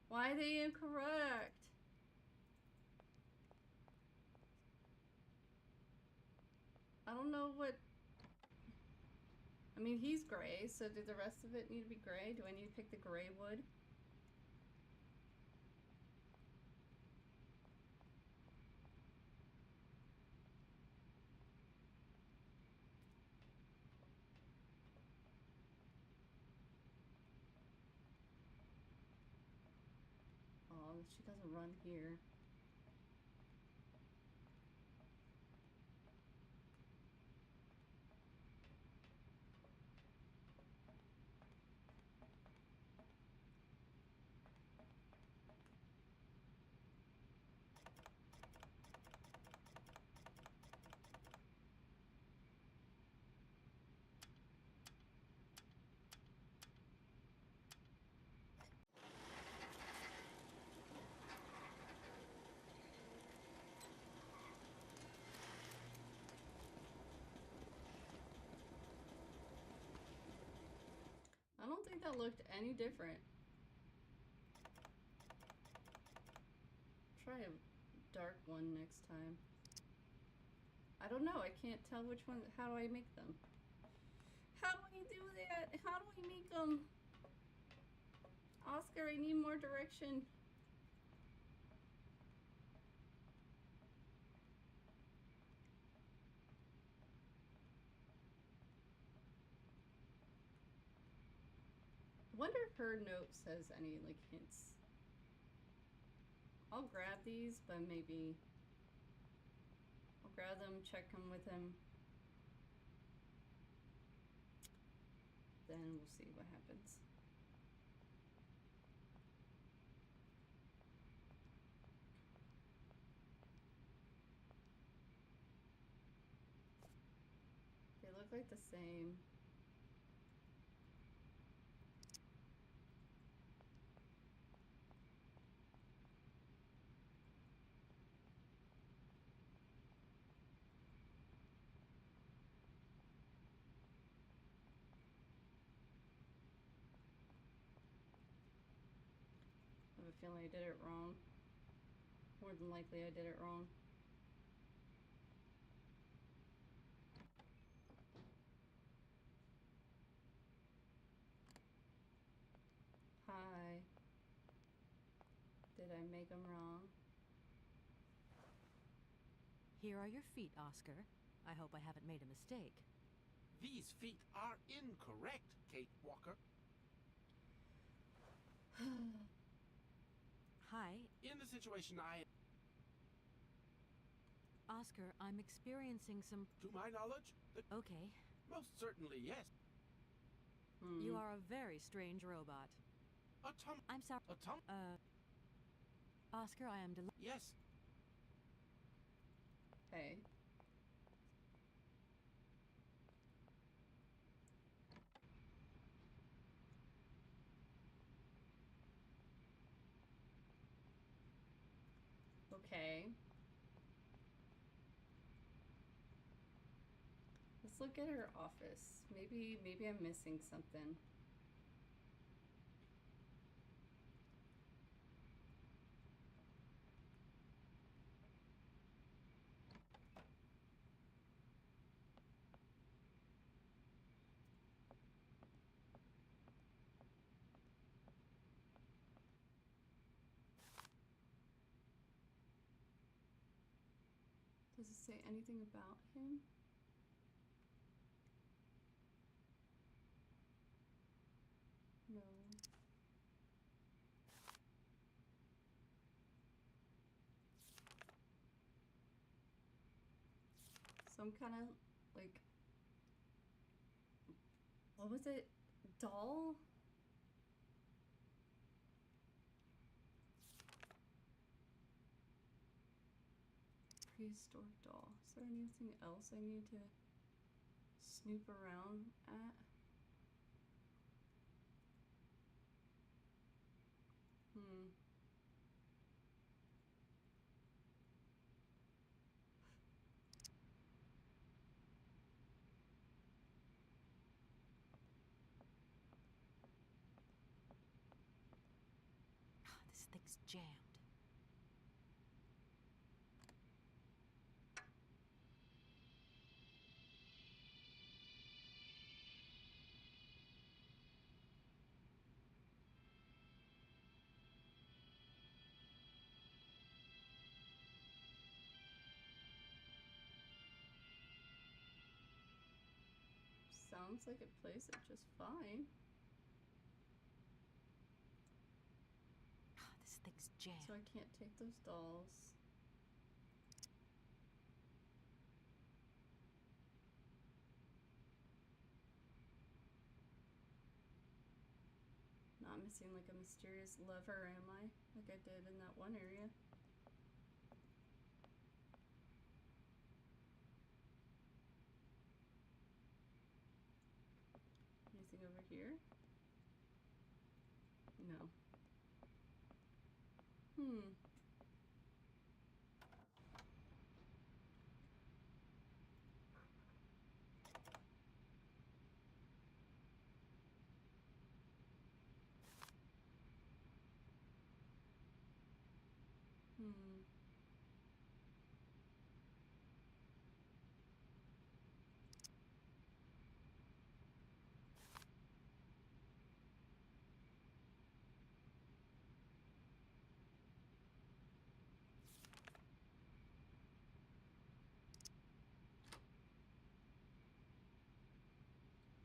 Why are they incorrect? I don't know what... I mean, he's gray, so do the rest of it need to be gray? Do I need to pick the gray wood? Oh, she doesn't run here. I don't think that looked any different. Try a dark one next time. I don't know. I can't tell which one. How do I make them? How do I do that? How do I make them? Oscar, I need more direction. I wonder if her note says any, like, hints. I'll grab these, but maybe... I'll grab them, check them with him. Then we'll see what happens. They look like the same. I have a feeling I did it wrong. More than likely I did it wrong. Hi. Did I make them wrong? Here are your feet, Oscar. I hope I haven't made a mistake. These feet are incorrect, Kate Walker. Hi. In the situation I... Oscar, I'm experiencing some... To my knowledge? Okay. Most certainly, yes. You are a very strange robot. I'm sorry. Oscar, I am Yes. Hey. Okay. Let's look at her office. Maybe I'm missing something. Does it say anything about him? No. Some kind of, like, what was it? Doll? Prehistoric doll. Is there anything else I need to snoop around at? sounds like it plays it just fine. This thing's jammed. So I can't take those dolls. Not missing like a mysterious lever, am I? Like I did in that one area. Anything over here? No.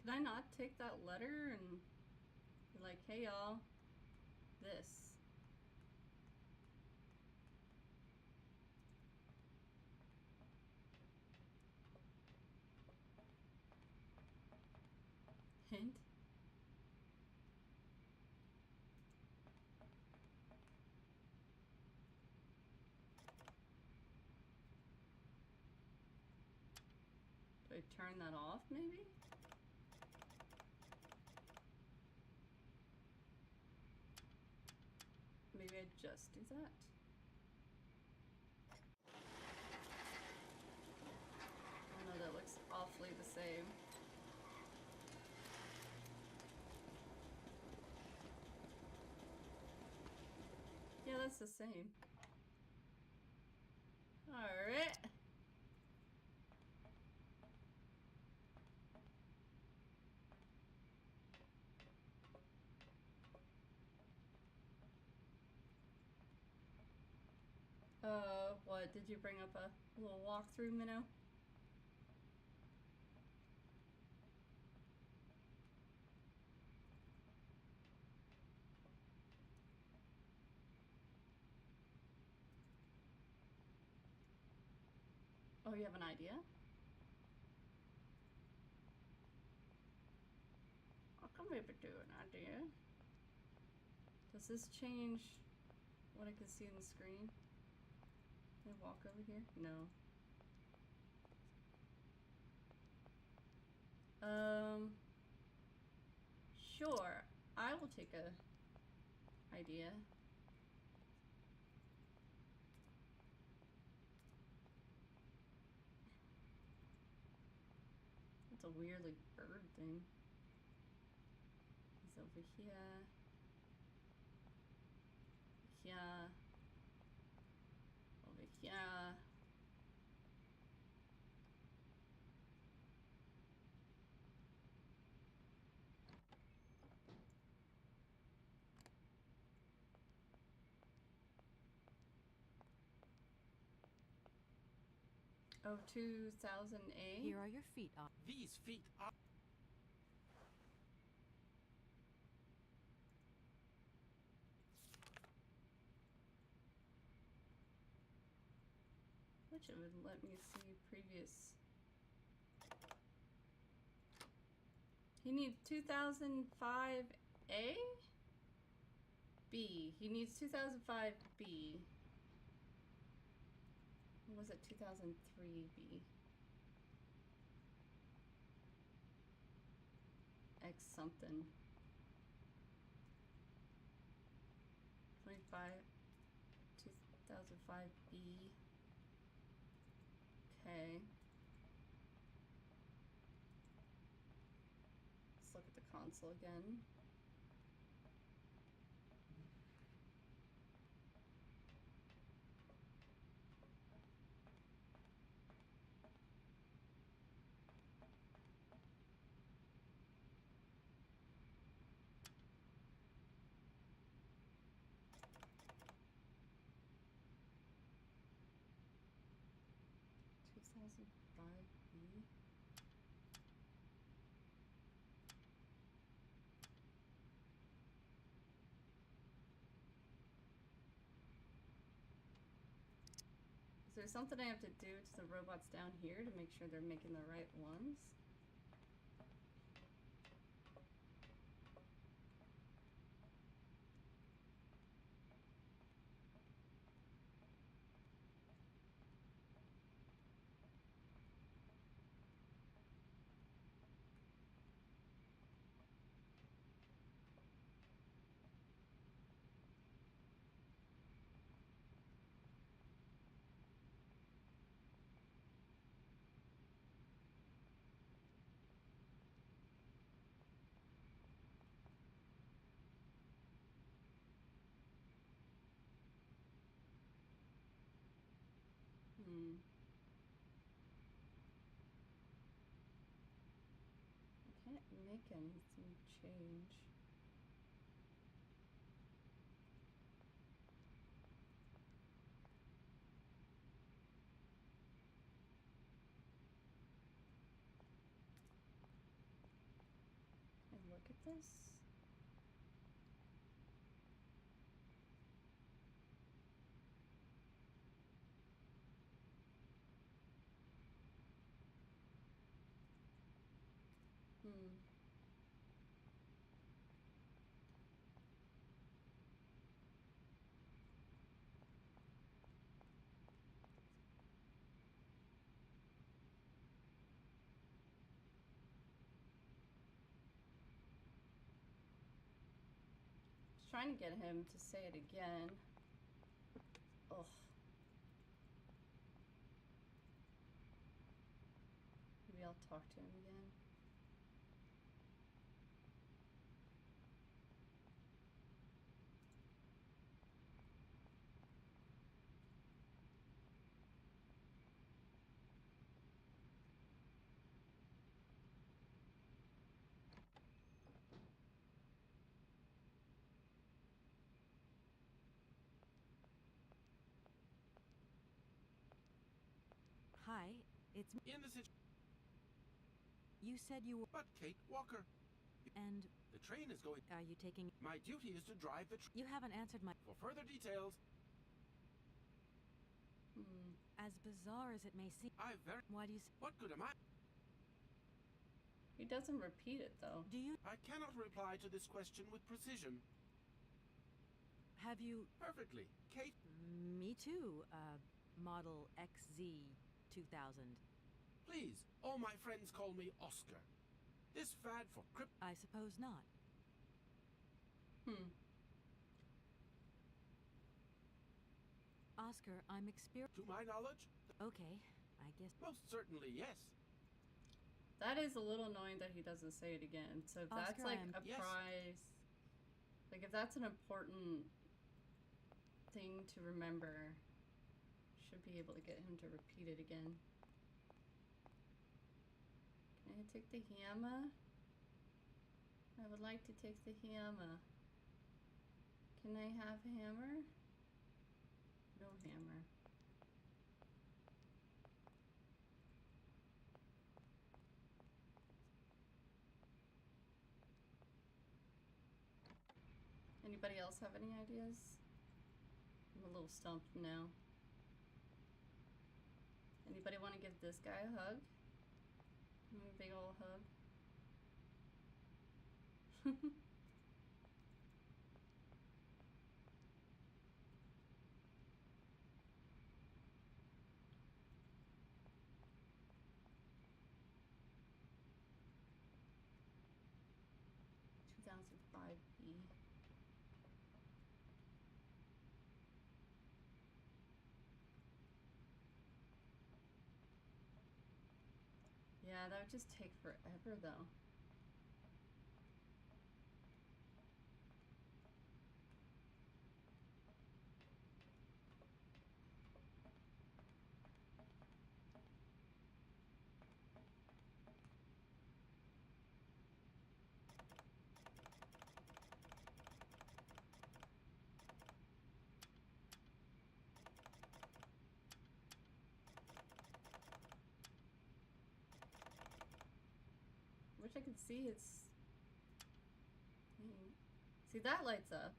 Can I not take that letter and be like, hey y'all, this. Hint? Do I turn that off maybe? Maybe I just do that. Oh no, that looks awfully the same. Yeah, that's the same. Alright. What? Did you bring up a little walkthrough, Minnow? Oh, you have an idea? I can maybe do an idea. Does this change what I can see on the screen? Can I walk over here? No. Sure. I will take a idea. That's a weird, like, bird thing. It's over here. Here. Over here. Oh, 2008? Here are your feet. These feet are... Which it would let me see previous. He needs 2005A? B. He needs 2005B. Or was it 2003B? X something. 25. 2005B. Okay. Let's look at the console again. there's something I have to do to the robots down here to make sure they're making the right ones. I can't make anything change. Can I look at this? Trying to get him to say it again. Ugh. Maybe I'll talk to him again. Hi, it's me. In the situation. You said you were. But Kate Walker. And the train is going. Are you taking? My duty is to drive the train. You haven't answered my. For further details. As bizarre as it may seem. Why do you? What good am I? He doesn't repeat it though. Do you? I cannot reply to this question with precision. Have you? Perfectly, Kate. Me too. Model XZ 2000. Please, all my friends call me Oscar. This fad for crypt. I suppose not. Oscar, I'm experienced. To my knowledge? Okay, I guess. Most certainly, yes. That is a little annoying that he doesn't say it again. So if that's Oscar, like a Yes. prize, like if that's an important thing to remember, should be able to get him to repeat it again. Can I take the hammer? I would like to take the hammer. Can I have a hammer? No hammer. Anybody else have any ideas? I'm a little stumped now. Anybody want to give this guy a hug? A big old hug. B. Yeah, that would just take forever though. Wish I could see his thing. See, that lights up.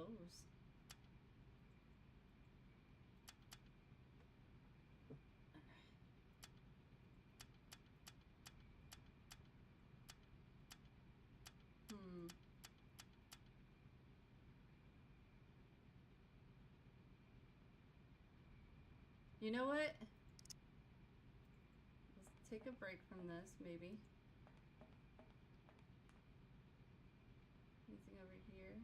close. Hmm. You know what? Let's take a break from this, maybe. Anything over here?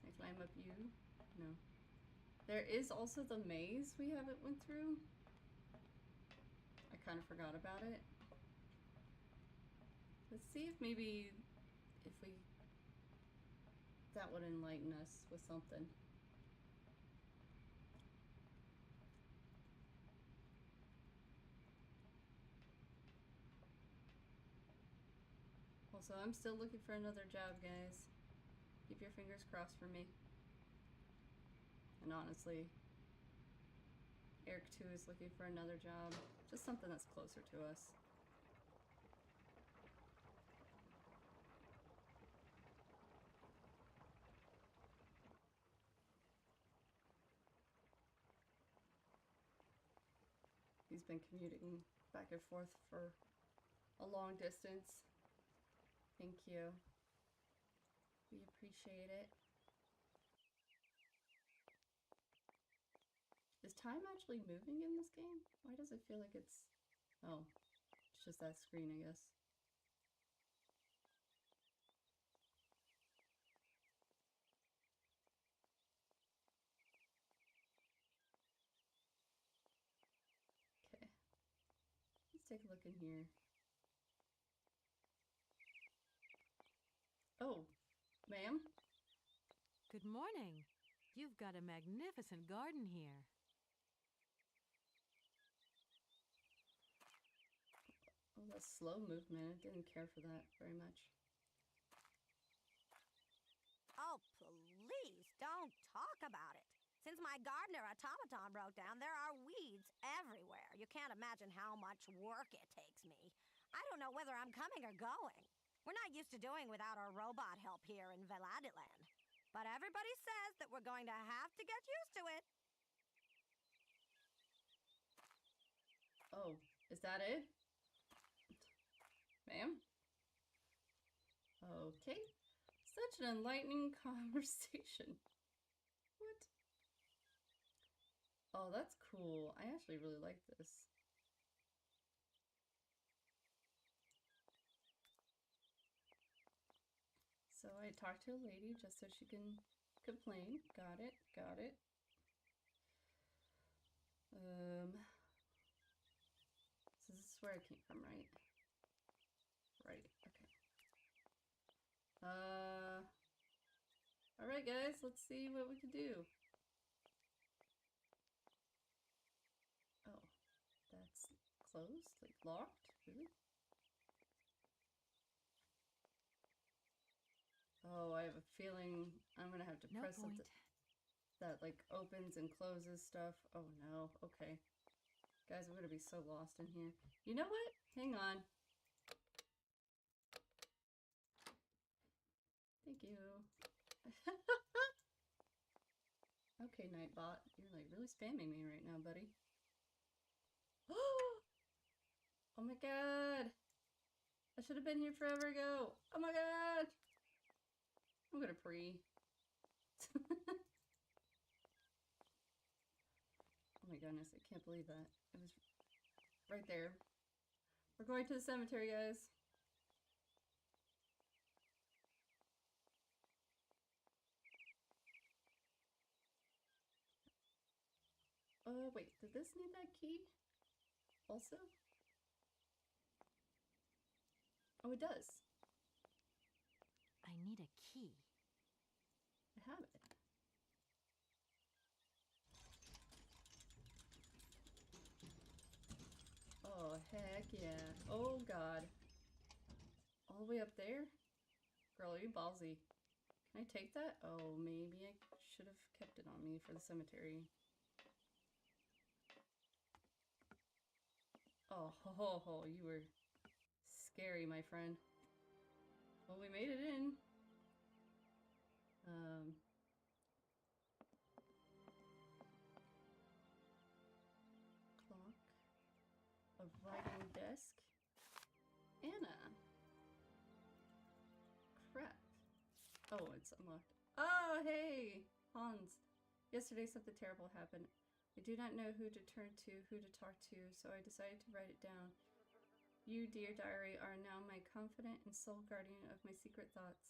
Can I climb up you? No. There is also the maze we haven't went through. I kind of forgot about it. Let's see if maybe that would enlighten us with something. Also, I'm still looking for another job, guys. Keep your fingers crossed for me. And honestly, Eric too is looking for another job. Just something that's closer to us. He's been commuting back and forth for a long distance. Thank you. We appreciate it. Is time actually moving in this game? Why does it feel like it's... Oh, it's just that screen, I guess. Okay. Let's take a look in here. Oh, ma'am? Good morning. You've got a magnificent garden here. Oh, that slow movement. I didn't care for that very much. Oh, please, don't talk about it. Since my gardener automaton broke down, there are weeds everywhere. You can't imagine how much work it takes me. I don't know whether I'm coming or going. We're not used to doing without our robot help here in Veladiland. But everybody says that we're going to have to get used to it. Oh, is that it? Ma'am? Okay. Such an enlightening conversation. What? Oh, that's cool. I actually really like this. So I talked to a lady just so she can complain. Got it, got it. So this is where I came from, right? Right, okay. Alright guys, let's see what we can do. Oh, that's closed? Like locked? Really? Oh, I have a feeling I'm gonna have to press something that like opens and closes stuff. Oh no, okay. Guys, I'm gonna be so lost in here. You know what? Hang on. Thank you. Okay, Nightbot. You're like really spamming me right now, buddy. Oh my god! I should have been here forever ago! Oh my god! I'm gonna pre. Oh my goodness, I can't believe that. It was right there. We're going to the cemetery, guys. Oh, wait, did this need that key? Also? Oh, it does. I need a key. I have it. Oh, heck yeah. Oh, God. All the way up there? Girl, are you ballsy? Can I take that? Oh, maybe I should have kept it on me for the cemetery. Oh, ho, ho, you were scary, my friend. Well, we made it in. Clock. A writing desk. Anna. Crap. Oh, it's unlocked. Oh, hey! Hans. Yesterday something terrible happened. I do not know who to turn to, who to talk to, so I decided to write it down. You, dear diary, are now my confidant and sole guardian of my secret thoughts.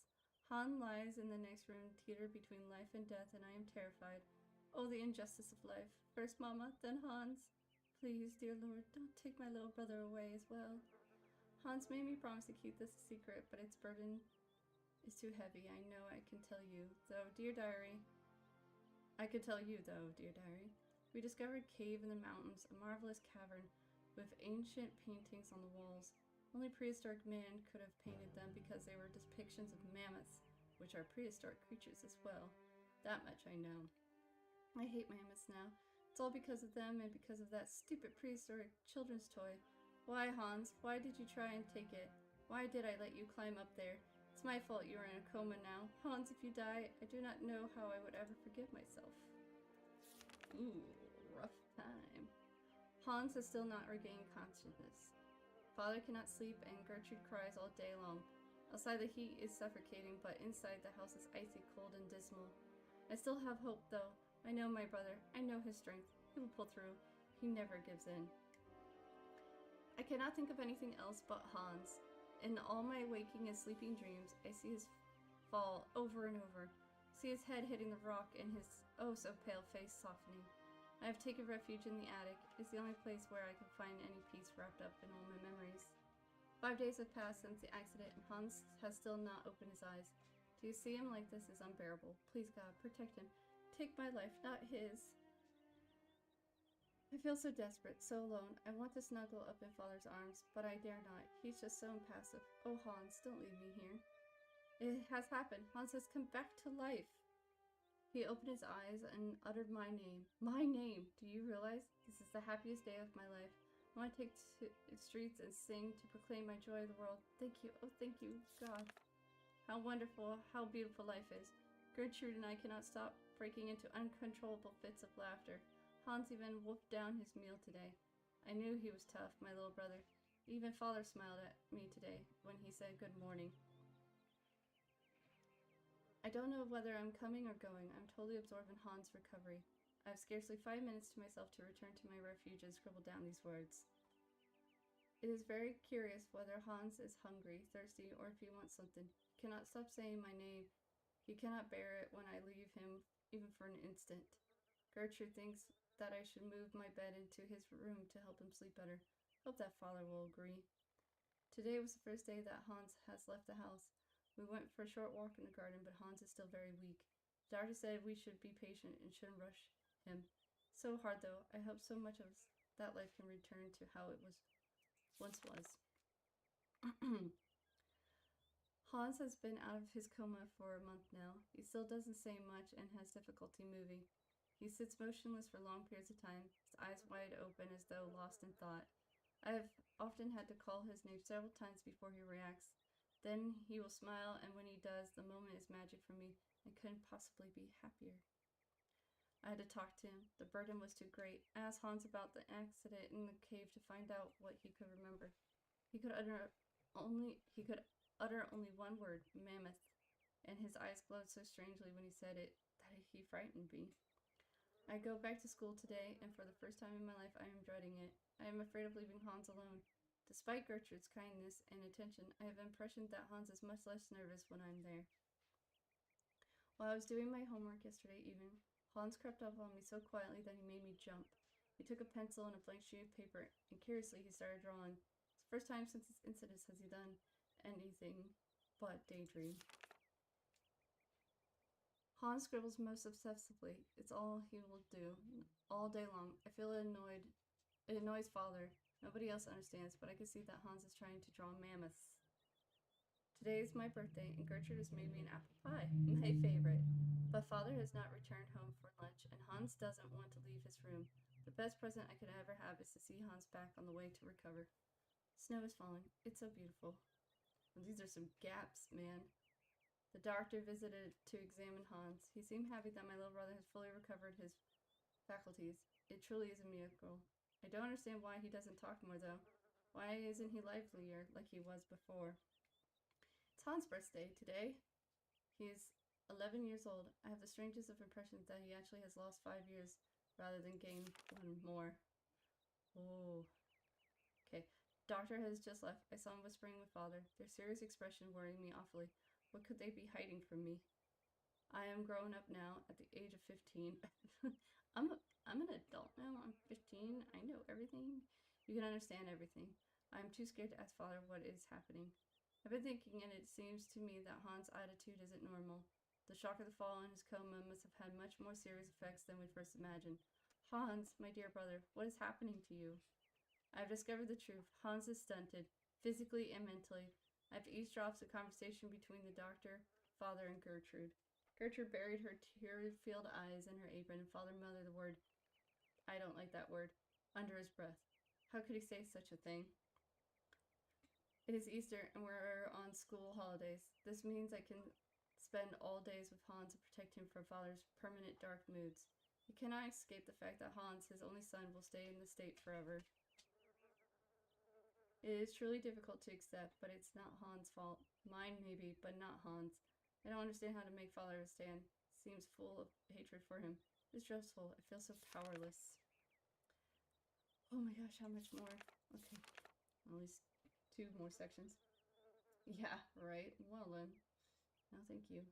Han lies in the next room, teetered between life and death, and I am terrified. Oh, the injustice of life. First Mama, then Hans. Please, dear Lord, don't take my little brother away as well. Hans made me promise to keep this a secret, but its burden is too heavy. I know I can tell you, though, dear diary. We discovered a cave in the mountains, a marvelous cavern with ancient paintings on the walls. Only prehistoric man could have painted them because they were depictions of mammoths, which are prehistoric creatures as well. That much I know. I hate mammoths now. It's all because of them and because of that stupid prehistoric children's toy. Why, Hans? Why did you try and take it? Why did I let you climb up there? It's my fault you are in a coma now. Hans, if you die, I do not know how I would ever forgive myself. Ooh, rough time. Hans has still not regained consciousness. Father cannot sleep and Gertrude cries all day long. Outside the heat is suffocating, but inside the house is icy cold and dismal. I still have hope though. I know my brother. I know his strength. He will pull through. He never gives in. I cannot think of anything else but Hans. In all my waking and sleeping dreams, I see his fall over and over. See his head hitting the rock and his oh-so-pale face softening. I have taken refuge in the attic. It's the only place where I can find any peace wrapped up in all my memories. 5 days have passed since the accident, and Hans has still not opened his eyes. To see him like this is unbearable. Please, God, protect him. Take my life, not his. I feel so desperate, so alone. I want to snuggle up in Father's arms, but I dare not. He's just so impassive. Oh, Hans, don't leave me here. It has happened. Hans has come back to life. He opened his eyes and uttered my name. My name! Do you realize? This is the happiest day of my life. I want to take to the streets and sing to proclaim my joy of the world. Thank you. Oh, thank you, God. How wonderful, how beautiful life is. Gertrude and I cannot stop breaking into uncontrollable fits of laughter. Hans even wolfed down his meal today. I knew he was tough, my little brother. Even Father smiled at me today when he said good morning. I don't know whether I'm coming or going. I'm totally absorbed in Hans' recovery. I have scarcely 5 minutes to myself to return to my refuge and scribble down these words. It is very curious whether Hans is hungry, thirsty, or if he wants something. He cannot stop saying my name. He cannot bear it when I leave him, even for an instant. Gertrude thinks that I should move my bed into his room to help him sleep better. Hope that Father will agree. Today was the first day that Hans has left the house. We went for a short walk in the garden, but Hans is still very weak. The doctor said we should be patient and shouldn't rush him. So hard, though. I hope so much of that life can return to how it once was. Hans has been out of his coma for a month now. He still doesn't say much and has difficulty moving. He sits motionless for long periods of time, his eyes wide open as though lost in thought. I have often had to call his name several times before he reacts. Then he will smile, and when he does, the moment is magic for me. I couldn't possibly be happier. I had to talk to him. The burden was too great. I asked Hans about the accident in the cave to find out what he could remember. He could utter only one word, mammoth, and his eyes glowed so strangely when he said it that he frightened me. I go back to school today, and for the first time in my life I am dreading it. I am afraid of leaving Hans alone. Despite Gertrude's kindness and attention, I have the impression that Hans is much less nervous when I'm there. While I was doing my homework yesterday evening, Hans crept up on me so quietly that he made me jump. He took a pencil and a blank sheet of paper, and curiously he started drawing. It's the first time since his incident has he done anything but daydream. Hans scribbles most obsessively. It's all he will do, all day long. I feel annoyed. It annoys Father. Nobody else understands, but I can see that Hans is trying to draw mammoths. Today is my birthday, and Gertrude has made me an apple pie, my favorite. But Father has not returned home for lunch, and Hans doesn't want to leave his room. The best present I could ever have is to see Hans back on the way to recover. Snow is falling. It's so beautiful. And these are some gaps, man. The doctor visited to examine Hans. He seemed happy that my little brother has fully recovered his faculties. It truly is a miracle. I don't understand why he doesn't talk more, though. Why isn't he livelier like he was before? It's Hans' birthday today. He is 11 years old. I have the strangest of impressions that he actually has lost 5 years rather than gained one more. Oh. Okay. Doctor has just left. I saw him whispering with Father. Their serious expression worried me awfully. What could they be hiding from me? I am grown up now at the age of 15. I'm an adult now. I'm 15. I know everything. You can understand everything. I'm too scared to ask Father what is happening. I've been thinking, and it seems to me that Hans' attitude isn't normal. The shock of the fall and his coma must have had much more serious effects than we first imagined. Hans, my dear brother, what is happening to you? I've discovered the truth. Hans is stunted, physically and mentally. I've eavesdropped the conversation between the doctor, Father, and Gertrude. Gertrude buried her tear-filled eyes in her apron, and Father muttered the word, I don't like that word, under his breath. How could he say such a thing? It is Easter, and we're on school holidays. This means I can spend all days with Hans and protect him from Father's permanent dark moods. He cannot escape the fact that Hans, his only son, will stay in the state forever. It is truly difficult to accept, but it's not Hans' fault. Mine, maybe, but not Hans. I don't understand how to make Father understand. Seems full of hatred for him. It's stressful. I feel so powerless. Oh my gosh, how much more? Okay, at least 2 more sections. Yeah, right. Well then. No, thank you.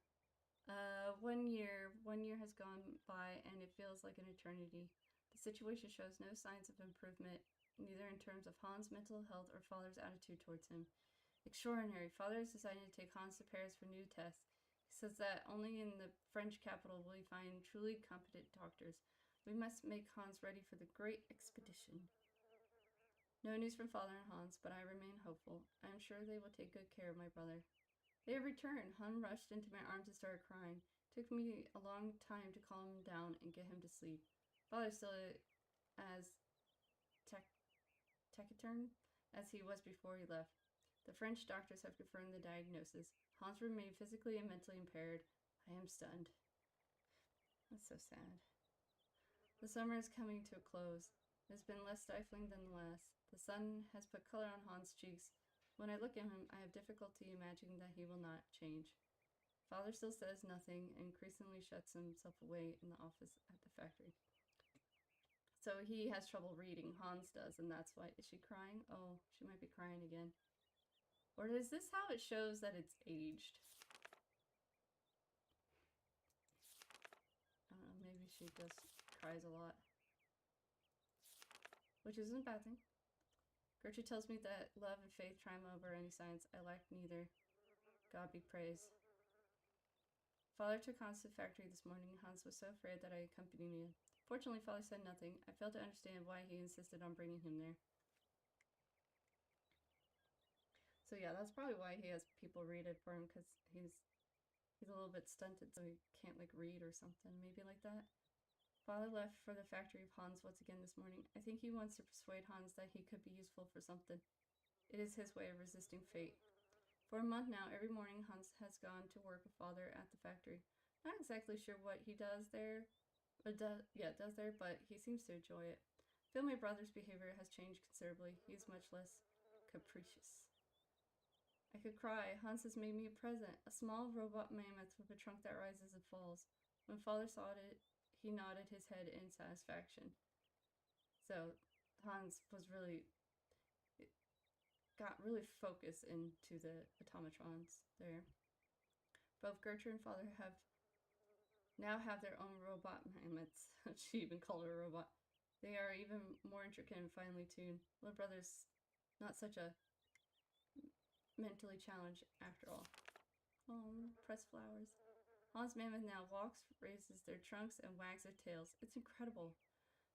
1 year. 1 year has gone by, and it feels like an eternity. The situation shows no signs of improvement, neither in terms of Hans' mental health or Father's attitude towards him. Extraordinary. Father has decided to take Hans to Paris for new tests. He says that only in the French capital will he find truly competent doctors. We must make Hans ready for the great expedition. No news from Father and Hans, but I remain hopeful. I am sure they will take good care of my brother. They have returned. Hans rushed into my arms and started crying. It took me a long time to calm him down and get him to sleep. Father still as taciturn as he was before he left. The French doctors have confirmed the diagnosis. Hans remained physically and mentally impaired. I am stunned. That's so sad. The summer is coming to a close. It has been less stifling than the last. The sun has put color on Hans' cheeks. When I look at him, I have difficulty imagining that he will not change. Father still says nothing and increasingly shuts himself away in the office at the factory. So he has trouble reading. Hans does, and that's why. Is she crying? Oh, she might be crying again. Or is this how it shows that it's aged? I don't know, maybe she just cries a lot. Which isn't a bad thing. Gertrude tells me that love and faith triumph over any science. I lack neither. God be praised. Father took Hans to the factory this morning. Hans was so afraid that I accompanied him. Fortunately, Father said nothing. I failed to understand why he insisted on bringing him there. So yeah, that's probably why he has people read it for him, because he's a little bit stunted, so he can't like read or something, maybe like that. Father left for the factory of Hans once again this morning. I think he wants to persuade Hans that he could be useful for something. It is his way of resisting fate. For a month now, every morning Hans has gone to work with Father at the factory. Not exactly sure what he does there, but he seems to enjoy it. I feel my brother's behavior has changed considerably. He is much less capricious. I could cry. Hans has made me a present, a small robot mammoth with a trunk that rises and falls. When Father saw it, he nodded his head in satisfaction. So Hans was got really focused into the automatrons there. Both Gertrude and Father now have their own robot mammoths. She even called her a robot. They are even more intricate and finely tuned. Little brother's not such a mentally challenged after all. Oh, pressed flowers. Hans' mammoth now walks, raises their trunks, and wags their tails. It's incredible.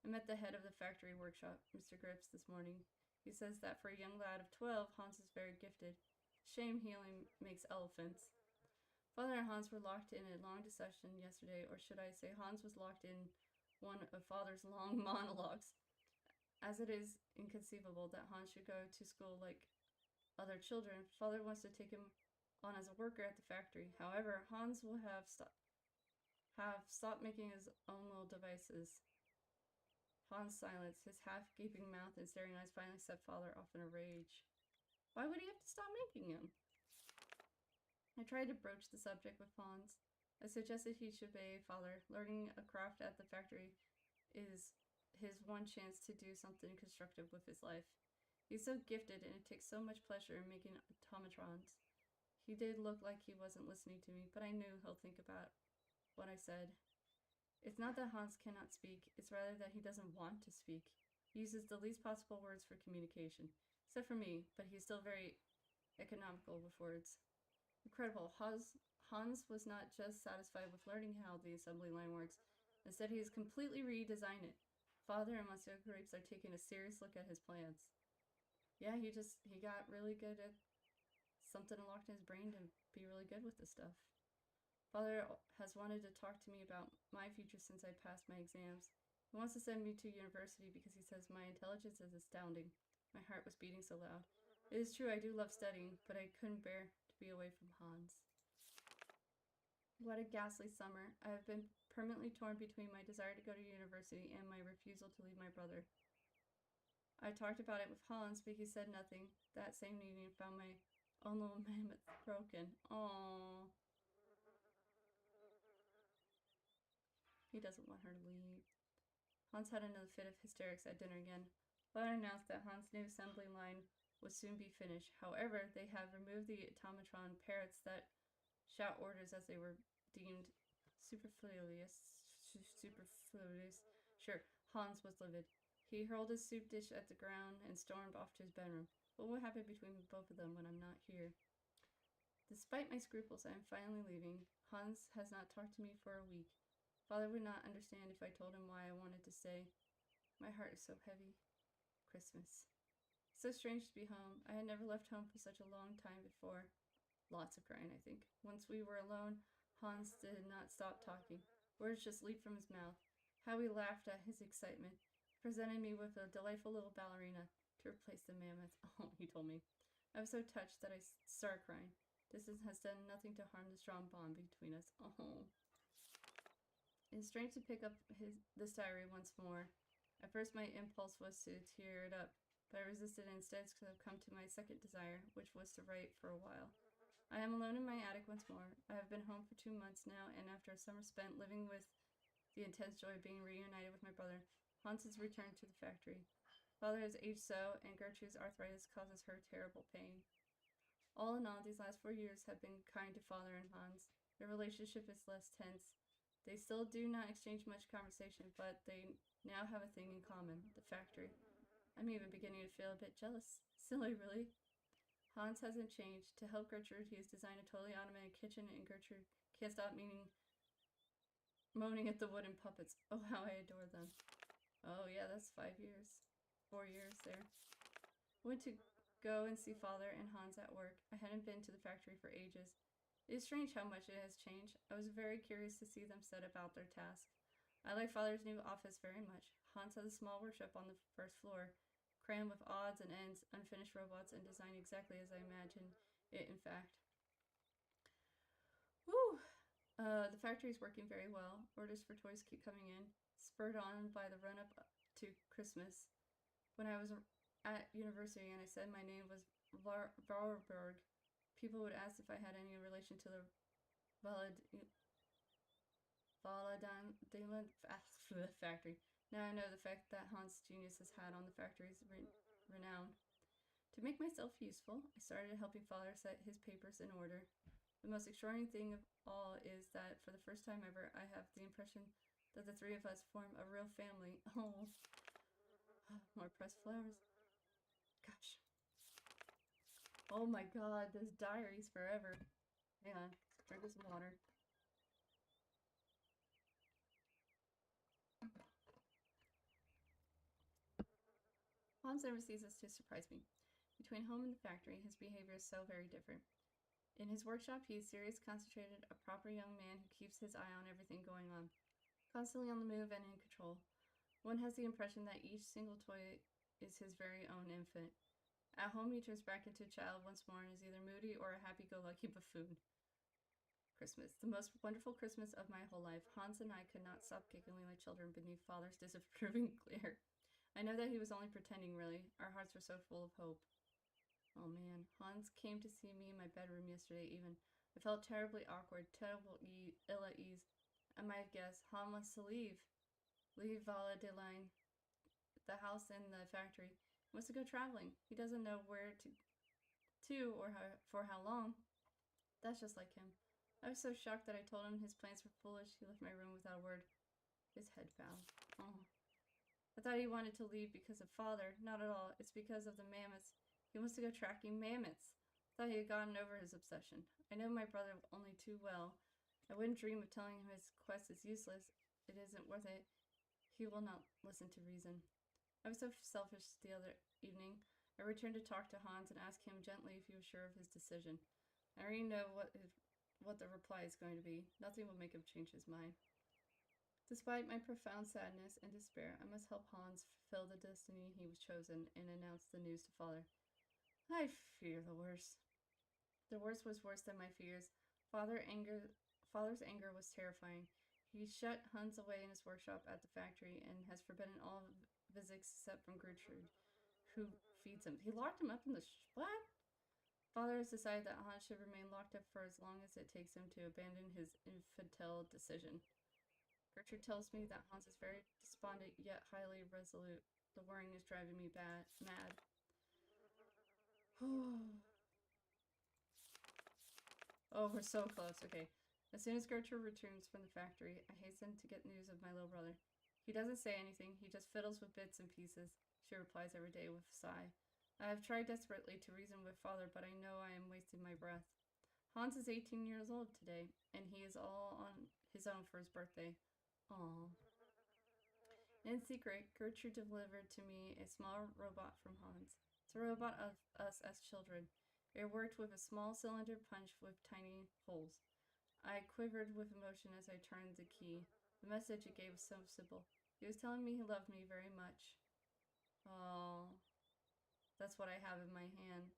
I met the head of the factory workshop, Mr. Grips, this morning. He says that for a young lad of 12, Hans is very gifted. Shame he only makes elephants. Father and Hans were locked in a long discussion yesterday, or should I say Hans was locked in one of Father's long monologues. As it is inconceivable that Hans should go to school like other children, Father wants to take him on as a worker at the factory. However, Hans will have stopped making his own little devices. Hans' silence, his half-gaping mouth and staring eyes finally set Father off in a rage. Why would he have to stop making them? I tried to broach the subject with Hans. I suggested he should obey Father. Learning a craft at the factory is his one chance to do something constructive with his life. He's so gifted and it takes so much pleasure in making automatrons. He did look like he wasn't listening to me, but I knew he'll think about what I said. It's not that Hans cannot speak, it's rather that he doesn't want to speak. He uses the least possible words for communication, except for me, but he's still very economical with words. Incredible. Hans was not just satisfied with learning how the assembly line works. Instead, he has completely redesigned it. Father and Monsieur Grapes are taking a serious look at his plans. Yeah, he got really good at something unlocked in his brain to be really good with this stuff. Father has wanted to talk to me about my future since I passed my exams. He wants to send me to university because he says my intelligence is astounding. My heart was beating so loud. It is true I do love studying, but I couldn't bear to be away from Hans. What a ghastly summer. I have been permanently torn between my desire to go to university and my refusal to leave my brother. I talked about it with Hans, but he said nothing. That same evening, found my own little mammoth broken. Aww. He doesn't want her to leave. Hans had another fit of hysterics at dinner again. Father announced that Hans' new assembly line would soon be finished. However, they have removed the automatron parrots that shout orders as they were deemed superfluous. Sure, Hans was livid. He hurled his soup dish at the ground and stormed off to his bedroom. What will happen between both of them when I'm not here? Despite my scruples, I am finally leaving. Hans has not talked to me for a week. Father would not understand if I told him why I wanted to stay. My heart is so heavy. Christmas. So strange to be home. I had never left home for such a long time before. Lots of crying, I think. Once we were alone, Hans did not stop talking. Words just leaped from his mouth. How he laughed at his excitement. Presented me with a delightful little ballerina to replace the mammoth. Oh, he told me. I was so touched that I started crying. Distance has done nothing to harm the strong bond between us. Oh. It's strange to pick up this diary once more. At first my impulse was to tear it up, but I resisted instead because I've come to my second desire, which was to write for a while. I am alone in my attic once more. I have been home for 2 months now, and after a summer spent living with the intense joy of being reunited with my brother, Hans has returned to the factory. Father has aged so, and Gertrude's arthritis causes her terrible pain. All in all, these last 4 years have been kind to Father and Hans. Their relationship is less tense. They still do not exchange much conversation, but they now have a thing in common, the factory. I'm even beginning to feel a bit jealous. Silly, really. Hans hasn't changed. To help Gertrude, he has designed a totally automated kitchen, and Gertrude can't stop moaning at the wooden puppets. Oh, how I adore them. Oh, yeah, that's 5 years. 4 years there. Went to go and see Father and Hans at work. I hadn't been to the factory for ages. It is strange how much it has changed. I was very curious to see them set about their task. I like Father's new office very much. Hans has a small workshop on the first floor, crammed with odds and ends, unfinished robots, and designed exactly as I imagined it, in fact. Woo! The factory is working very well. Orders for toys keep coming in, spurred on by the run-up to Christmas. When I was at university and I said my name was Varberg, people would ask if I had any relation to the Valadan factory. Now I know the fact that Hans' genius has had on the factory's renown. To make myself useful, I started helping Father set his papers in order. The most extraordinary thing of all is that for the first time ever, I have the impression that the three of us form a real family. Oh, more pressed flowers. Gosh. Oh my god, this diary's forever. Hang on, drink some water. Hans never ceases to surprise me. Between home and the factory, his behavior is so very different. In his workshop, he is serious, concentrated, a proper young man who keeps his eye on everything going on, constantly on the move and in control. One has the impression that each single toy is his very own infant. At home, he turns back into a child once more and is either moody or a happy-go-lucky buffoon. Christmas. The most wonderful Christmas of my whole life. Hans and I could not stop giggling like children beneath Father's disapproving glare. I know that he was only pretending, really. Our hearts were so full of hope. Oh man, Hans came to see me in my bedroom yesterday even. I felt terribly awkward, terribly ill at ease. I might have guessed, Hans wants to leave. Leave Vala de Line, the house and the factory. He wants to go traveling. He doesn't know where to or for how long. That's just like him. I was so shocked that I told him his plans were foolish. He left my room without a word. His head bowed. Oh. I thought he wanted to leave because of Father. Not at all. It's because of the mammoths. He wants to go tracking mammoths. I thought he had gotten over his obsession. I know my brother only too well. I wouldn't dream of telling him his quest is useless. It isn't worth it. He will not listen to reason. I was so selfish the other evening. I returned to talk to Hans and ask him gently if he was sure of his decision. I already know what the reply is going to be. Nothing will make him change his mind. Despite my profound sadness and despair, I must help Hans fulfill the destiny he was chosen and announce the news to Father. I fear the worst. The worst was worse than my fears. Father's anger was terrifying. He shut Hans away in his workshop at the factory and has forbidden all visits except from Gertrude, who feeds him. He locked him up in the what? Father has decided that Hans should remain locked up for as long as it takes him to abandon his infantile decision. Gertrude tells me that Hans is very despondent yet highly resolute. The worrying is driving me mad. Oh, we're so close. Okay. As soon as Gertrude returns from the factory, I hasten to get news of my little brother. He doesn't say anything. He just fiddles with bits and pieces. She replies every day with a sigh. I have tried desperately to reason with Father, but I know I am wasting my breath. Hans is 18 years old today, and he is all on his own for his birthday. Aww. In secret, Gertrude delivered to me a small robot from Hans. It's a robot of us as children. It worked with a small cylinder punch with tiny holes. I quivered with emotion as I turned the key. The message it gave was so simple. He was telling me he loved me very much. Oh, that's what I have in my hand.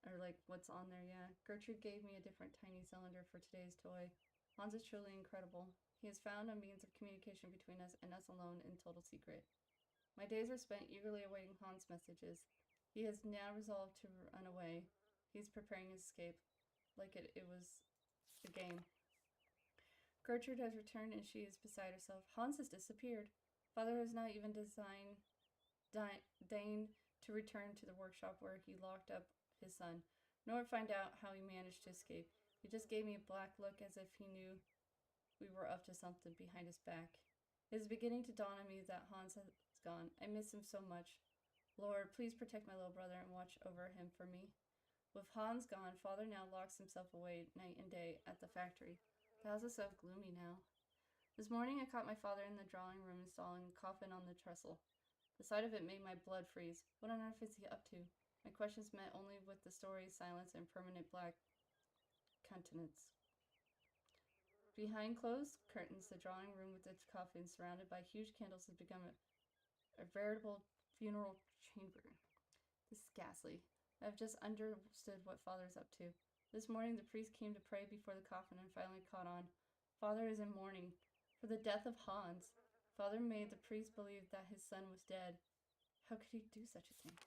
Like what's on there, yeah. Gertrude gave me a different tiny cylinder for today's toy. Hans is truly incredible. He has found a means of communication between us and us alone in total secret. My days are spent eagerly awaiting Hans' messages. He has now resolved to run away. He's preparing his escape, like it was a game. Gertrude has returned and she is beside herself. Hans has disappeared. Father has not even deigned to return to the workshop where he locked up his son, nor find out how he managed to escape. He just gave me a black look as if he knew we were up to something behind his back. It is beginning to dawn on me that Hans has gone. I miss him so much. Lord, please protect my little brother and watch over him for me. With Hans gone, Father now locks himself away night and day at the factory. The house is so gloomy now. This morning I caught my father in the drawing room installing a coffin on the trestle. The sight of it made my blood freeze. What on earth is he up to? My questions met only with the story's silence and permanent black countenance. Behind closed curtains, the drawing room with its coffin surrounded by huge candles has become a veritable funeral chamber. This is ghastly. I have just understood what Father's up to. This morning the priest came to pray before the coffin and finally caught on. Father is in mourning for the death of Hans. Father made the priest believe that his son was dead. How could he do such a thing?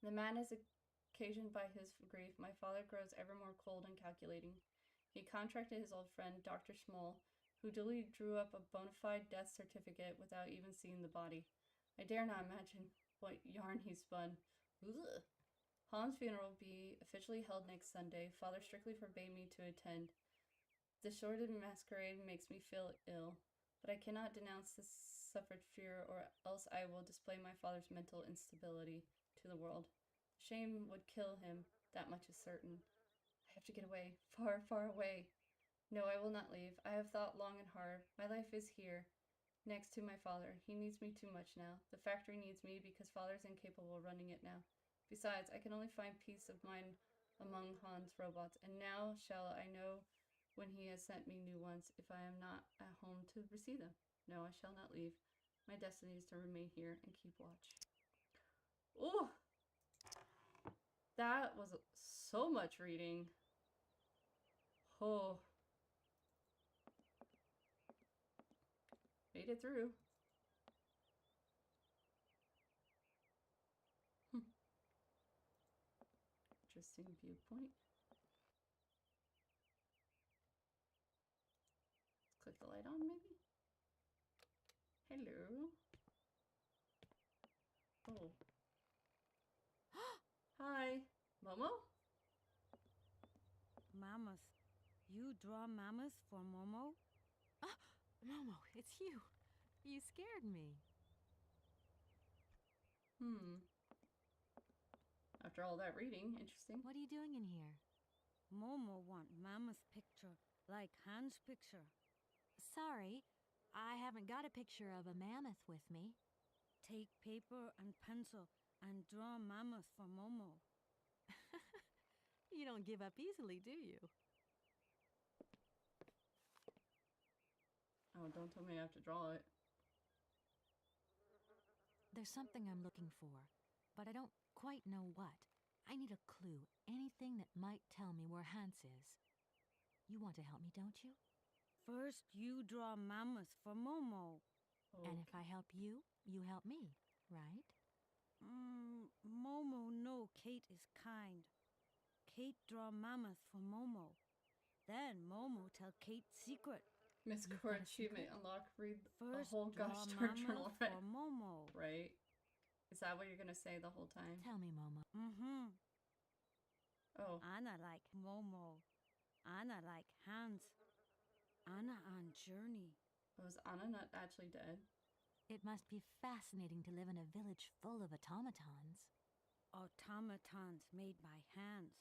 The madness occasioned by his grief, my father grows ever more cold and calculating. He contracted his old friend, Dr. Schmoll, who duly drew up a bona fide death certificate without even seeing the body. I dare not imagine what yarn he spun. Ugh. Hans' funeral will be officially held next Sunday. Father strictly forbade me to attend. The sordid masquerade makes me feel ill, but I cannot denounce the suffered fear, or else I will display my father's mental instability to the world. Shame would kill him, that much is certain. I have to get away, far, far away. No, I will not leave. I have thought long and hard. My life is here, next to my father. He needs me too much now. The factory needs me because Father's incapable of running it now. Besides, I can only find peace of mind among Hans' robots, and now shall I know when he has sent me new ones if I am not at home to receive them. No, I shall not leave. My destiny is to remain here and keep watch. Oh, that was so much reading. Oh. Made it through. Interesting viewpoint. Let's click the light on, maybe? Hello. Oh. Hi. Momo? Mammoth. You draw mammoth for Momo? Ah, Momo, it's you. You scared me. After all that reading, interesting. What are you doing in here? Momo want mammoth picture, like Hans picture. Sorry, I haven't got a picture of a mammoth with me. Take paper and pencil and draw mammoth for Momo. You don't give up easily, do you? Oh, don't tell me I have to draw it. There's something I'm looking for, but I don't quite know what. I need a clue, anything that might tell me where Hans is. You want to help me, don't you? First, you draw mammoth for Momo. Okay. And if I help you, you help me, right? Momo know Kate is kind. Kate draw mammoth for Momo. Then Momo tell Kate secret. Miss Core achievement unlocked. Read a First, whole draw gosh darn journal, mammoth for Momo. right? Is that what you're gonna say the whole time? Tell me, Momo. Oh. Anna like Momo. Anna like Hans. Anna on journey. Was Anna not actually dead? It must be fascinating to live in a village full of automatons. Automatons made by hands.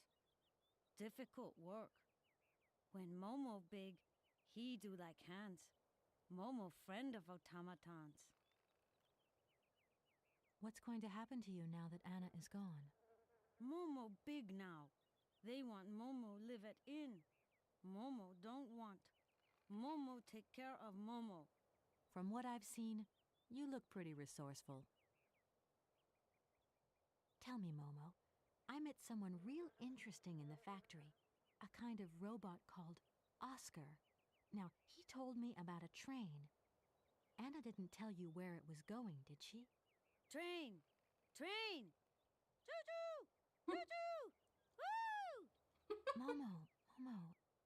Difficult work. When Momo big, he do like Hans. Momo friend of automatons. What's going to happen to you now that Anna is gone? Momo big now. They want Momo live at inn. Momo don't want. Momo take care of Momo. From what I've seen, you look pretty resourceful. Tell me, Momo, I met someone real interesting in the factory. A kind of robot called Oscar. Now, he told me about a train. Anna didn't tell you where it was going, did she? Train! Train! Choo-choo! Choo-choo! Woo! Momo,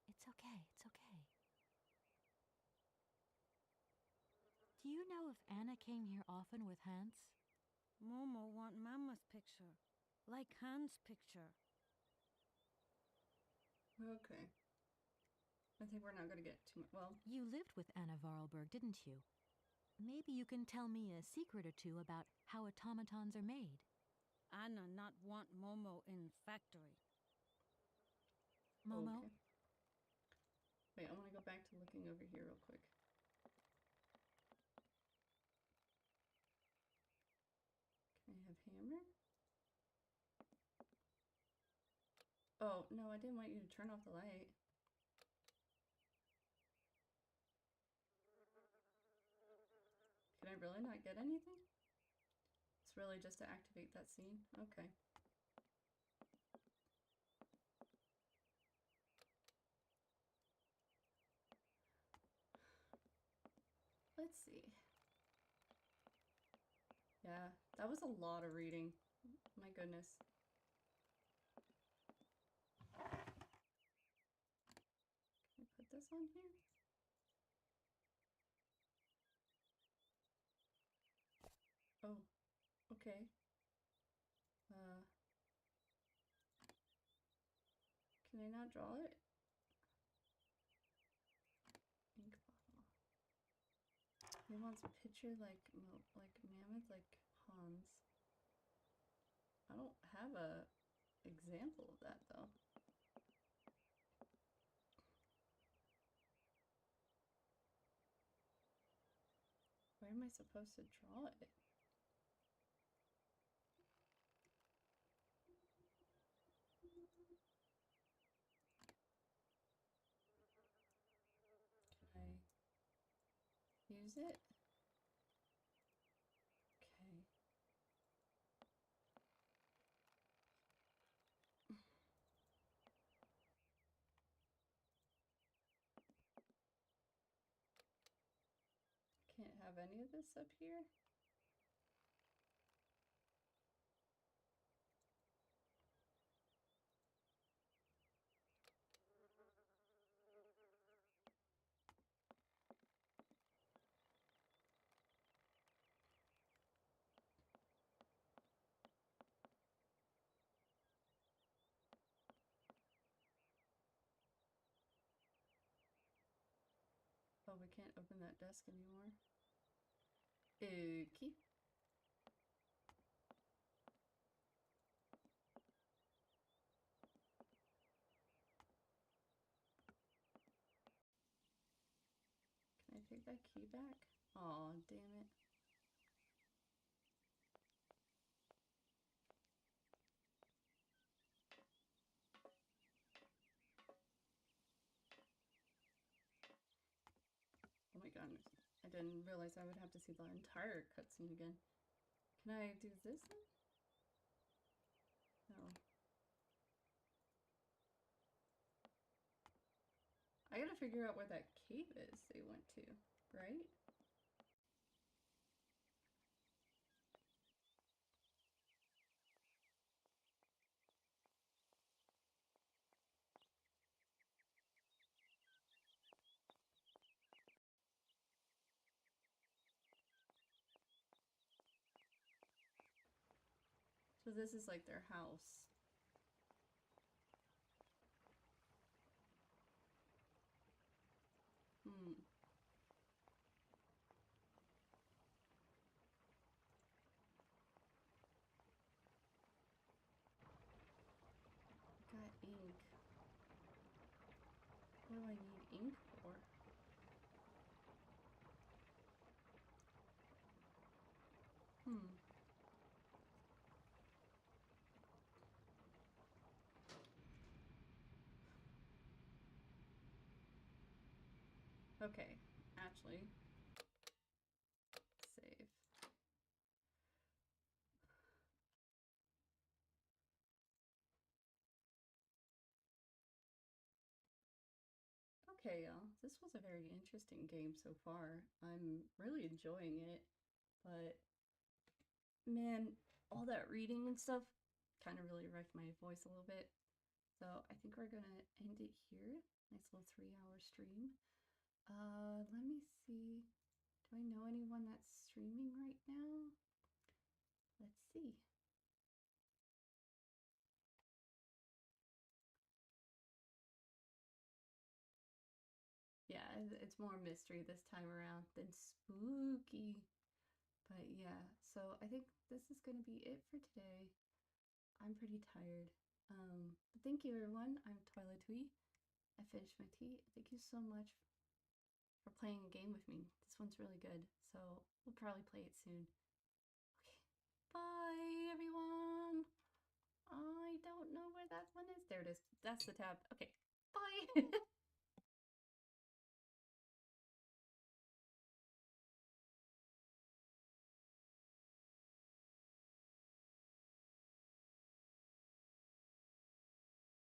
it's okay, it's okay. Do you know if Anna came here often with Hans? Momo want mammoth picture. Like Hans picture. Okay. I think we're not gonna get too much. Well, you lived with Anna Vorarlberg, didn't you? Maybe you can tell me a secret or two about how automatons are made. Anna not want Momo in factory. Momo? Okay. Wait, I want to go back to looking over here real quick. Can I have hammer? Oh, no, I didn't want you to turn off the light. Can I really not get anything? It's really just to activate that scene? Okay. Let's see. Yeah, that was a lot of reading. My goodness. Can I put this on here? Oh, okay. Can I not draw it? Ink bottle. He wants a picture like mammoth, like Hans. I don't have a example of that though. Where am I supposed to draw it? Can I use it? Okay. have any of this up here? Oh, we can't open that desk anymore. Okay. Can I take that key back? Aw, damn it. Oh my goodness. I didn't realize I would have to see the entire cutscene again. Can I do this one? No. I gotta figure out where that cave is they went to, right? So this is like their house. Hmm. Got ink. What do I need ink for? Hmm. Okay, actually, save. Okay, y'all, this was a very interesting game so far. I'm really enjoying it, but man, all that reading and stuff kind of really wrecked my voice a little bit. So I think we're gonna end it here. Nice little 3-hour stream. Let me see. Do I know anyone that's streaming right now? Let's see. Yeah, it's more mystery this time around than spooky. But yeah, so I think this is gonna be it for today. I'm pretty tired. But thank you everyone. I'm Twilight Twee. I finished my tea. Thank you so much for playing a game with me. This one's really good, so we'll probably play it soon. Okay, bye everyone. I don't know where that one is. There it is. That's the tab. Okay, bye.